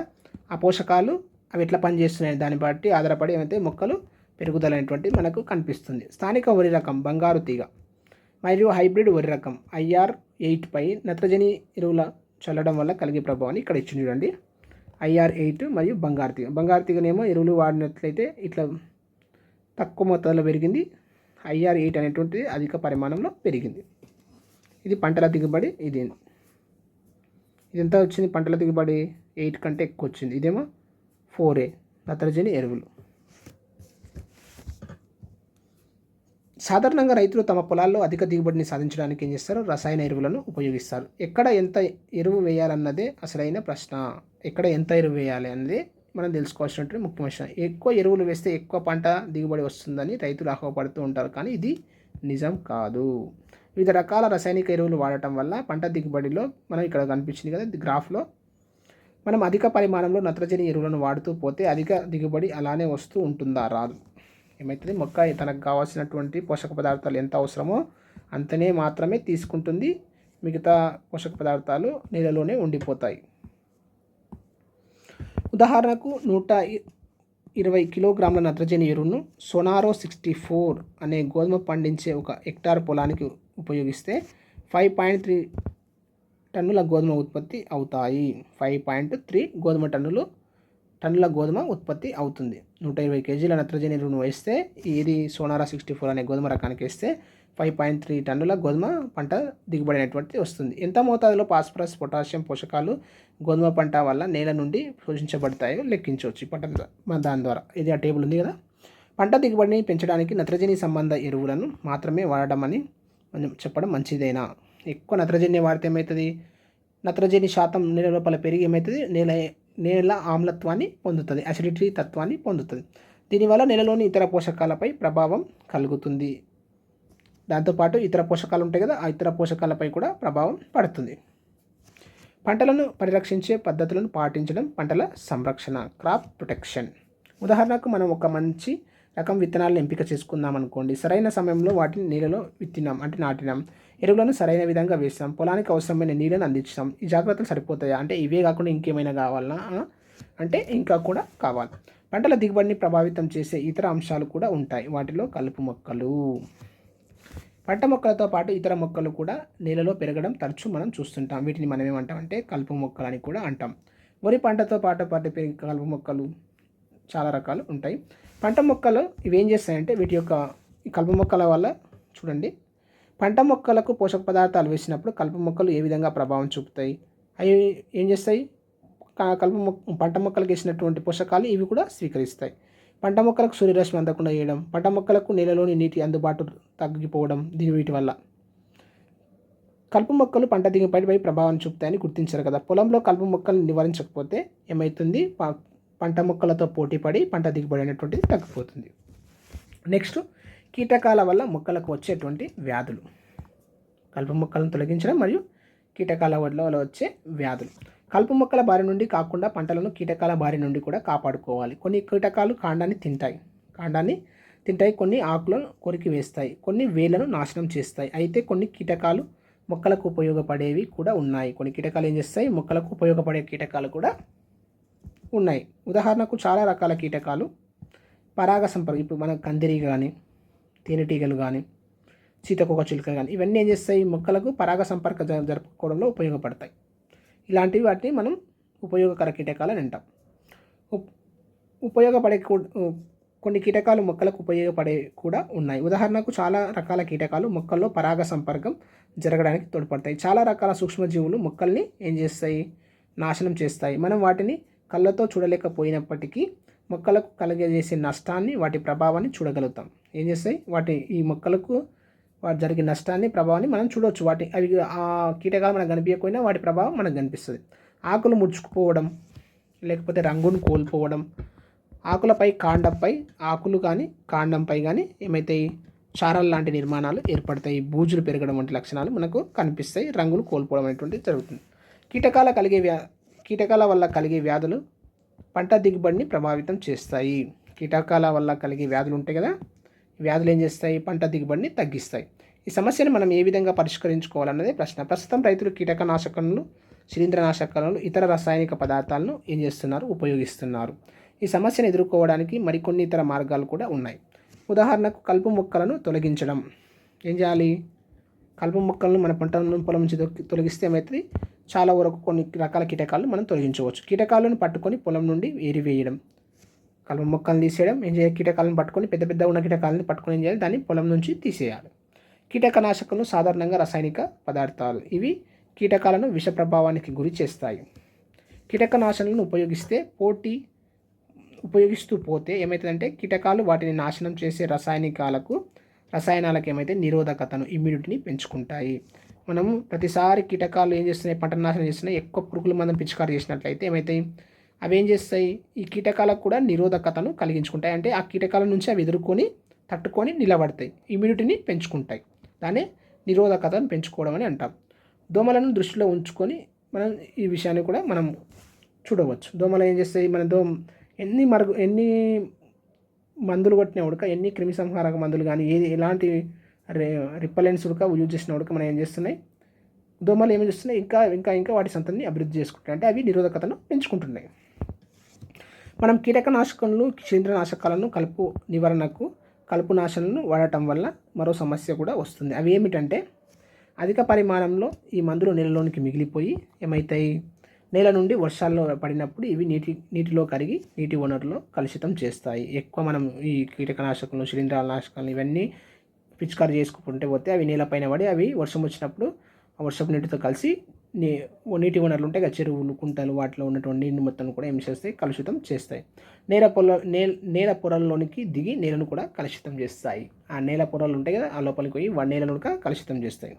ఆ పోషకాలు అవి ఎట్లా పనిచేస్తున్నాయి దాన్ని బట్టి ఆధారపడి ఏమైతే మొక్కలు పెరుగుదల అనేటువంటి మనకు కనిపిస్తుంది. స్థానిక వరి రకం బంగారు తీగ మరియు హైబ్రిడ్ వరి రకం IR8 పై నత్రజని ఎరువుల చల్లడం వల్ల కలిగే ప్రభావాన్ని ఇక్కడ ఇచ్చి చూడండి. IR8 మరియు బంగారు తీగనేమో ఎరువులు వాడినట్లయితే ఇట్లా తక్కువ మొత్తంలో పెరిగింది. IR8 అనేటువంటిది అధిక పరిమాణంలో పెరిగింది. ఇది పంటల దిగుబడి. ఇది ఎంత వచ్చింది? పంటల దిగుబడి 8 కంటే ఎక్కువ వచ్చింది. ఇదేమో 4A నత్రజని ఎరువులు. సాధారణంగా రైతులు తమ పొలాల్లో అధిక దిగుబడిని సాధించడానికి ఏం చేస్తారు? రసాయన ఎరువులను ఉపయోగిస్తారు. ఎక్కడ ఎంత ఎరువు వేయాలన్నదే అసలైన ప్రశ్న. ఎక్కడ ఎంత ఎరువు వేయాలి అన్నది మనం తెలుసుకోవాల్సినటువంటి ముఖ్యమైన విషయం. ఎక్కువ ఎరువులు వేస్తే ఎక్కువ పంట దిగుబడి వస్తుందని రైతులు ఆహ్వాపడుతూ ఉంటారు, కానీ ఇది నిజం కాదు. వివిధ రకాల రాసాయనిక ఎరువులు వాడటం వల్ల పంట దిగుబడిలో మనం ఇక్కడ కనిపించింది కదా గ్రాఫ్లో, మనం అధిక పరిమాణంలో నత్రజని ఎరువులను వాడుతూ పోతే అధిక దిగుబడి అలానే వస్తూ ఉంటుందా? రాదు. ఏమవుతుంది? మొక్క తనకు కావాల్సినటువంటి పోషక పదార్థాలు ఎంత అవసరమో అంతనే మాత్రమే తీసుకుంటుంది. మిగతా పోషక పదార్థాలు నీళ్ళలోనే ఉండిపోతాయి. ఉదాహరణకు 120 కిలోగ్రాముల నత్రజని ఎరువును సోనారో 64 అనే గోధుమ పండించే ఒక హెక్టార్ పొలానికి ఉపయోగిస్తే 5.3 టన్నుల గోధుమ ఉత్పత్తి అవుతాయి. 5.3 టన్నుల గోధుమ ఉత్పత్తి అవుతుంది. 120 కేజీల నత్రజని ఎరువును వేస్తే, ఇది సోనారా 64 అనే గోధుమ రకానికి వేస్తే 5.3 టన్నుల గోధుమ పంట దిగుబడి అనేటువంటిది వస్తుంది. ఎంత మోతాదులో ఫాస్ఫరస్, పొటాషియం పోషకాలు గోధుమ పంట వల్ల నేల నుండి శోషించబడతాయో లెక్కించవచ్చు దాని ద్వారా. ఇది ఆ టేబుల్ ఉంది కదా. పంట దిగుబడిని పెంచడానికి నత్రజని సంబంధ ఎరువులను మాత్రమే వాడమని చెప్పడం మంచిదేనా? ఎక్కువ నత్రజని వాడితే ఏమవుతుంది? నత్రజని శాతం నేల లోపల పెరిగి ఏమవుతుంది? నేల ఆమ్లత్వాన్ని పొందుతుంది, అసిడిటీ తత్వాన్ని పొందుతుంది. దీనివల్ల నేలలోని ఇతర పోషకాలపై ప్రభావం కలుగుతుంది. దాంతోపాటు ఇతర పోషకాలు ఉంటాయి కదా, ఆ ఇతర పోషకాలపై కూడా ప్రభావం పడుతుంది. పంటలను పరిరక్షించే పద్ధతులను పాటించడం పంటల సంరక్షణ, క్రాప్ ప్రొటెక్షన్. ఉదాహరణకు మనం ఒక మంచి రకం విత్తనాలను ఎంపిక చేసుకుందాం అనుకోండి. సరైన సమయంలో వాటిని నీళ్ళలో విత్తినాం, అంటే నాటినాం. ఎరువులను సరైన విధంగా వేస్తాం. పొలానికి అవసరమైన నీళ్ళను అందించాం. ఈ జాగ్రత్తలు సరిపోతాయా? అంటే ఇవే కాకుండా ఇంకేమైనా కావాలన్నా అంటే ఇంకా కూడా కావాలి. పంటల దిగుబడిని ప్రభావితం చేసే ఇతర అంశాలు కూడా ఉంటాయి. వాటిలో కలుపు మొక్కలు. పంట మొక్కలతో పాటు ఇతర మొక్కలు కూడా నేలలో పెరగడం తరచూ మనం చూస్తుంటాం. వీటిని మనం ఏమంటామంటే కలుపు మొక్కలు అని కూడా అంటాం. వరి పంటతో పాటు పెరిగే కలుపు మొక్కలు చాలా రకాలు ఉంటాయి. పంట మొక్కలు ఇవి ఏం చేస్తాయంటే వీటి యొక్క ఈ కలుపు మొక్కల వల్ల చూడండి, పంట మొక్కలకు పోషక పదార్థాలు వేసినప్పుడు కలుపు మొక్కలు ఏ విధంగా ప్రభావం చూపుతాయి? అవి ఏం చేస్తాయి? పంట మొక్కలకు వేసినటువంటి పోషకాలు ఇవి కూడా స్వీకరిస్తాయి. పంట మొక్కలకు సూర్యరశ్మి అందకుండా చేయడం, పంట మొక్కలకు నేలలోని నీటి అందుబాటు తగ్గిపోవడం, వీటి వల్ల కలుపు మొక్కలు పంట దిగుబడిపై ప్రభావం చూపుతాయని గుర్తించారు కదా. పొలంలో కలుపు మొక్కలను నివారించకపోతే ఏమవుతుంది? పంట మొక్కలతో పోటీపడి పంట దిగుబడి అనేటువంటిది తగ్గిపోతుంది. నెక్స్ట్, కీటకాల వల్ల మొక్కలకు వచ్చేటువంటి వ్యాధులు. కలుపు మొక్కలను తొలగించడం మరియు కీటకాల వల్ల వచ్చే వ్యాధులు. కలుపు మొక్కల బారి నుండి కాకుండా పంటలను కీటకాల బారి నుండి కూడా కాపాడుకోవాలి. కొన్ని కీటకాలు కాండాన్ని తింటాయి, కొన్ని ఆకులను కొరికి వేస్తాయి, కొన్ని వేళ్లను నాశనం చేస్తాయి. అయితే కొన్ని కీటకాలు మొక్కలకు ఉపయోగపడేవి కూడా ఉన్నాయి. కొన్ని కీటకాలు ఏం చేస్తాయి? మొక్కలకు ఉపయోగపడే కీటకాలు కూడా ఉన్నాయి. ఉదాహరణకు చాలా రకాల కీటకాలు పరాగ సంపర్కం, ఇప్పుడు మన కందిరి కానీ, తేనెటీగలు కానీ, సీతకోక చిలుకలు కానీ, ఇవన్నీ ఏం చేస్తాయి? మొక్కలకు పరాగ సంపర్కం జరుపుకోవడంలో ఉపయోగపడతాయి. ఇలాంటివి వాటిని మనం ఉపయోగకర కీటకాలు అని అంటాం. ఉపయోగపడే కొన్ని కీటకాలు మొక్కలకు ఉపయోగపడే కూడా ఉన్నాయి. ఉదాహరణకు చాలా రకాల కీటకాలు మొక్కల్లో పరాగ సంపర్కం జరగడానికి తోడ్పడతాయి. చాలా రకాల సూక్ష్మజీవులు మొక్కల్ని ఏం చేస్తాయి, నాశనం చేస్తాయి. మనం వాటిని కళ్ళతో చూడలేకపోయినప్పటికీ మొక్కలకు కలిగజేసే నష్టాన్ని, వాటి ప్రభావాన్ని చూడగలుగుతాం. ఏం చేస్తాయి, ఈ మొక్కలకు వాటి జరిగే నష్టాన్ని, ప్రభావాన్ని మనం చూడవచ్చు. అవి ఆ కీటకాలు మనకు కనిపించకపోయినా వాటి ప్రభావం మనకు కనిపిస్తుంది. ఆకులు ముడుచుకుపోవడం, లేకపోతే రంగును కోల్పోవడం, ఆకులపై కాండంపై ఆకులు కానీ కాండంపై కానీ ఏమైతాయి, చారల్ లాంటి నిర్మాణాలు ఏర్పడతాయి. బూజులు పెరగడం వంటి లక్షణాలు మనకు కనిపిస్తాయి. రంగులు కోల్పోవడం అనేటువంటిది జరుగుతుంది. కీటకాల వల్ల కలిగే వ్యాధులు పంట దిగుబడిని ప్రభావితం చేస్తాయి. కీటకాల వల్ల కలిగే వ్యాధులు ఉంటాయి కదా, వ్యాధులు ఏం చేస్తాయి, పంట దిగుబడిని తగ్గిస్తాయి. ఈ సమస్యను మనం ఏ విధంగా పరిష్కరించుకోవాలన్నదే ప్రశ్న. ప్రస్తుతం రైతులు కీటకనాశకాలను, శిలీంద్రనాశకాలను, ఇతర రాసాయనిక పదార్థాలను ఏం చేస్తున్నారు, ఉపయోగిస్తున్నారు. ఈ సమస్యను ఎదుర్కోవడానికి మరికొన్ని ఇతర మార్గాలు కూడా ఉన్నాయి. ఉదాహరణకు కలుపు మొక్కలను తొలగించడం. ఏం చేయాలి, కలుపు మొక్కలను మన పొలం నుంచి తొలగిస్తే ఏమవుతుంది, చాలా వరకు కొన్ని రకాల కీటకాలను మనం తొలగించవచ్చు. కీటకాలను పట్టుకొని పొలం నుండి ఏరివేయడం, కలుపు మొక్కలను తీసేయడం. ఏం చేయాలి, కీటకాలను పట్టుకొని పెద్ద ఉన్న కీటకాలను పట్టుకొని ఏం చేయాలి, దాన్ని పొలం నుంచి తీసేయాలి. కీటకనాశకాలు సాధారణంగా రసాయనిక పదార్థాలు. ఇవి కీటకాలను విష ప్రభావానికి గురి చేస్తాయి. కీటకనాశనాలను ఉపయోగిస్తూ పోతే ఏమవుతుందంటే కీటకాలు వాటిని నాశనం చేసే రసాయనాలకు ఏమైతే నిరోధకతను, ఇమ్యూనిటీని పెంచుకుంటాయి. మనము ప్రతిసారి కీటకాలు ఏం చేస్తున్నాయి, పంట నాశనం చేస్తున్నాయి, ఎక్కువ పురుగుల మందం పిచికారి చేసినట్లయితే ఏమవుతాయి, అవి ఏం చేస్తాయి, ఈ కీటకాలకు కూడా నిరోధకతను కలిగించుకుంటాయి. అంటే ఆ కీటకాల నుంచి అవి తట్టుకొని నిలబడతాయి, ఇమ్యూనిటీని పెంచుకుంటాయి. దాన్ని నిరోధకతను పెంచుకోవడం అని అంటాం. దోమలను దృష్టిలో ఉంచుకొని మనం ఈ విషయాన్ని కూడా మనం చూడవచ్చు. దోమలు ఏం చేస్తాయి, ఎన్ని మందులు కొట్టిన ఉడక, ఎన్ని క్రిమి సంహారక మందులు కానీ ఎలాంటి రిపలెంట్స్ ఉడక యూజ్ చేసిన ఉడక మనం ఏం చేస్తున్నాయి, దోమలు ఏమి చేస్తున్నాయి, ఇంకా వాటి సంతతిని అభివృద్ధి చేసుకుంటాయి. అంటే అవి నిరోధకతను పెంచుకుంటున్నాయి. మనం కీటకనాశకాలను, శిలీంద్రనాశకాలను కలుపు నాశనలను వాడటం వల్ల మరో సమస్య కూడా వస్తుంది. అవి ఏమిటంటే అధిక పరిమాణంలో ఈ మందులు నేలలోనికి మిగిలిపోయి ఏమవుతాయి, నేల నుండి వర్షాల్లో పడినప్పుడు ఇవి నీటిలో కరిగి నీటి వనరులో కలుషితం చేస్తాయి. ఎక్కువ మనం ఈ కీటకనాశకాలను, శిలీంద్రనాశకాలను ఇవన్నీ పిచికారి చేసుకుంటే పోతే అవి నేలపైన పడి అవి వర్షం వచ్చినప్పుడు ఆ వర్షపు నీటితో కలిసి నీటి వనరులు ఉంటాయి కదా, చెరువులు, కుంటలు, వాటిలో ఉన్నటువంటి నీటిని మొత్తం కూడా ఏం చేస్తాయి, కలుషితం చేస్తాయి. నేల పొరల్లోనికి దిగి నేలను కూడా కలుషితం చేస్తాయి. ఆ నేల పొరలు ఉంటాయి కదా, ఆ లోపలికి పోయి నేలను కూడా కలుషితం చేస్తాయి.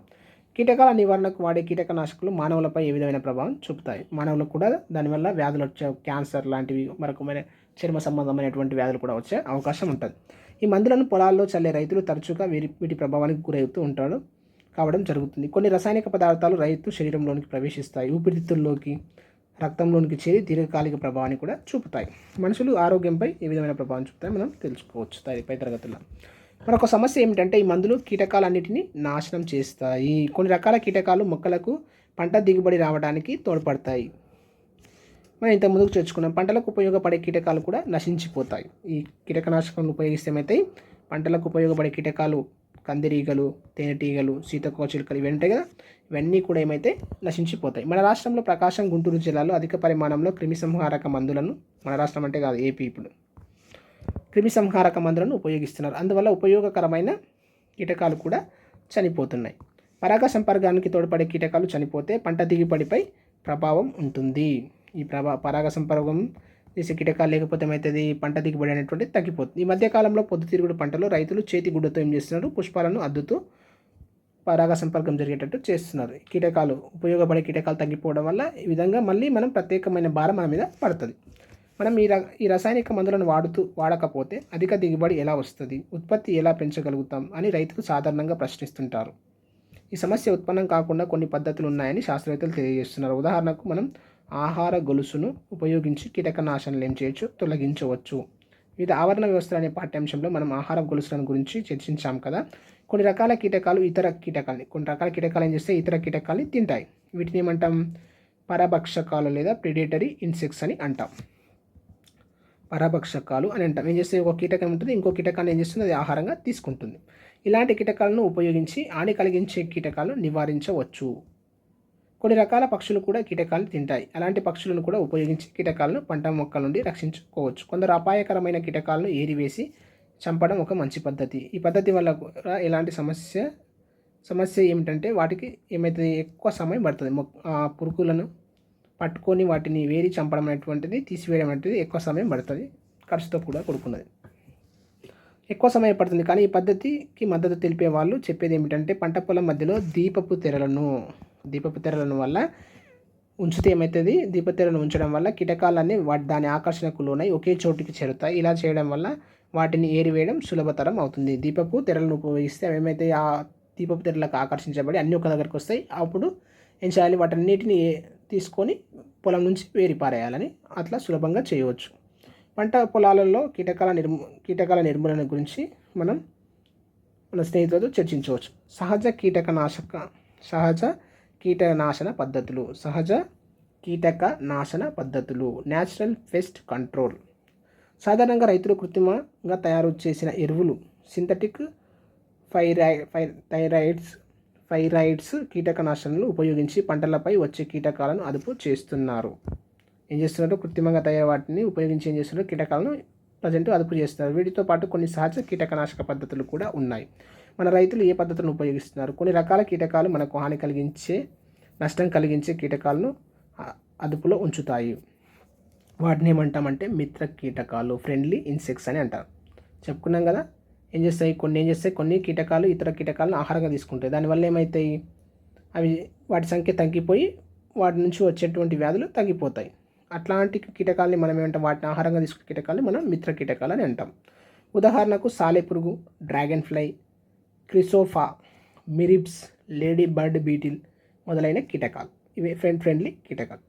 కీటకాల నివారణకు వాడే కీటకనాశకులు మానవులపై ఏ విధమైన ప్రభావం చూపుతాయి. మానవులకు కూడా దానివల్ల వ్యాధులు వచ్చే, క్యాన్సర్ లాంటివి, మరొకమైన చర్మ సంబంధమైనటువంటి వ్యాధులు కూడా వచ్చే అవకాశం ఉంటుంది. ఈ మందులను పొలాల్లో చల్లే రైతులు తరచుగా వీటి ప్రభావానికి గురవుతూ కావడం జరుగుతుంది. కొన్ని రసాయనిక పదార్థాలు రైతు శరీరంలోనికి ప్రవేశిస్తాయి, ఊపిరితిత్తుల్లోకి, రక్తంలోనికి చేరి దీర్ఘకాలిక ప్రభావాన్ని కూడా చూపుతాయి. మనుషులు ఆరోగ్యంపై ఏ విధమైన ప్రభావం చూపుతాయి మనం తెలుసుకోవచ్చు పై తరగతుల్లో. మరొక సమస్య ఏమిటంటే ఈ మందులు కీటకాలన్నిటిని నాశనం చేస్తాయి. కొన్ని రకాల కీటకాలు మొక్కలకు పంట దిగుబడి రావడానికి తోడ్పడతాయి. మనం ఇంత ముందుకు చేర్చుకున్నాం. పంటలకు ఉపయోగపడే కీటకాలు కూడా నశించిపోతాయి. ఈ కీటకనాశకాలను ఉపయోగిస్తే ఏమైతాయి, పంటలకు ఉపయోగపడే కీటకాలు, కందిరీగలు, తేనెటీగలు, సీతాకోకచిలుకలు ఇవి ఉంటాయి కదా, ఇవన్నీ కూడా ఏమైతే నశించిపోతాయి. మన రాష్ట్రంలో ప్రకాశం, గుంటూరు జిల్లాలో అధిక పరిమాణంలో క్రిమిసంహారక మందులను, మన రాష్ట్రం అంటే కాదు ఏపీ, ఇప్పుడు క్రిమిసంహారక మందులను ఉపయోగిస్తున్నారు. అందువల్ల ఉపయోగకరమైన కీటకాలు కూడా చనిపోతున్నాయి. పరాగ సంపర్కానికి తోడ్పడే కీటకాలు చనిపోతే పంట దిగుబడిపై ప్రభావం ఉంటుంది. ఈ పరాగ సంపర్కం చేసే కీటకాలు లేకపోతే ఏమవుతుంది, పంట దిగుబడి అనేటువంటి తగ్గిపోతుంది. ఈ మధ్యకాలంలో పొద్దుతిరుగుడు పంటలో రైతులు చేతి గుడ్డతో ఏం చేస్తున్నారు, పుష్పాలను అద్దుతూ పరాగ సంపర్కం జరిగేటట్టు చేస్తున్నారు. ఉపయోగపడే కీటకాలు తగ్గిపోవడం వల్ల ఈ విధంగా మళ్ళీ మనం ప్రత్యేకమైన భారం మన మీద పడుతుంది. మనం ఈ రసాయనిక మందులను వాడకపోతే అధిక దిగుబడి ఎలా వస్తుంది, ఉత్పత్తి ఎలా పెంచగలుగుతాం అని రైతులు సాధారణంగా ప్రశ్నిస్తుంటారు. ఈ సమస్య ఉత్పన్నం కాకుండా కొన్ని పద్ధతులు ఉన్నాయని శాస్త్రవేత్తలు తెలియజేస్తున్నారు. ఉదాహరణకు మనం ఆహార గొలుసును ఉపయోగించి కీటకనాశనలు ఏం చేయొచ్చు, తొలగించవచ్చు. వివిధ ఆవరణ వ్యవస్థలు అనే పాఠ్యాంశంలో మనం ఆహార గొలుసులను గురించి చర్చించాం కదా. కొన్ని రకాల కీటకాలు ఏం చేస్తే ఇతర కీటకాలని తింటాయి. వీటిని ఏమంటాం, పరభక్షకాలు లేదా ప్రిడేటరీ ఇన్సెక్ట్స్ అని అంటాం. పరభక్షకాలు అని అంటాం. ఏం చేస్తే ఒక కీటకం ఉంటుంది, ఇంకో కీటకాన్ని ఏం చేస్తుంది, అది ఆహారంగా తీసుకుంటుంది. ఇలాంటి కీటకాలను ఉపయోగించి హాని కలిగించే కీటకాలను నివారించవచ్చు. కొన్ని రకాల పక్షులు కూడా కీటకాలను తింటాయి. అలాంటి పక్షులను కూడా ఉపయోగించి కీటకాలను పంట మొక్కల నుండి రక్షించుకోవచ్చు. కొందరు అపాయకరమైన కీటకాలను ఏరివేసి చంపడం ఒక మంచి పద్ధతి. ఈ పద్ధతి వల్ల కూడా ఎలాంటి సమస్య ఏమిటంటే వాటికి ఏమైతే ఎక్కువ సమయం పడుతుంది. పురుగులను పట్టుకొని వాటిని వేరి చంపడం అనేటువంటిది, తీసివేయడం అనేటువంటిది ఎక్కువ సమయం పడుతుంది, ఖర్చుతో కూడా కూడుకున్నది, ఎక్కువ సమయం పడుతుంది. కానీ ఈ పద్ధతికి మద్దతు తెలిపే వాళ్ళు చెప్పేది ఏమిటంటే పంట పొలం మధ్యలో దీపపు తెరలను వల్ల ఉంచితే ఏమవుతుంది, దీపతెరను ఉంచడం వల్ల కీటకాలన్నీ దాని ఆకర్షణకు లోనై ఒకే చోటికి చేరుతాయి. ఇలా చేయడం వల్ల వాటిని ఏరివేయడం సులభతరం అవుతుంది. దీపపు తెరలను ఉపయోగిస్తే అవి ఏమైతే ఆ దీపపు తెరలకు ఆకర్షించబడి అన్నీ ఒక దగ్గరికి వస్తాయి. అప్పుడు ఏం చేయాలి, వాటన్నిటిని తీసుకొని పొలం నుంచి వేరి పారేయాలని అట్లా సులభంగా చేయవచ్చు. పంట పొలాలలో కీటకాల నిర్మూలన గురించి మన స్నేహితులతో చర్చించవచ్చు. సహజ కీటకనాశన పద్ధతులు న్యాచురల్ పెస్ట్ కంట్రోల్. సాధారణంగా రైతులు కృత్రిమంగా తయారు చేసిన ఎరువులు, సింథటిక్ ఫైరైడ్స్ కీటకనాశనలు ఉపయోగించి పంటలపై వచ్చే కీటకాలను అదుపు చేస్తున్నారు. ఏం చేస్తున్నారు, కృత్రిమంగా తయారు వాటిని ఉపయోగించి ఏం చేస్తున్నారు, కీటకాలను ప్రజెంట్ అదుపు చేస్తున్నారు. వీటితో పాటు కొన్ని సహజ కీటకనాశక పద్ధతులు కూడా ఉన్నాయి. మన రైతులు ఏ పద్ధతులను ఉపయోగిస్తున్నారు? కొన్ని రకాల కీటకాలు మనకు హాని కలిగించే, నష్టం కలిగించే కీటకాలను అదుపులో ఉంచుతాయి. వాటిని ఏమంటామంటే మిత్ర కీటకాలు, ఫ్రెండ్లీ ఇన్సెక్ట్స్ అని అంటారు. చెప్పుకున్నాం కదా. కొన్ని కీటకాలు ఇతర కీటకాలను ఆహారంగా తీసుకుంటాయి. దానివల్ల ఏమవుతాయి, అవి వాటి సంఖ్య తగ్గిపోయి వాటి నుంచి వచ్చేటువంటి వ్యాధులు తగ్గిపోతాయి. అట్లాంటి కీటకాలని మనం ఏమంటాం, వాటిని ఆహారంగా తీసుకునే కీటకాలని మనం మిత్ర కీటకాలు అని అంటాం. ఉదాహరణకు సాలెపురుగు, డ్రాగన్ ఫ్లై, క్రిసోఫా, మిరిబ్స్, లేడీ బర్డ్ బీటిల్ మొదలైన కీటకాలు. ఇవి ఫ్రెండ్లీ కీటకాలు.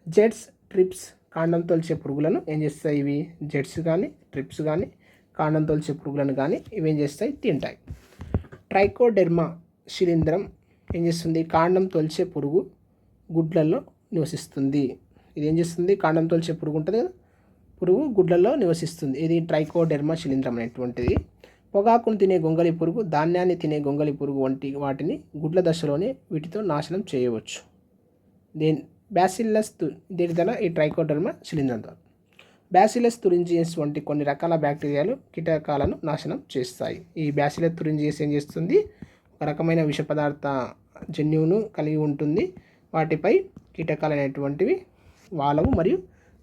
జెట్స్, ట్రిప్స్, కాండం తొలిచే పురుగులను ఏం చేస్తాయి, ఇవి జెట్స్ కానీ ట్రిప్స్ కానీ కాండం తొలిచే పురుగులను కానీ ఇవి ఏం చేస్తాయి, తింటాయి. ట్రైకోడెర్మా శిలీంధ్రం ఏం చేస్తుంది, కాండం తొలిచే పురుగు గుడ్లలో నివసిస్తుంది. ఇది ఏం చేస్తుంది, కాండం తొలిచే పురుగు ఉంటుంది కదా, పురుగు గుడ్లలో నివసిస్తుంది. ఇది ట్రైకోడెర్మా శిలీంధ్రం అనేటువంటిది. పొగాకును తినే గొంగలి పురుగు, ధాన్యాన్ని తినే గొంగలి పురుగు వంటి వాటిని గుడ్ల దశలోనే వీటితో నాశనం చేయవచ్చు. బ్యాసిల్లస్ దేని ద్వారా, ఈ ట్రైకోడెర్మా శిలీంధ్రం ద్వారా. బ్యాసిలస్ తురింజియస్ వంటి కొన్ని రకాల బ్యాక్టీరియాలు కీటకాలను నాశనం చేస్తాయి. ఈ బ్యాసిలస్ తురింజియస్ ఏం చేస్తుంది, ఒక రకమైన విష పదార్థ జన్యువును కలిగి ఉంటుంది. వాటిపై కీటకాలు అనేటువంటివి వాలవు మరియు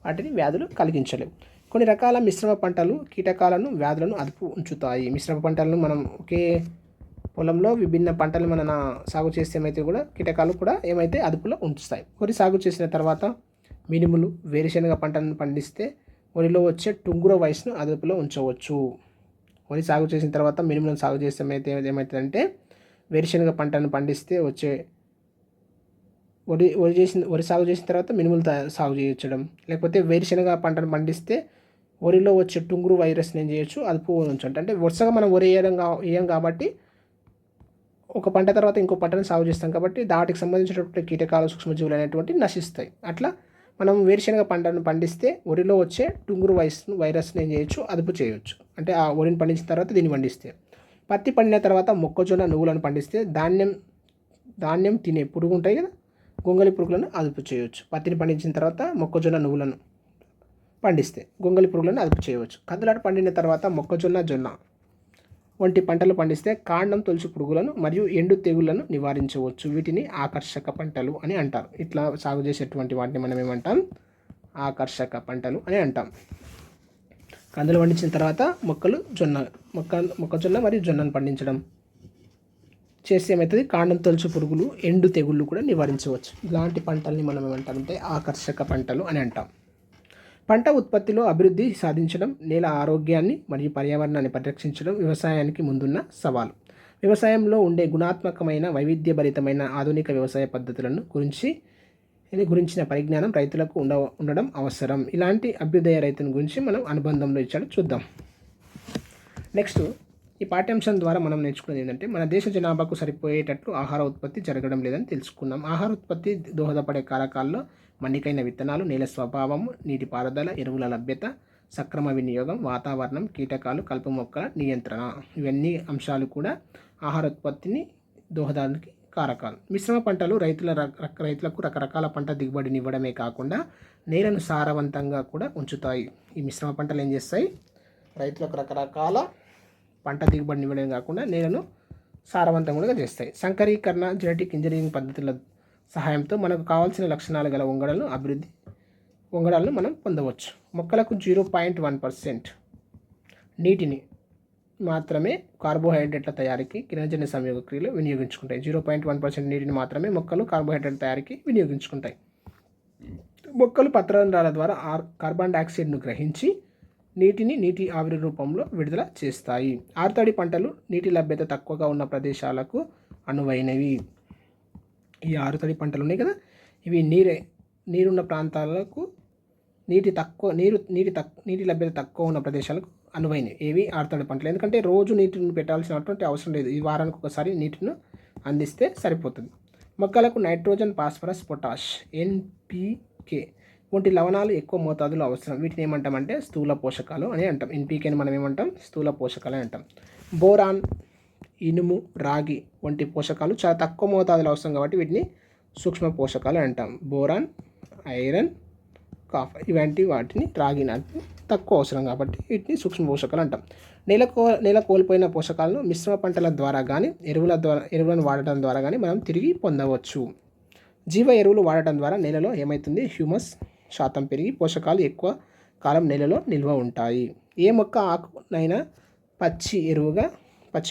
వాటిని వ్యాధులు కలిగించలేవు. కొన్ని రకాల మిశ్రమ పంటలు కీటకాలను, వ్యాధులను అదుపు ఉంచుతాయి. మిశ్రమ పంటలను మనం ఒకే పొలంలో విభిన్న పంటలు మన సాగు చేస్తే ఏమైతే కూడా కీటకాలు కూడా ఏమైతే అదుపులో ఉంచుతాయి. వరి సాగు చేసిన తర్వాత మినుములు, వేరుశనగ పంటలను పండిస్తే వరిలో వచ్చే టుంగుర వైరస్ను అదుపులో ఉంచవచ్చు. వరి సాగు చేసిన తర్వాత మినుములను సాగు చేస్తే ఏమవుతుందంటే వేరుశనగ పంటను పండిస్తే వచ్చే వరి సాగు చేసిన తర్వాత మినుములు సాగు చేయడం, లేకపోతే వేరుశనగ పంటను పండిస్తే వరిలో వచ్చే టుంగురు వైరస్ని ఏం చేయొచ్చు, అదుపు ఉంచండి. అంటే వరుసగా మనం వరి వేయం కాబట్టి ఒక పంట తర్వాత ఇంకో పంటను సాగు చేస్తాం కాబట్టి వాటికి సంబంధించినటువంటి కీటకాలు, సూక్ష్మజీవులు అనేటువంటివి నశిస్తాయి. అట్లా మనం వేరుశనగ పంటను పండిస్తే వరిలో వచ్చే టుంగురు వైరస్ని ఏం చేయొచ్చు, అదుపు చేయవచ్చు. అంటే ఆ వరిని పండించిన తర్వాత దీన్ని పండిస్తే. పత్తి పండిన తర్వాత మొక్కజొన్న, నువ్వులను పండిస్తే ధాన్యం తినే పురుగు ఉంటాయి కదా, గొంగలి పురుగులను అదుపు చేయవచ్చు. పత్తిని పండించిన తర్వాత మొక్కజొన్న, నువ్వులను పండిస్తే గొంగలి పురుగులను అదుపు చేయవచ్చు. కందులాట పండిన తర్వాత మొక్కజొన్న, జొన్న వంటి పంటలు పండిస్తే కాండం తొలుచు పురుగులను మరియు ఎండు తెగుళ్లను నివారించవచ్చు. వీటిని ఆకర్షక పంటలు అని అంటారు. ఇట్లా సాగు చేసేటువంటి వాటిని మనం ఏమంటాం, ఆకర్షక పంటలు అని అంటాం. కందులు పండించిన తర్వాత మొక్కజొన్న మరియు జొన్నను పండించడం చేస్తే ఏమవుతుంది, కాండం తొలుచు పురుగులు, ఎండు తెగుళ్ళు కూడా నివారించవచ్చు. ఇలాంటి పంటల్ని మనం ఏమంటామంటే ఆకర్షక పంటలు అని అంటాం. పంట ఉత్పత్తిలో అభివృద్ధి సాధించడం, నేల ఆరోగ్యాన్ని మరియు పర్యావరణాన్ని పరిరక్షించడం వ్యవసాయానికి ముందున్న సవాలు. వ్యవసాయంలో ఉండే గుణాత్మకమైన, వైవిధ్యభరితమైన ఆధునిక వ్యవసాయ పద్ధతులను గురించిన పరిజ్ఞానం రైతులకు ఉండడం అవసరం. ఇలాంటి అభ్యుదయ రైతుల గురించి మనం అనుబంధంలో ఇచ్చాడు, చూద్దాం. నెక్స్ట్, ఈ పాఠ్యాంశం ద్వారా మనం నేర్చుకునేది ఏంటంటే మన దేశ జనాభాకు సరిపోయేటట్లు ఆహార ఉత్పత్తి జరగడం లేదని తెలుసుకున్నాం. ఆహార ఉత్పత్తి దోహదపడే కారకాల్లో మన్నికైన విత్తనాలు, నేల స్వభావము, నీటిపారుదల, ఎరువుల లభ్యత, సక్రమ వినియోగం, వాతావరణం, కీటకాలు, కలుపు మొక్కల నియంత్రణ, ఇవన్నీ అంశాలు కూడా ఆహార ఉత్పత్తిని దోహదానికి కారకాలు. మిశ్రమ పంటలు రైతులకు రకరకాల పంట దిగుబడిని ఇవ్వడమే కాకుండా నేలను సారవంతంగా కూడా ఉంచుతాయి. ఈ మిశ్రమ పంటలు ఏం చేస్తాయి? రైతులకు రకరకాల పంట దిగుబడిని ఇవ్వడమే కాకుండా నేలను సారవంతంగా కూడా చేస్తాయి. సంకరీకరణ జెనెటిక్ ఇంజనీరింగ్ పద్ధతుల సహాయంతో మనకు కావాల్సిన లక్షణాలు గల వంగడాలను మనం పొందవచ్చు. మొక్కలకు 0.1% నీటిని మాత్రమే కార్బోహైడ్రేట్ల తయారీకి కిరణజన్య సంయోగ క్రియలు వినియోగించుకుంటాయి. 0.1% నీటిని మాత్రమే మొక్కలు కార్బోహైడ్రేట్ల తయారీకి వినియోగించుకుంటాయి. మొక్కలు పత్రరంధ్రాల ద్వారా కార్బన్ డయాక్సైడ్ను గ్రహించి నీటి ఆవిరి రూపంలో విడుదల చేస్తాయి. ఆరుతడి పంటలు నీటి లభ్యత తక్కువగా ఉన్న ప్రదేశాలకు అనువైనవి. ఈ ఆరుతడి పంటలు ఉన్నాయి కదా, ఇవి నీరున్న ప్రాంతాలకు నీటి లభ్యత తక్కువ ఉన్న ప్రదేశాలకు అనువైనవి. ఏవి? ఆరుతడి పంటలు. ఎందుకంటే రోజు నీటిని పెట్టాల్సినటువంటి అవసరం లేదు. ఈ వారానికి ఒకసారి నీటిని అందిస్తే సరిపోతుంది. మొక్కలకు నైట్రోజన్, ఫాస్ఫరస్, పొటాష్, ఎన్పికే వంటి లవణాలు ఎక్కువ మోతాదులో అవసరం. వీటిని ఏమంటామంటే స్థూల పోషకాలు అని అంటాం. ఎన్పికేని మనం ఏమంటాం? స్థూల పోషకాలు అని అంటాం. బోరాన్, ఇనుము, రాగి వంటి పోషకాలు చాలా తక్కువ మోతాదులో అవసరం కాబట్టి వీటిని సూక్ష్మ పోషకాలు అంటాం. బోరాన్, ఐరన్, కాపర్ వాటిని రాగి నాకు తక్కువ అవసరం కాబట్టి వీటిని సూక్ష్మ పోషకాలు అంటాం. నేల కోల్పోయిన పోషకాలను మిశ్రమ పంటల ద్వారా కానీ ఎరువులను వాడటం ద్వారా కానీ మనం తిరిగి పొందవచ్చు. జీవ ఎరువులు వాడటం ద్వారా నేలలో ఏమవుతుంది? హ్యూమస్ శాతం పెరిగి పోషకాలు ఎక్కువ కాలం నేలలో నిల్వ ఉంటాయి. ఏ మొక్క ఆకునైనా పచ్చి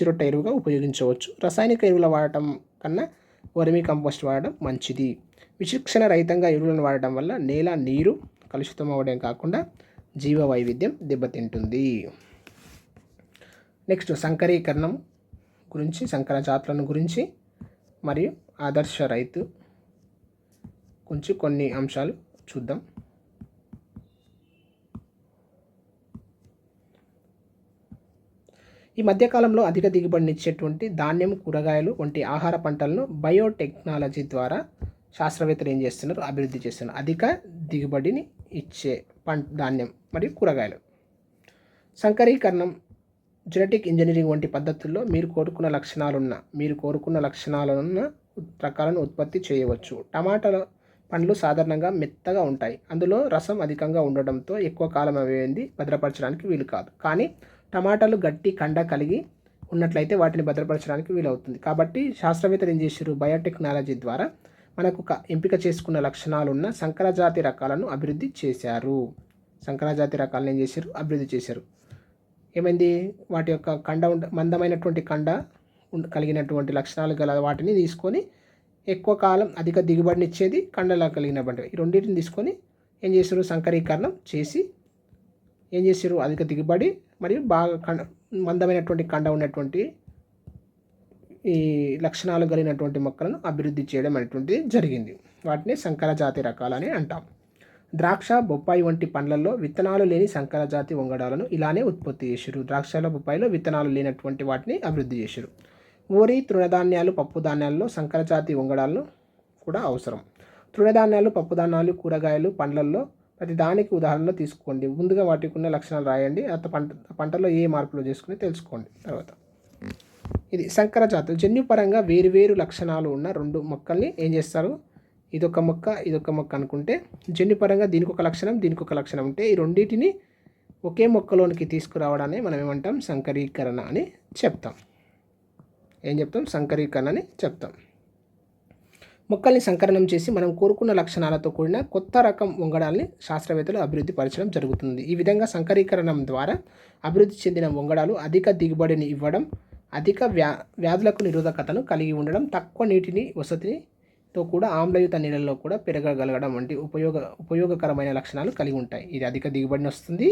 రొట్టె ఎరువుగా ఉపయోగించవచ్చు. రసాయనిక ఎరువుల వాడటం కన్నా వర్మీ కంపోస్ట్ వాడడం మంచిది. విచక్షణ రహితంగా ఎరువులను వాడటం వల్ల నేల నీరు కలుషితం అవ్వడం కాకుండా జీవ వైవిధ్యం దెబ్బతింటుంది. నెక్స్ట్ సంకరీకరణం గురించి, సంకర జాతులను గురించి మరియు ఆదర్శ రైతు గురించి కొన్ని అంశాలు చూద్దాం. ఈ మధ్యకాలంలో అధిక దిగుబడినిచ్చేటువంటి ధాన్యం, కూరగాయలు వంటి ఆహార పంటలను బయోటెక్నాలజీ ద్వారా శాస్త్రవేత్తలు ఏం చేస్తున్నారు? అభివృద్ధి చేస్తున్నారు. అధిక దిగుబడిని ఇచ్చే ధాన్యం మరియు కూరగాయలు. సంకరీకరణం, జెనెటిక్ ఇంజనీరింగ్ వంటి పద్ధతుల్లో మీరు కోరుకున్న లక్షణాలున్న రకాలను ఉత్పత్తి చేయవచ్చు. టమాటాల పండ్లు సాధారణంగా మెత్తగా ఉంటాయి. అందులో రసం అధికంగా ఉండడంతో ఎక్కువ కాలం అవేంది భద్రపరచడానికి వీలు కాదు. కానీ టమాటాలు గట్టి కండ కలిగి ఉన్నట్లయితే వాటిని భద్రపరచడానికి వీలవుతుంది. కాబట్టి శాస్త్రవేత్తలు ఏం చేశారు? బయోటెక్నాలజీ ద్వారా మనకు ఎంపిక చేసుకున్న లక్షణాలున్న సంకరజాతి రకాలను అభివృద్ధి చేశారు. సంకరజాతి రకాలను ఏం చేశారు? అభివృద్ధి చేశారు. ఏమైంది? వాటి యొక్క మందమైనటువంటి కండ కలిగినటువంటి లక్షణాలు గల వాటిని తీసుకొని ఎక్కువ కాలం అధిక దిగుబడిని ఇచ్చేది కండలా కలిగినటువంటి ఈ రెండింటిని తీసుకొని ఏం చేశారు? సంకరీకరణం చేసి ఏం చేశారు? అధిక దిగుబడి మరియు బాగా మందమైనటువంటి కండ ఉన్నటువంటి ఈ లక్షణాలు కలిగినటువంటి మొక్కలను అభివృద్ధి చేయడం అనేటువంటిది జరిగింది. వాటిని సంకరజాతి రకాలని అంటాం. ద్రాక్ష, బొప్పాయి వంటి పండ్లలో విత్తనాలు లేని సంకరజాతి వంగడాలను ఇలానే ఉత్పత్తి చేశారు. ద్రాక్షలో, బొప్పాయిలో విత్తనాలు లేనటువంటి వాటిని అభివృద్ధి చేశారు. వరి, తృణధాన్యాలు, పప్పు ధాన్యాల్లో సంకరజాతి వంగడాలను కూడా అవసరం. తృణధాన్యాలు, పప్పుధాన్యాలు, కూరగాయలు, పండ్లల్లో ప్రతి దానికి ఉదాహరణలు తీసుకోండి. ముందుగా వాటికి ఉన్న లక్షణాలు రాయండి. పంటలో ఏ మార్పులు చేసుకుని తెలుసుకోండి. తర్వాత ఇది సంకరజాతులు. జన్యుపరంగా వేరువేరు లక్షణాలు ఉన్న రెండు మొక్కల్ని ఏం చేస్తారు? ఇదొక మొక్క అనుకుంటే జన్యుపరంగా దీనికి ఒక లక్షణం ఉంటే ఈ రెండింటిని ఒకే మొక్కలోనికి తీసుకురావడాన్ని మనం ఏమంటాం? సంకరీకరణ అని చెప్తాం. సంకరీకరణ అని చెప్తాం. మొక్కల్ని సంకరణం చేసి మనం కోరుకున్న లక్షణాలతో కూడిన కొత్త రకం వంగడాల్ని శాస్త్రవేత్తలు అభివృద్ధి పరచడం జరుగుతుంది. ఈ విధంగా సంకరీకరణం ద్వారా అభివృద్ధి చెందిన వంగడాలు అధిక దిగుబడిని ఇవ్వడం, అధిక వ్యాధులకు నిరోధకతను కలిగి ఉండడం, తక్కువ నీటిని వసతితో కూడా ఆమ్లయుత నీళ్ళల్లో కూడా పెరగగలగడం వంటి ఉపయోగకరమైన లక్షణాలు కలిగి ఉంటాయి. ఇది అధిక దిగుబడిని వస్తుంది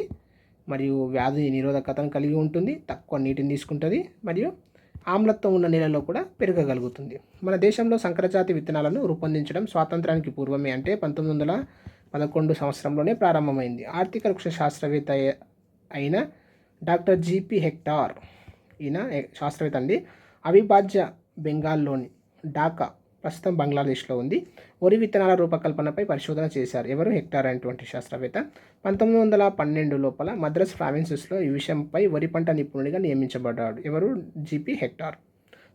మరియు వ్యాధి నిరోధకతను కలిగి ఉంటుంది, తక్కువ నీటిని తీసుకుంటుంది మరియు ఆమ్లత్వం ఉన్న నేలలో కూడా పెరగగలుగుతుంది. మన దేశంలో సంకరజాతి విత్తనాలను రూపొందించడం స్వాతంత్రానికి పూర్వమే, అంటే 1911 సంవత్సరంలోనే ప్రారంభమైంది. ఆర్థిక వృక్ష శాస్త్రవేత్త అయిన డాక్టర్ జిపి హెక్టార్, ఈయన శాస్త్రవేత్త అండి, అవిభాజ్య బెంగాల్లోని ఢాకా, ప్రస్తుతం బంగ్లాదేశ్లో ఉంది, వరి విత్తనాల రూపకల్పనపై పరిశోధన చేశారు. ఎవరు? హెక్టార్ అనేటువంటి శాస్త్రవేత్త. 1912 లోపల మద్రాస్ ప్రావిన్సెస్లో ఈ విషయంపై వరి పంట నిపుణుడిగా నియమించబడ్డాడు. ఎవరు? GP hectare.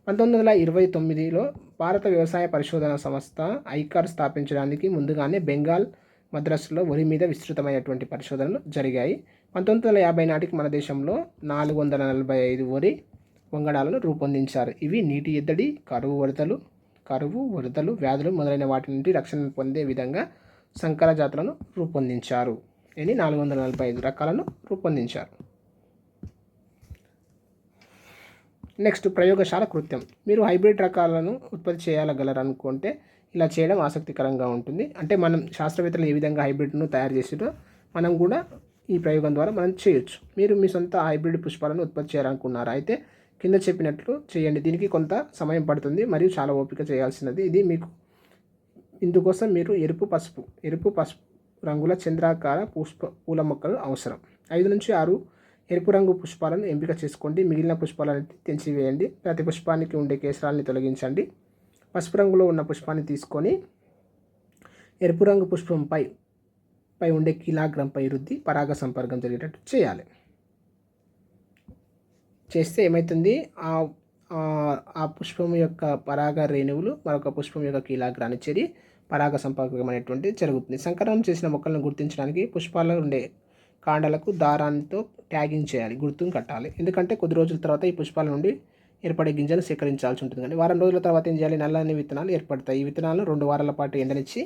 1929లో భారత వ్యవసాయ పరిశోధన సంస్థ ఐకార్ స్థాపించడానికి ముందుగానే బెంగాల్, మద్రాసులో వరి మీద విస్తృతమైనటువంటి పరిశోధనలు జరిగాయి. 1950 నాటికి మన దేశంలో 445 వరి వంగడాలను రూపొందించారు. ఇవి నీటి ఎద్దడి, కరువు, వరదలు, వ్యాధులు మొదలైన వాటి నుండి రక్షణ పొందే విధంగా సంకర జాతులను రూపొందించారు. 445 రకాలను రూపొందించారు. నెక్స్ట్, ప్రయోగశాల కృత్యం. మీరు హైబ్రిడ్ రకాలను ఉత్పత్తి చేయగలరనుకుంటే ఇలా చేయడం ఆసక్తికరంగా ఉంటుంది. అంటే మనం శాస్త్రవేత్తలు ఏ విధంగా హైబ్రిడ్ను తయారు చేసారో మనం కూడా ఈ ప్రయోగం ద్వారా మనం చేయొచ్చు. మీరు మీ సొంత హైబ్రిడ్ పుష్పాలను ఉత్పత్తి చేయాలనుకున్నారా? అయితే కింద చెప్పినట్లు చేయండి. దీనికి కొంత సమయం పడుతుంది మరియు చాలా ఓపిక చేయాల్సినది. ఇందుకోసం మీరు ఎరుపు పసుపు రంగుల చంద్రాకార పూల మొక్కలు అవసరం. 5 నుంచి 6 ఎరుపు రంగు పుష్పాలను ఎంపిక చేసుకోండి. మిగిలిన పుష్పాలను తెంచివేయండి. ప్రతి పుష్పానికి ఉండే కేసరాలని తొలగించండి. పసుపు రంగులో ఉన్న పుష్పాన్ని తీసుకొని ఎరుపు రంగు పుష్పంపై ఉండే కీలాగ్రంపై రుద్ది పరాగ సంపర్కం జరిగేటట్టు చేయాలి. చేస్తే ఏమవుతుంది, ఆ పుష్పం యొక్క పరాగ రేణువులు మరొక పుష్పం యొక్క కీలాగ్రాన్ని చేరి పరాగ సంపర్కం అనేటువంటిది జరుగుతుంది. సంకరణం చేసిన మొక్కలను గుర్తించడానికి పుష్పాల్లో ఉండే కాండాలకు దారాలతో ట్యాగింగ్ చేయాలి, గుర్తును కట్టాలి. ఎందుకంటే కొద్ది రోజుల తర్వాత ఈ పుష్పాల నుండి ఏర్పడే గింజలు సేకరించాల్సి ఉంటుంది. కానీ వారం రోజుల తర్వాత ఏం చేయాలి, నల్లని విత్తనాలు ఏర్పడతాయి. ఈ విత్తనాలను 2 వారాల పాటు ఎండనిచ్చి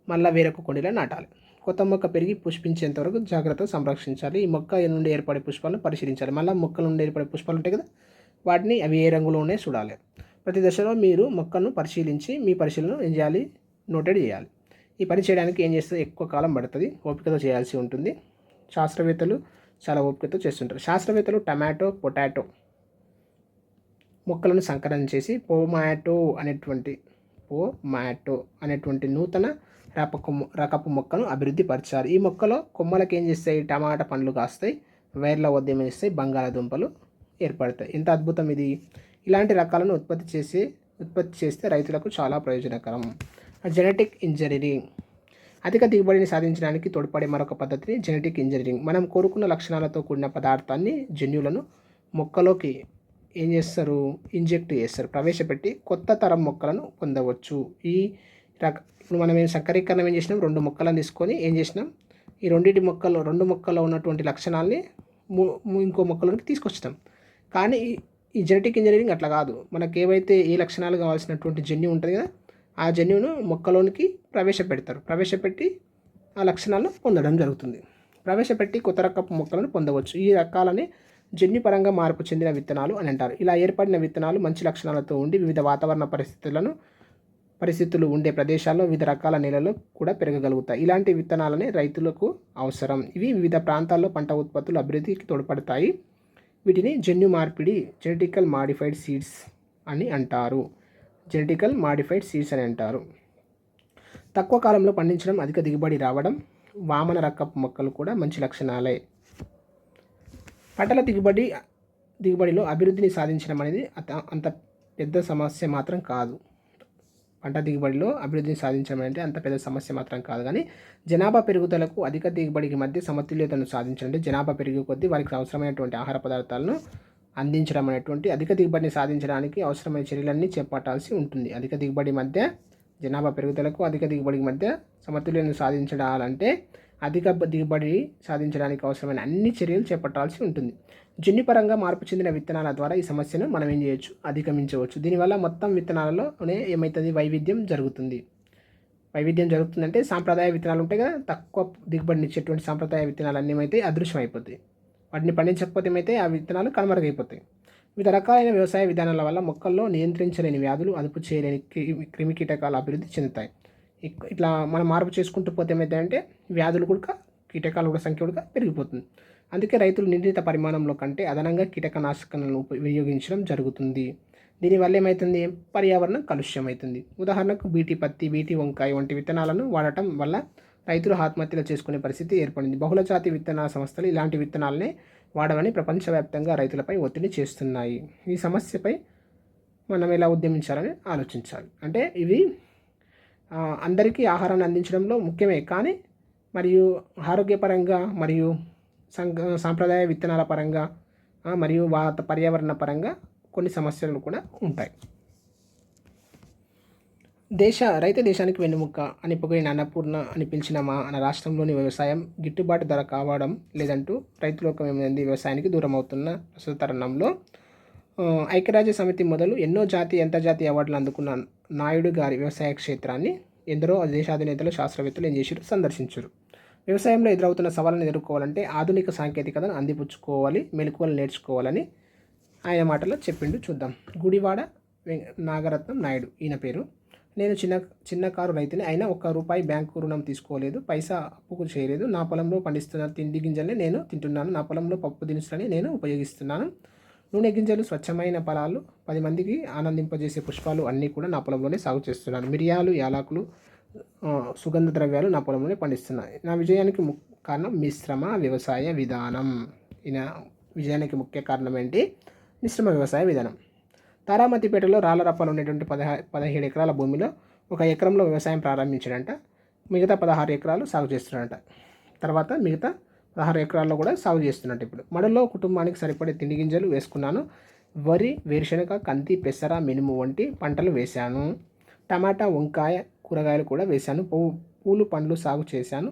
మళ్ళీ వేరొక కుండీలో నాటాలి. కొత్త మొక్క పెరిగి పుష్పించేంత వరకు జాగ్రత్తగా సంరక్షించాలి. ఈ మొక్క నుండి ఏర్పడే పుష్పాలను పరిశీలించాలి. మళ్ళీ మొక్కల నుండి ఏర్పడే పుష్పాలు ఉంటాయి కదా, వాటిని అవి ఏ రంగులోనే చూడాలి. ప్రతి దశలో మీరు మొక్కను పరిశీలించి మీ పరిశీలన ఏం చేయాలి, నోటెడ్ చేయాలి. ఈ పని చేయడానికి ఏం చేస్తే ఎక్కువ కాలం పడుతుంది, ఓపికతో చేయాల్సి ఉంటుంది. శాస్త్రవేత్తలు చాలా ఓపికతో చేస్తుంటారు. శాస్త్రవేత్తలు టమాటో, పొటాటో మొక్కలను సంకలనం చేసి పోమాటో అనేటువంటి నూతన రకపు మొక్కను అభివృద్ధి పరిచారు. ఈ మొక్కలో కొమ్మలకు ఏం చేస్తాయి, టమాటా పండ్లు కాస్తాయి, వైర్ల వద్ద వేస్తాయి, బంగాళాదుంపలు ఏర్పడతాయి. ఎంత అద్భుతం ఇది! ఇలాంటి రకాలను ఉత్పత్తి చేస్తే రైతులకు చాలా ప్రయోజనకరం. Genetic engineering. అధిక దిగుబడిని సాధించడానికి తోడ్పడే మరొక పద్ధతిని జెనెటిక్ ఇంజనీరింగ్. మనం కోరుకున్న లక్షణాలతో కూడిన పదార్థాన్ని, జన్యువులను మొక్కలోకి ఏం చేస్తారు, ఇంజెక్ట్ చేస్తారు, ప్రవేశపెట్టి కొత్త తరం మొక్కలను పొందవచ్చు. ఇప్పుడు మనం సంకరీకరణం ఏం చేసినాం, 2 మొక్కలను తీసుకొని ఏం చేసినాం, ఈ 2 మొక్కల్లో ఉన్నటువంటి లక్షణాలని ఇంకో మొక్కలోకి తీసుకొచ్చినాం. కానీ ఈ జెనెటిక్ ఇంజనీరింగ్ అట్లా కాదు. మనకు ఏవైతే ఏ లక్షణాలు కావాల్సినటువంటి జన్యువు ఉంటుంది కదా, ఆ జన్యువును మొక్కలోనికి ప్రవేశపెట్టి ఆ లక్షణాలను పొందడం జరుగుతుంది. ప్రవేశపెట్టి కొత్త రకపు మొక్కలను పొందవచ్చు. ఈ రకాలని జన్యుపరంగా మార్పు చెందిన విత్తనాలు అని అంటారు. ఇలా ఏర్పడిన విత్తనాలు మంచి లక్షణాలతో ఉండి వివిధ వాతావరణ పరిస్థితులు ఉండే ప్రదేశాల్లో వివిధ రకాల నేలల్లో కూడా పెరగగలుగుతాయి. ఇలాంటి విత్తనాలనే రైతులకు అవసరం. ఇవి వివిధ ప్రాంతాల్లో పంట ఉత్పత్తులు అభివృద్ధికి తోడ్పడతాయి. వీటిని జన్యు మార్పిడి, జెనెటికల్ మాడిఫైడ్ సీడ్స్ అని అంటారు. తక్కువ కాలంలో పండించడం, అధిక దిగుబడి రావడం, వామన రకపు మొక్కలు కూడా మంచి లక్షణాలే. పంటల దిగుబడిలో అభివృద్ధిని సాధించడం అనేది అంత పెద్ద సమస్య మాత్రం కాదు. కానీ జనాభా పెరుగుదలకు అధిక దిగుబడికి మధ్య సమతుల్యతను సాధించడం, జనాభా పెరిగే కొద్దీ వారికి అవసరమైనటువంటి ఆహార పదార్థాలను అందించడం అనేటువంటి అధిక దిగుబడిని సాధించడానికి అవసరమైన చర్యలన్నీ చేపట్టాల్సి ఉంటుంది. జనాభా పెరుగుదలకు అధిక దిగుబడికి మధ్య సమతుల్యతను సాధించాలంటే అధిక దిగుబడి సాధించడానికి అవసరమైన అన్ని చర్యలు చేపట్టాల్సి ఉంటుంది. జన్యుపరంగా మార్పు చెందిన విత్తనాల ద్వారా ఈ సమస్యను మనం ఏం చేయొచ్చు, అధిగమించవచ్చు. దీనివల్ల మొత్తం విత్తనాలలోనే ఏమవుతుంది, వైవిధ్యం జరుగుతుందంటే సాంప్రదాయ విత్తనాలు ఉంటాయి కదా, తక్కువ దిగుబడినిచ్చేటువంటి సాంప్రదాయ విత్తనాలు అన్నీ ఏమైతే అదృశ్యం అయిపోతాయి. వాటిని పండించకపోతే ఏమైతే ఆ విత్తనాలు కనుమరుగైపోతాయి. వివిధ రకాలైన వ్యవసాయ విధానాల వల్ల మొక్కల్లో నియంత్రించలేని వ్యాధులు, అదుపు చేయలేని క్రిమి కీటకాలు అభివృద్ధి చెందుతాయి. ఇట్లా మనం మార్పు చేసుకుంటూ పోతే ఏమవుతాయంటే వ్యాధులు కూడా, కీటకాల కూడా సంఖ్య కూడా పెరిగిపోతుంది. అందుకే రైతులు నిర్ణీత పరిమాణంలో కంటే అదనంగా కీటకనాశకాలను వినియోగించడం జరుగుతుంది. దీనివల్ల ఏమవుతుంది, పర్యావరణం కాలుష్యం అవుతుంది. ఉదాహరణకు బీటీ పత్తి, బీటీ వంకాయ వంటి విత్తనాలను వాడటం వల్ల రైతులు ఆత్మహత్యలు చేసుకునే పరిస్థితి ఏర్పడింది. బహుళజాతి విత్తనాల సంస్థలు ఇలాంటి విత్తనాలనే వాడమని ప్రపంచవ్యాప్తంగా రైతులపై ఒత్తిడి చేస్తున్నాయి. ఈ సమస్యపై మనం ఎలా ఉద్యమించాలని ఆలోచించాలి. అంటే ఇవి అందరికీ ఆహారాన్ని అందించడంలో ముఖ్యమే, కానీ మరియు ఆరోగ్యపరంగా మరియు సాంప్రదాయ విత్తనాల పరంగా మరియు పర్యావరణ పరంగా కొన్ని సమస్యలు కూడా ఉంటాయి. రైతు దేశానికి వెన్నెముక అని పొగిడిన అన్నపూర్ణ అని పిలిచిన మన రాష్ట్రంలోని వ్యవసాయం గిట్టుబాటు ధర కావడం లేదంటూ రైతులోకం ఏమైంది వ్యవసాయానికి దూరం అవుతున్న ప్రస్తుత తరుణంలో ఐక్యరాజ్య సమితి మొదలు ఎన్నో జాతీయ అంతర్జాతీయ అవార్డులు అందుకున్న నాయుడు గారి వ్యవసాయ క్షేత్రాన్ని ఎందరో దేశాధినేతలు శాస్త్రవేత్తలు ఏం చేశారు, సందర్శించారు. వ్యవసాయంలో ఎదురవుతున్న సవాళ్ళను ఎదుర్కోవాలంటే ఆధునిక సాంకేతికతను అందిపుచ్చుకోవాలి, మెలకువలు నేర్చుకోవాలని ఆయన మాటల్లో చెప్పిండు. చూద్దాం. గుడివాడ నాగరత్నం నాయుడు ఈయన పేరు. నేను చిన్న కారు రైతుని, అయినా ₹1 బ్యాంకు రుణం తీసుకోలేదు, పైసా అప్పుకు చేయలేదు. నా పొలంలో పండిస్తున్న తిండి గింజలనే నేను తింటున్నాను. నా పొలంలో పప్పు దినుసులని నేను ఉపయోగిస్తున్నాను. నూనె గింజలు, స్వచ్ఛమైన ఫలాలు, 10 మందికి ఆనందింపజేసే పుష్పాలు అన్నీ కూడా నా పొలంలోనే సాగు చేస్తున్నాను. మిరియాలు, యాలకులు, సుగంధ ద్రవ్యాలు నా పొలంలోనే పండిస్తున్నాయి. నా విజయానికి కారణం మిశ్రమ వ్యవసాయ విధానం. ఈయన విజయానికి ముఖ్య కారణం ఏంటి? మిశ్రమ వ్యవసాయ విధానం. తారామతిపేటలో రాళ్లరప్పలు ఉండేటువంటి 17 ఎకరాల భూమిలో 1 ఎకరంలో వ్యవసాయం ప్రారంభించాడంట. మిగతా 16 ఎకరాలు సాగు చేస్తున్నాడంట. తర్వాత మిగతా 16 ఎకరాల్లో కూడా సాగు చేస్తున్నట్టు. ఇప్పుడు మడుల్లో కుటుంబానికి సరిపడే తిండి గింజలు వేసుకున్నాను. వరి, వేరుశనగ, కంది, పెసర, మినుము వంటి పంటలు వేశాను. టమాటా, వంకాయ, కూరగాయలు కూడా వేశాను. పూలు, పండ్లు సాగు చేశాను.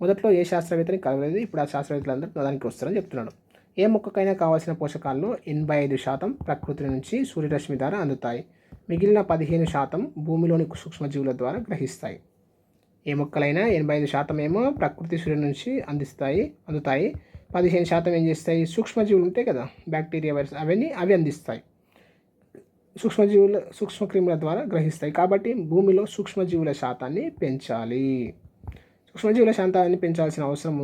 మొదట్లో ఏ శాస్త్రవేత్తని కలవలేదు, ఇప్పుడు ఆ శాస్త్రవేత్తలందరూ దానికి వస్తారని చెప్తున్నాడు. ఏ మొక్కకైనా కావాల్సిన పోషకాల్లో 85% ప్రకృతి నుంచి సూర్యరశ్మి ద్వారా అందుతాయి. మిగిలిన 15% భూమిలోని సూక్ష్మజీవుల ద్వారా గ్రహిస్తాయి. ఏ మొక్కలైనా 85% ఏమో ప్రకృతి సూర్యుడి నుంచి అందుతాయి. 15% ఏం చేస్తాయి? సూక్ష్మజీవులు ఉంటాయి కదా, బ్యాక్టీరియా, వైరస్, అవి అందిస్తాయి. సూక్ష్మక్రిముల ద్వారా గ్రహిస్తాయి. కాబట్టి భూమిలో సూక్ష్మజీవుల శాతాన్ని పెంచాలి. సూక్ష్మజీవుల శాతాన్ని పెంచాల్సిన అవసరం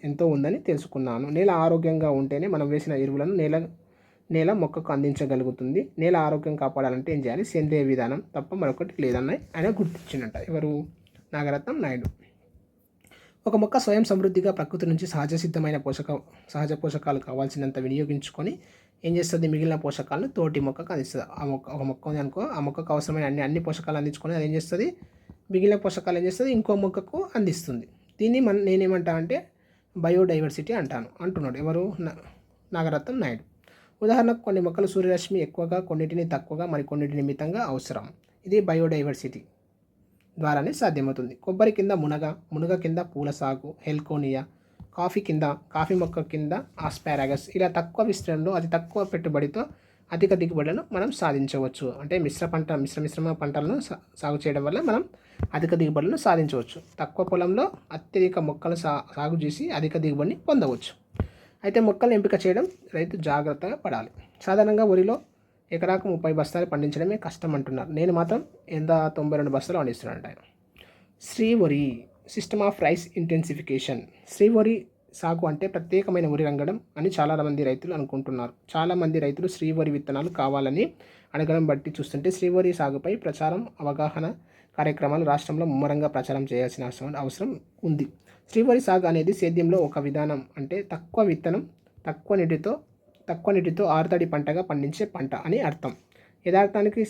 ఎంతో ఉందని తెలుసుకున్నాను. నేల ఆరోగ్యంగా ఉంటేనే మనం వేసిన ఎరువులను నేల మొక్కకు అందించగలుగుతుంది. నేల ఆరోగ్యం కాపాడాలంటే ఏం చేయాలి? సేంద్రియ విధానం తప్ప మరొకటి లేదన్న ఆయన గుర్తించినట్ట. ఎవరు? నాగరత్నం నాయుడు. ఒక మొక్క స్వయం సమృద్ధిగా ప్రకృతి నుంచి సహజ పోషకాలు కావాల్సినంత వినియోగించుకొని ఏం చేస్తుంది? మిగిలిన పోషకాలను తోటి మొక్కకు అందిస్తుంది. ఒక మొక్క ఉంది అనుకో, ఆ మొక్కకు అవసరమైన అన్ని పోషకాలు అందించుకొని అది ఏం చేస్తుంది? మిగిలిన పోషకాలు ఏం చేస్తుంది? ఇంకో మొక్కకు అందిస్తుంది. దీన్ని నేనేమంటా అంటే బయోడైవర్సిటీ అంటున్నాడు. ఎవరు? నాగరత్నం నాయుడు. ఉదాహరణకు కొన్ని మొక్కలు సూర్యరశ్మి ఎక్కువగా, కొన్నిటిని తక్కువగా, మరి కొన్నిటిని మితంగా అవసరం. ఇది బయోడైవర్సిటీ ద్వారానే సాధ్యమవుతుంది. కొబ్బరి కింద మునగ కింద పూల సాగు, హెల్కోనియా, కాఫీ మొక్క కింద ఆస్పారాగస్, ఇలా తక్కువ విస్తీర్ణంలో అతి తక్కువ పెట్టుబడితో అధిక దిగుబడులను మనం సాధించవచ్చు. అంటే మిశ్రమ పంటలను సాగు చేయడం వల్ల మనం అధిక దిగుబడులను సాధించవచ్చు. తక్కువ పొలంలో అత్యధిక మొక్కలు సాగు చేసి అధిక దిగుబడిని పొందవచ్చు. అయితే మొక్కలను ఎంపిక చేయడం రైతు జాగ్రత్తగా పడాలి. సాధారణంగా వరిలో ఎకరాకు 30 బస్తాలు పండించడమే కష్టం అంటున్నారు. నేను మాత్రం 92 బస్తాలు పండిస్తున్నాను ఆయన. శ్రీవరి సిస్టమ్ ఆఫ్ రైస్ ఇంటెన్సిఫికేషన్. శ్రీవరి సాగు అంటే ప్రత్యేకమైన వరి రంగడం అని చాలామంది రైతులు అనుకుంటున్నారు. చాలామంది రైతులు శ్రీవరి విత్తనాలు కావాలని అడగడం బట్టి చూస్తుంటే శ్రీవరి సాగుపై ప్రచారం, అవగాహన కార్యక్రమాలు రాష్ట్రంలో ముమ్మరంగా ప్రచారం చేయాల్సిన అవసరం ఉంది. శ్రీవరి సాగు అనేది సేద్యంలో ఒక విధానం. అంటే తక్కువ విత్తనం, తక్కువ నీటితో ఆరుతడి పంటగా పండించే పంట అని అర్థం. యథార్థానికి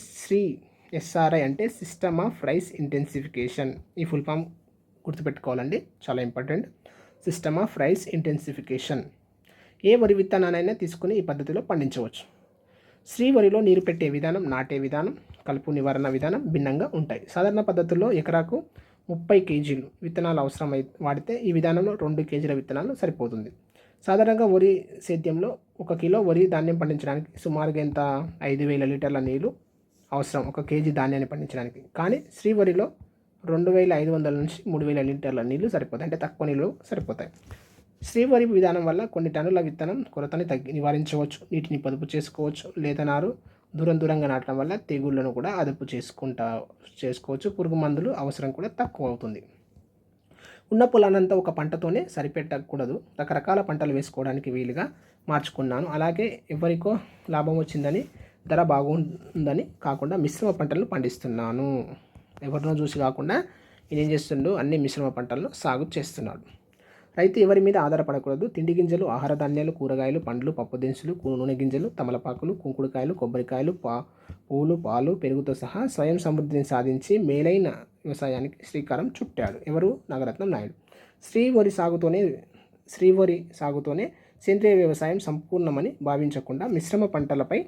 SRI అంటే సిస్టమ్ ఆఫ్ రైస్ ఇంటెన్సిఫికేషన్. ఈ ఫుల్ ఫామ్ గుర్తుపెట్టుకోవాలండి, చాలా important. System of rice intensification. ఏ వరి విత్తనానైనా తీసుకుని ఈ పద్ధతిలో పండించవచ్చు. శ్రీవరిలో నీరు పెట్టే విధానం, నాటే విధానం, కలుపు నివారణ విధానం భిన్నంగా ఉంటాయి. సాధారణ పద్ధతుల్లో ఎకరాకు 30 కేజీలు విత్తనాలు వాడితే ఈ విధానంలో 2 కేజీల విత్తనాలు సరిపోతుంది. సాధారణంగా వరి సేద్యంలో 1 కిలో వరి ధాన్యం పండించడానికి సుమారుగా 5,000 లీటర్ల నీళ్ళు అవసరం 1 కేజీ ధాన్యాన్ని పండించడానికి. కానీ శ్రీవరిలో 2,500 నుంచి 3,000 లీటర్ల నీళ్లు సరిపోతాయి. అంటే తక్కువ నీళ్ళు సరిపోతాయి. శ్రీవరి విధానం వల్ల కొన్ని టన్నుల విత్తనం కొరతని నివారించవచ్చు, నీటిని పొదుపు చేసుకోవచ్చు. లేత నారు దూరంగా నాటడం వల్ల తెగుళ్లను కూడా అదుపు చేసుకోవచ్చు. పురుగు మందులు అవసరం కూడా తక్కువ అవుతుంది. ఉన్న పొలానంతా ఒక పంటతోనే సరిపెట్టకూడదు. రకరకాల పంటలు వేసుకోవడానికి వీలుగా మార్చుకున్నాను. అలాగే ఎవరికో లాభం వచ్చిందని, ధర బాగుందని కాకుండా మిశ్రమ పంటలను పండిస్తున్నాను. ఎవరినో చూసి కాకుండా ఈయన ఏం చేస్తుండో అన్ని మిశ్రమ పంటలను సాగు చేస్తున్నాడు. రైతు ఎవరి మీద ఆధారపడకూడదు. తిండి గింజలు, ఆహార ధాన్యాలు, కూరగాయలు, పండ్లు, పప్పు దినుసులు, నూనె గింజలు, తమలపాకులు, కుంకుడుకాయలు, కొబ్బరికాయలు, పూలు, పాలు, పెరుగుతో సహా స్వయం సమృద్ధిని సాధించి మేలైన వ్యవసాయానికి శ్రీకారం చుట్టాడు. ఎవరు? నాగరత్నం నాయుడు. శ్రీవరి సాగుతోనే సేంద్రియ వ్యవసాయం సంపూర్ణమని భావించకుండా మిశ్రమ పంటలపై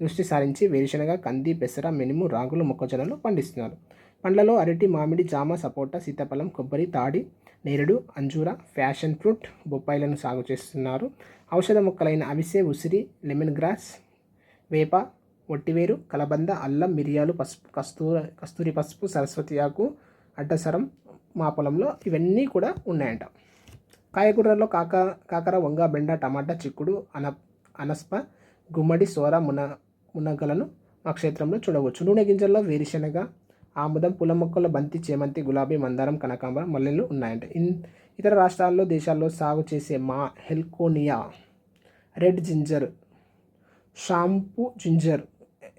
దృష్టి సారించి వేరుశనగ, కంది, పెసర, మినుము, రాగులు, మొక్కజొన్నలు పండిస్తున్నారు. పండ్లలో అరటి, మామిడి, జామ, సపోటా, సీతాఫలం, కొబ్బరి, తాడి, నేరేడు, అంజూర, ప్యాషన్ ఫ్రూట్, బొప్పాయిలను సాగు చేస్తున్నారు. ఔషధ మొక్కలైన అవిసె, ఉసిరి, లెమన్ గ్రాస్, వేప, ఒట్టివేరు, కలబంద, అల్లం, మిరియాలు, పసుపు, కస్తూరి పసుపు, సరస్వతి ఆకు, అడ్డసరం మా పొలంలో ఇవన్నీ కూడా ఉన్నాయంట. కాయగూరల్లో కాకర, వంగ, బెండ, టమాటా, చిక్కుడు, అనస్ప, గుమ్మడి, సోర, మునగలను మా క్షేత్రంలో చూడవచ్చు. నూనె గింజల్లో వేరుశనగ, ఆముదం, పూల మొక్కల్లో బంతి, చేమంతి, గులాబీ, మందారం, కనకాంబరం, మల్లెలు ఉన్నాయంట. ఇతర రాష్ట్రాల్లో, దేశాల్లో సాగు చేసే heliconia, red ginger, shampoo ginger,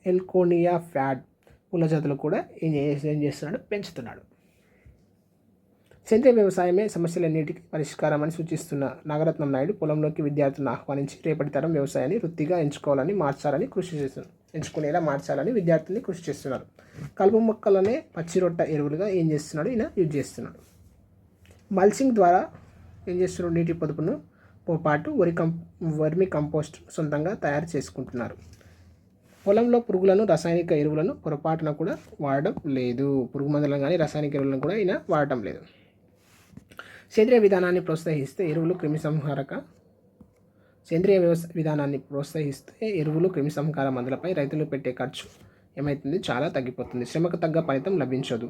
heliconia ఫ్యాడ్ పూల జాతులు కూడా ఏం చేస్తున్నాడు, పెంచుతున్నాడు. సేంద్రీయ వ్యవసాయమే సమస్యలన్నిటికీ పరిష్కారం అని సూచిస్తున్న నాగరత్నం నాయుడు పొలంలోకి విద్యార్థులను ఆహ్వానించి రేపటి తరం వ్యవసాయాన్ని వృత్తిగా ఎంచుకునేలా మార్చాలని విద్యార్థుల్ని కృషి చేస్తున్నారు. కలుపు మొక్కలనే పచ్చిరొట్ట ఎరువులుగా ఏం చేస్తున్నాడు, ఈయన యూజ్ చేస్తున్నాడు. మల్చింగ్ ద్వారా ఏం చేస్తున్నాడు, నీటి పొదుపును పాటు వర్మి కంపోస్ట్ సొంతంగా తయారు చేసుకుంటున్నారు. పొలంలో పురుగులను, రసాయనిక ఎరువులను పొరపాటున కూడా వాడడం లేదు. పురుగు మందులను కానీ రసాయనిక ఎరువులను కూడా ఈయన వాడటం లేదు. సేంద్రియ విధానాన్ని ప్రోత్సహిస్తే ఎరువులు క్రిమిసంహార మందులపై రైతులు పెట్టే ఖర్చు ఏమవుతుంది, చాలా తగ్గిపోతుంది. శ్రమకు తగ్గ ఫలితం లభించదు.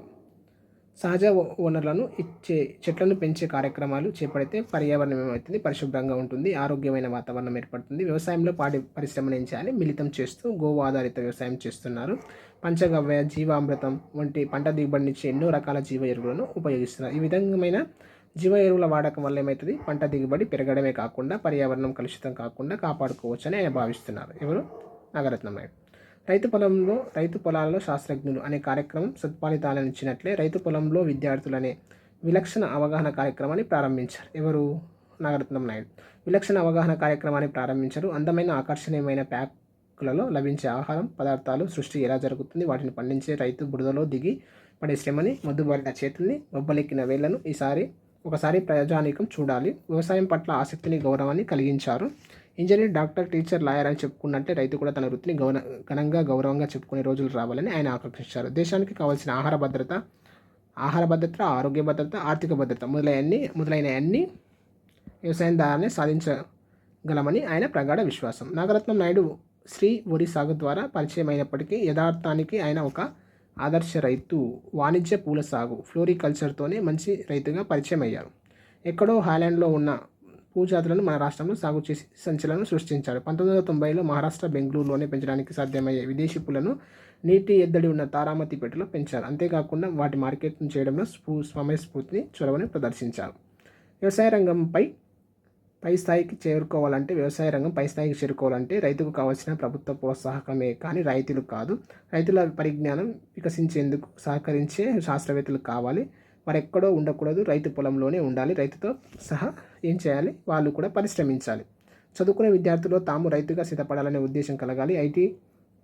సహజ వనరులను ఇచ్చే చెట్లను పెంచే కార్యక్రమాలు చేపడితే పర్యావరణం ఏమవుతుంది, పరిశుభ్రంగా ఉంటుంది, ఆరోగ్యమైన వాతావరణం ఏర్పడుతుంది. వ్యవసాయంలో పాడి పరిశ్రమను ఏం చేయాలి, మిళితం చేస్తూ గోవు ఆధారిత వ్యవసాయం చేస్తున్నారు. పంచగవ్య, జీవామృతం వంటి పంట దిగుబడినిచ్చే ఎన్నో రకాల జీవ ఎరువులను ఉపయోగిస్తున్నారు. ఈ విధమైన జీవ ఎరువుల వాడకం వల్ల ఏమవుతుంది, పంట దిగుబడి పెరగడమే కాకుండా పర్యావరణం కలుషితం కాకుండా కాపాడుకోవచ్చని ఆయన భావిస్తున్నారు. ఎవరు, నాగరత్నం నాయుడు. రైతు పొలాలలో శాస్త్రజ్ఞులు అనే కార్యక్రమం సత్ఫలితాలను ఇచ్చినట్లే రైతు పొలంలో విద్యార్థులు అనే విలక్షణ అవగాహన కార్యక్రమాన్ని ప్రారంభించారు. ఎవరు, నాగరత్నం నాయుడు. విలక్షణ అవగాహన కార్యక్రమాన్ని ప్రారంభించారు. అందమైన ఆకర్షణీయమైన ప్యాకులలో లభించే ఆహారం పదార్థాలు సృష్టి ఎలా జరుగుతుంది, వాటిని పండించే రైతు బురదలో దిగి పడే శ్రమని, మొద్దుబారిన చేతుల్ని, బొబ్బలెక్కిన వేళ్లను ఒకసారి ప్రజానీకం చూడాలి. వ్యవసాయం పట్ల ఆసక్తిని, గౌరవాన్ని కలిగించారు. ఇంజనీర్, డాక్టర్, టీచర్, లాయర్ అని చెప్పుకున్నట్టే రైతు కూడా తన వృత్తిని గౌరవంగా చెప్పుకునే రోజులు రావాలని ఆయన ఆకాంక్షించారు. దేశానికి కావాల్సిన ఆహార భద్రత, ఆరోగ్య భద్రత, ఆర్థిక భద్రత మొదలైన అన్ని వ్యవసాయం ద్వారానే సాధించగలమని ఆయన ప్రగాఢ విశ్వాసం. నాగరత్నం నాయుడు వరి సాగు ద్వారా పరిచయం అయినప్పటికీ యథార్థానికి ఆయన ఒక ఆదర్శ రైతు. వాణిజ్య పూల సాగు, ఫ్లోరికల్చర్తోనే మంచి రైతుగా పరిచయం అయ్యారు. ఎక్కడో హాలాండ్లో ఉన్న పూజాతులను మన రాష్ట్రంలో సాగు చేసి సంచలనం సృష్టించారు. 1990లో మహారాష్ట్ర బెంగళూరులోనే పెంచడానికి సాధ్యమయ్యే విదేశీ పూలను నీటి ఎద్దడి ఉన్న తారామతిపేటలో పెంచారు. అంతేకాకుండా వాటి మార్కెట్ను చేయడంలో సమయస్ఫూర్తిని, చొరవని ప్రదర్శించారు. వ్యవసాయ రంగం పై స్థాయికి చేరుకోవాలంటే రైతుకు కావాల్సిన ప్రభుత్వ ప్రోత్సాహకమే కానీ రైతులు కాదు. రైతుల పరిజ్ఞానం వికసించేందుకు సహకరించే శాస్త్రవేత్తలు కావాలి. వారు ఎక్కడో ఉండకూడదు, రైతు పొలంలోనే ఉండాలి. రైతుతో సహా ఏం చేయాలి, వాళ్ళు కూడా పరిశ్రమించాలి. చదువుకునే విద్యార్థులు తాము రైతుగా స్థిరపడాలనే ఉద్దేశం కలగాలి. ఐటీ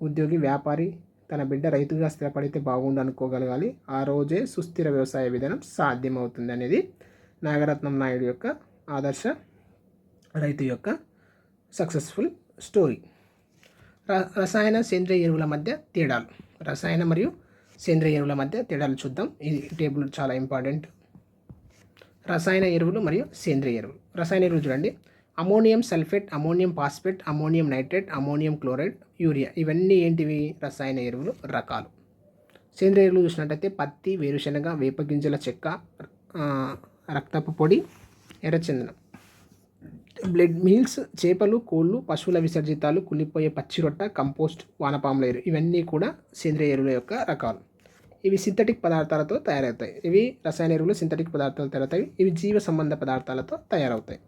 ఉద్యోగి, వ్యాపారి తన బిడ్డ రైతుగా స్థిరపడితే బాగుండు అనుకోగలగాలి. ఆ రోజే సుస్థిర వ్యవసాయ విధానం సాధ్యమవుతుంది అనేది నాగరత్నం నాయుడు యొక్క ఆదర్శ రైతు యొక్క సక్సెస్ఫుల్ స్టోరీ. రసాయన సేంద్రియ ఎరువుల మధ్య తేడాలు. రసాయన మరియు సేంద్రియ ఎరువుల మధ్య తేడాలు చూద్దాం. ఈ టేబుల్ చాలా ఇంపార్టెంట్. రసాయన ఎరువులు మరియు సేంద్రియ ఎరువులు. రసాయన ఎరువులు చూడండి, ammonium sulphate, ammonium phosphate, ammonium nitrate, ammonium chloride, urea. ఇవన్నీ ఏంటివి, రసాయన ఎరువులు రకాలు. సేంద్రియ ఎరువులు చూసినట్టయితే పత్తి, వేరుశనగ, వేపగింజల చెక్క, రక్తపు పొడి, ఎర్రచందనం, బ్లడ్ మీల్స్, చేపలు, కోళ్ళు, పశువుల విసర్జితాలు, కుళ్ళిపోయే పచ్చిరొట్ట, కంపోస్ట్, వానపాముల ఎరువు. ఇవన్నీ కూడా సేంద్రియ ఎరువుల యొక్క రకాలు. ఇవి సింథటిక్ పదార్థాలతో తయారవుతాయి. ఇవి రసాయన ఎరువులు సింథటిక్ పదార్థాలు తయారవుతాయి. ఇవి జీవ సంబంధ పదార్థాలతో తయారవుతాయి.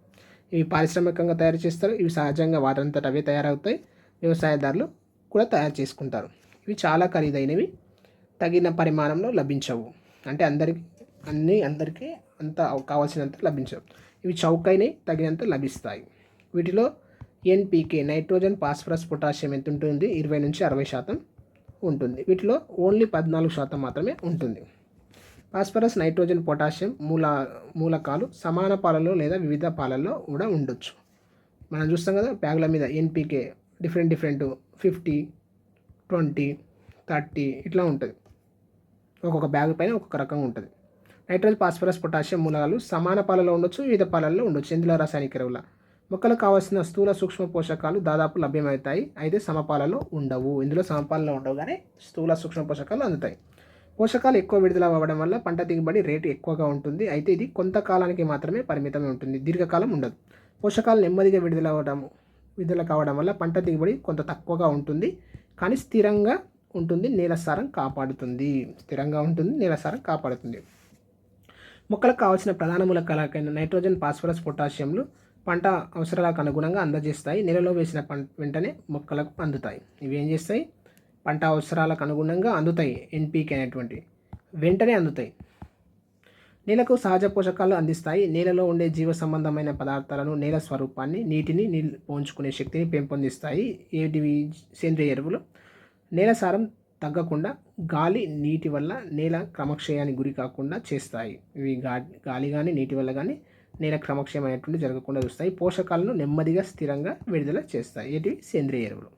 ఇవి పారిశ్రామికంగా తయారు చేస్తారు. ఇవి సహజంగా వాటంతట అవే తయారవుతాయి. వ్యవసాయదారులు కూడా తయారు చేసుకుంటారు. ఇవి చాలా ఖరీదైనవి, తగిన పరిమాణంలో లభించవు. అంటే అందరికీ అంత కావాల్సినంత లభించవు. ఇవి చౌకైనవి, తగినంత లభిస్తాయి. వీటిలో ఎన్పీకే, నైట్రోజన్, ఫాస్ఫరస్, పొటాషియం ఎంత ఉంటుంది, 20 నుంచి 60% ఉంటుంది. వీటిలో ఓన్లీ 14% మాత్రమే ఉంటుంది. ఫాస్ఫరస్, నైట్రోజన్, పొటాషియం మూలకాలు సమాన పాలలో లేదా వివిధ పాలల్లో కూడా ఉండొచ్చు. మనం చూస్తాం కదా బ్యాగుల మీద ఎన్పీకే డిఫరెంట్ 50, 20, 30 ఇట్లా ఉంటుంది. ఒక్కొక్క బ్యాగ్ పైన ఒక్కొక్క రకంగా ఉంటుంది. నైట్రోజన్, ఫాస్ఫరస్, పొటాషియం మూలకాలు సమాన పాలలో ఉండొచ్చు, వివిధ పాలల్లో ఉండొచ్చు. ఇందులో రాసాయనిక ఎరువుల మొక్కలకు కావాల్సిన స్థూల సూక్ష్మ పోషకాలు దాదాపు లభ్యమవుతాయి, అయితే సమపాలలో ఉండవు. ఇందులో సమపాలలో ఉండవు కానీ స్థూల సూక్ష్మ పోషకాలు అందుతాయి. పోషకాలు ఎక్కువ విడుదల అవ్వడం వల్ల పంట దిగుబడి రేటు ఎక్కువగా ఉంటుంది, అయితే ఇది కొంతకాలానికి మాత్రమే పరిమితమై ఉంటుంది, దీర్ఘకాలం ఉండదు. పోషకాలు నెమ్మదిగా విడుదల కావడం వల్ల పంట దిగుబడి కొంత తక్కువగా ఉంటుంది, కానీ స్థిరంగా ఉంటుంది, నేల సారం కాపాడుతుంది. మొక్కలకు కావాల్సిన ప్రధాన మూలకాలకైన నైట్రోజన్, ఫాస్ఫరస్, పొటాషియంలు పంట అవసరాలకు అనుగుణంగా అందజేస్తాయి. నేలలో వేసిన వెంటనే మొక్కలకు అందుతాయి. ఇవి ఏం చేస్తాయి? పంట అవసరాలకు అనుగుణంగా అందుతాయి. ఎన్పీకే అనేటువంటి వెంటనే అందుతాయి. నేలకు సహజ పోషకాలు అందిస్తాయి. నేలలో ఉండే జీవ సంబంధమైన పదార్థాలను, నేల స్వరూపాన్ని, నీటిని పోంచుకునే శక్తిని పెంపొందిస్తాయి. ఏటివి? సేంద్రియ ఎరువులు. నేల సారం తగ్గకుండా గాలి, నీటి వల్ల నేల క్రమక్షయానికి గురి కాకుండా చేస్తాయి. ఇవి గాలి కానీ నీటి వల్ల కానీ నేల క్రమక్షయం అనేటువంటి జరగకుండా చూస్తాయి. పోషకాలను నెమ్మదిగా స్థిరంగా విడుదల చేస్తాయి. ఏటివి? సేంద్రియ ఎరువులు.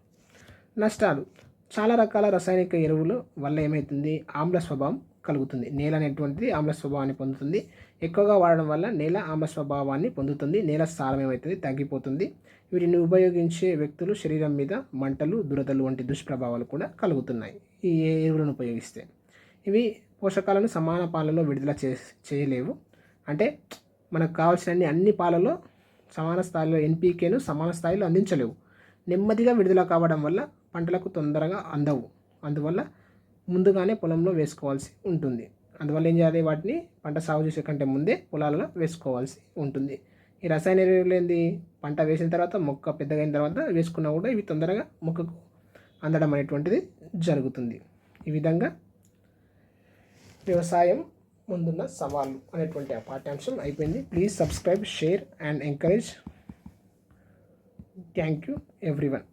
నష్టాలు: చాలా రకాల రాసాయనిక ఎరువుల వల్ల ఏమవుతుంది? ఆమ్ల స్వభావం కలుగుతుంది. నేల అనేటువంటిది ఆమ్ల స్వభావాన్ని పొందుతుంది. ఎక్కువగా వాడడం వల్ల నేల ఆమ్ల స్వభావాన్ని పొందుతుంది. నేల సారం ఏమవుతుంది? తగ్గిపోతుంది. వీటిని ఉపయోగించే వ్యక్తులు శరీరం మీద మంటలు, దురదలు వంటి దుష్ప్రభావాలు కూడా కలుగుతున్నాయి ఈ ఎరువులను ఉపయోగిస్తే. ఇవి పోషకాలను సమాన పాలలో విడుదల చేయలేవు. అంటే మనకు కావాల్సిన అన్ని పాలలో సమాన స్థాయిలో ఎన్పీకేను సమాన స్థాయిలో అందించలేవు. నెమ్మదిగా విడుదల కావడం వల్ల పంటలకు తొందరగా అందవు. అందువల్ల ముందుగానే పొలంలో వేసుకోవాల్సి ఉంటుంది. అందువల్ల ఏం చేయాలి? వాటిని పంట సాగు చేసే కంటే ముందే పొలాలలో వేసుకోవాల్సి ఉంటుంది. ఈ రసాయన ఎరువులు ఏంది? పంట వేసిన తర్వాత, మొక్క పెద్దగా అయిన తర్వాత వేసుకున్నా కూడా ఇవి తొందరగా మొక్కకు అందడం అనేటువంటిది జరుగుతుంది. ఈ విధంగా వ్యవసాయం ముందున్న సవాళ్ళు అనేటువంటి ఆ పాఠ్యాంశం అయిపోయింది. Please subscribe, share and encourage. Thank you everyone.